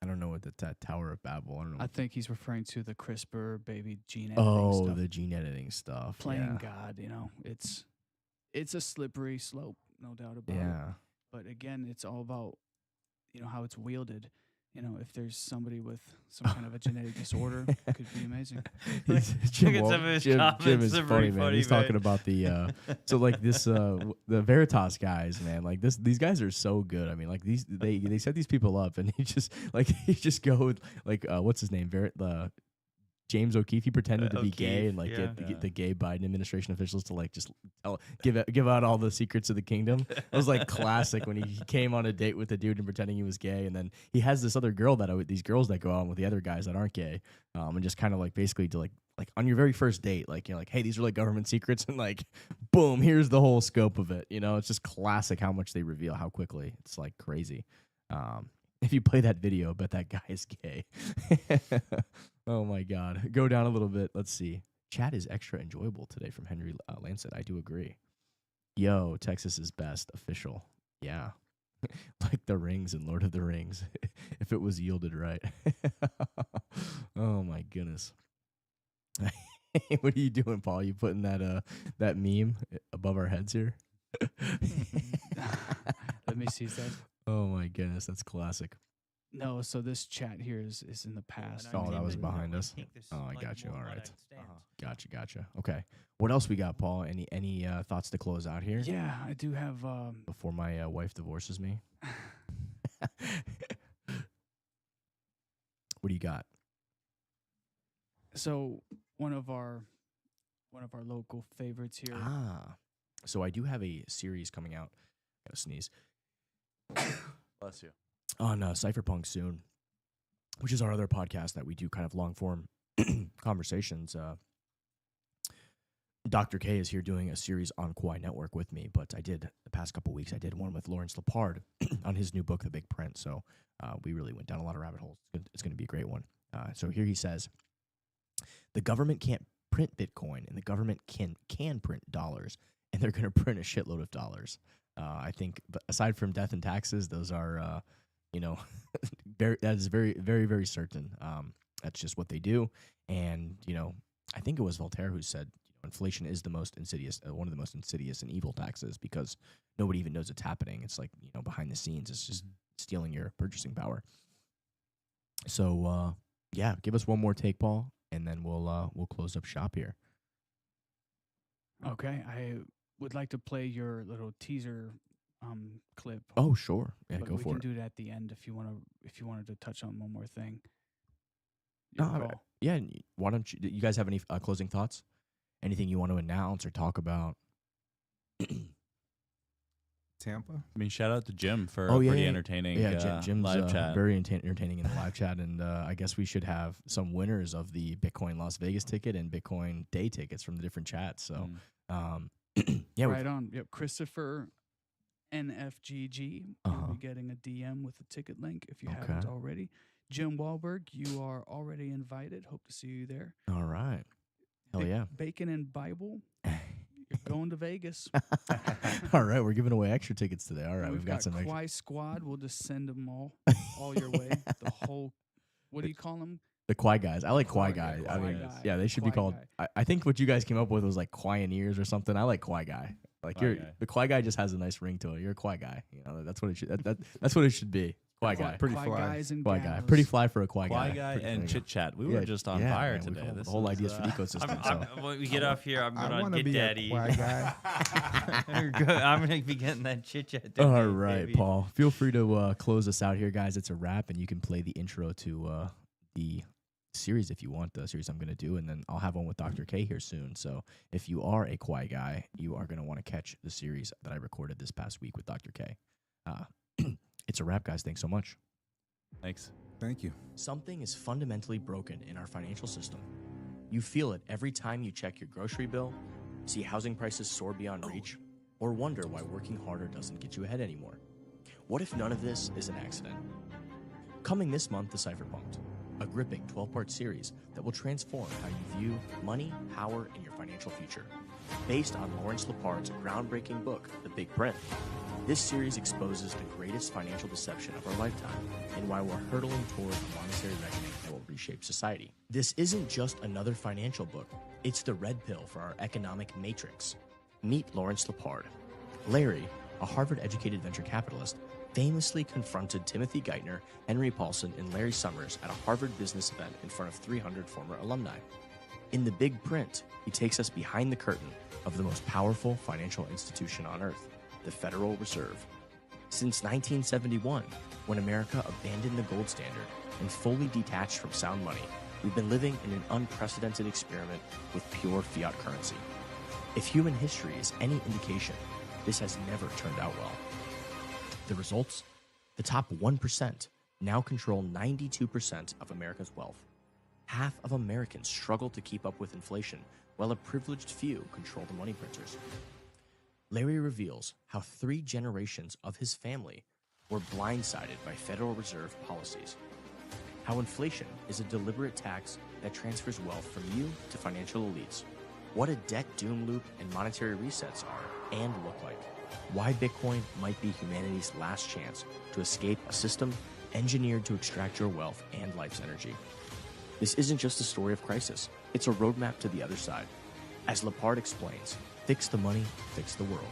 I don't know what that Tower of Babel. I don't know. I think he's referring to the CRISPR baby gene editing stuff. The gene editing stuff. Playing God, you know, it's a slippery slope, no doubt about it. Yeah. But again, it's all about, you know, how it's wielded. You know, if there's somebody with some kind of a genetic disorder, it could be amazing. Jim, Look at some of his Jim comments. is They're funny, pretty man. funny, He's talking about the so like this the Veritas guys, man. Like these guys are so good. I mean, like they set these people up, and he just go like what's his name? James O'Keefe. He pretended to be gay and like get the gay Biden administration officials to like just give out all the secrets of the kingdom. It was like classic when he came on a date with a dude and pretending he was gay, and then he has this other girl these girls that go out with the other guys that aren't gay, and just kind of like basically to like on your very first date, like you're like, hey, these are like government secrets, and like boom, here's the whole scope of it. You know, it's just classic how much they reveal, how quickly. It's like crazy. If you play that video, I bet that guy is gay. Oh my God. Go down a little bit. Let's see. Chat is extra enjoyable today from Henry Lancet. I do agree. Yo, Texas is best. Official. Yeah. Like the rings in Lord of the Rings. If it was yielded right. Oh my goodness. What are you doing, Paul? You putting that meme above our heads here? Let me see that. Oh my goodness, that's classic. No, so this chat here is in the past. Oh, that was behind us. Oh, I got you. All right. Gotcha. Okay. What else we got, Paul? Any thoughts to close out here? Yeah, I do have. Before my wife divorces me. What do you got? So one of our local favorites here. So I do have a series coming out. Gotta sneeze. Bless you. On Cypherpunk'd soon, which is our other podcast that we do kind of long form conversations. Dr. K is here doing a series on Kwai Network with me, but I did the past couple weeks. I did one with Lawrence Lepard on his new book, The Big Print. So we really went down a lot of rabbit holes. It's going to be a great one. So here he says, the government can't print Bitcoin, and the government can print dollars, and they're going to print a shitload of dollars. I think, but aside from death and taxes, those are, that is very, very, very certain. That's just what they do. And, I think it was Voltaire who said, inflation is the most insidious, one of the most insidious and evil taxes, because nobody even knows it's happening. It's like, behind the scenes, it's just stealing your purchasing power. So, yeah, give us one more take, Paul, and then we'll close up shop here. Okay, I would like to play your little teaser clip. Oh, sure. Yeah, but go for it. We can do it at the end if you wanted to touch on one more thing. Yeah. Why don't you guys have any closing thoughts? Anything you want to announce or talk about? Tampa. I mean, shout out to Jim for a pretty entertaining Jim's live chat. Very entertaining in the live chat, and I guess we should have some winners of the Bitcoin Las Vegas ticket and Bitcoin Day tickets from the different chats. So, yeah, right on. Yep, Christopher NFGG. You'll be getting a DM with a ticket link if you haven't already. Jim Wahlberg, you are already invited. Hope to see you there. All right. Hell yeah. Bacon and Bible. You're going to Vegas. All right, we're giving away extra tickets today. All right, we've got some Kwai Squad. We'll just send them all your way. The whole, what do you call them? The Kwai guys. I like Kwai guys. I mean, yeah, they should be called. I think what you guys came up with was like Kwioneers or something. I like Kwai guy. Like the Kwai guy just has a nice ring to it. You're a Kwai guy. That's what it should. That's what it should be. Kwai guy. Pretty Kwai fly. Guys and Kwai guy. gals. Pretty fly for a Kwai guy. Kwai guy and chit chat. We were just on fire today. The whole ideas for the ecosystem. When we get off here, I'm going to get daddy. A guy. I'm going to be getting that chit chat. All right, baby. Paul. Feel free to close us out here, guys. It's a wrap, and you can play the intro to the series if you want, the series I'm going to do, and then I'll have one with Dr. K here soon. So if you are a Kwai guy, you are going to want to catch the series that I recorded this past week with Dr. K. It's a wrap, guys. Thanks so much. Thanks. Thank you. Something is fundamentally broken in our financial system. You feel it every time you check your grocery bill, see housing prices soar beyond reach, or wonder why working harder doesn't get you ahead anymore. What if none of this is an accident? Coming this month to Cypherpunk'd, a gripping 12-part series that will transform how you view money, power, and your financial future. Based on Lawrence Lepard's groundbreaking book, The Big Print, this series exposes the greatest financial deception of our lifetime and why we're hurtling toward a monetary reckoning that will reshape society. This isn't just another financial book. It's the red pill for our economic matrix. Meet Lawrence Lepard. Larry, a Harvard-educated venture capitalist, famously confronted Timothy Geithner, Henry Paulson, and Larry Summers at a Harvard business event in front of 300 former alumni. In The Big Print, he takes us behind the curtain of the most powerful financial institution on earth, the Federal Reserve. Since 1971, when America abandoned the gold standard and fully detached from sound money, we've been living in an unprecedented experiment with pure fiat currency. If human history is any indication, this has never turned out well. The results? The top 1% now control 92% of America's wealth. Half of Americans struggle to keep up with inflation, while a privileged few control the money printers. Larry reveals how 3 generations of his family were blindsided by Federal Reserve policies. How inflation is a deliberate tax that transfers wealth from you to financial elites. What a debt doom loop and monetary resets are and look like. Why Bitcoin might be humanity's last chance to escape a system engineered to extract your wealth and life's energy. This isn't just a story of crisis. It's a roadmap to the other side. As Lepard explains, fix the money, fix the world.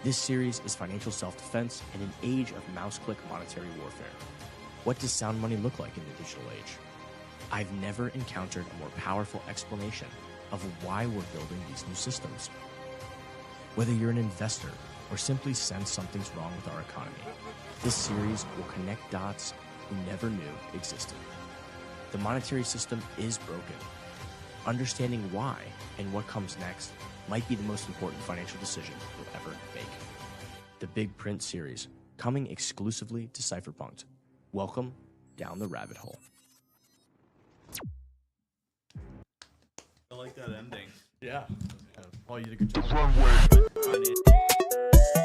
This series is financial self-defense in an age of mouse-click monetary warfare. What does sound money look like in the digital age? I've never encountered a more powerful explanation of why we're building these new systems. Whether you're an investor or simply sense something's wrong with our economy, this series will connect dots you never knew existed. The monetary system is broken. Understanding why and what comes next might be the most important financial decision you'll ever make. The Big Print series, coming exclusively to Cypherpunk'd. Welcome down the rabbit hole. I like that ending. Yeah. Paul, you did a good job.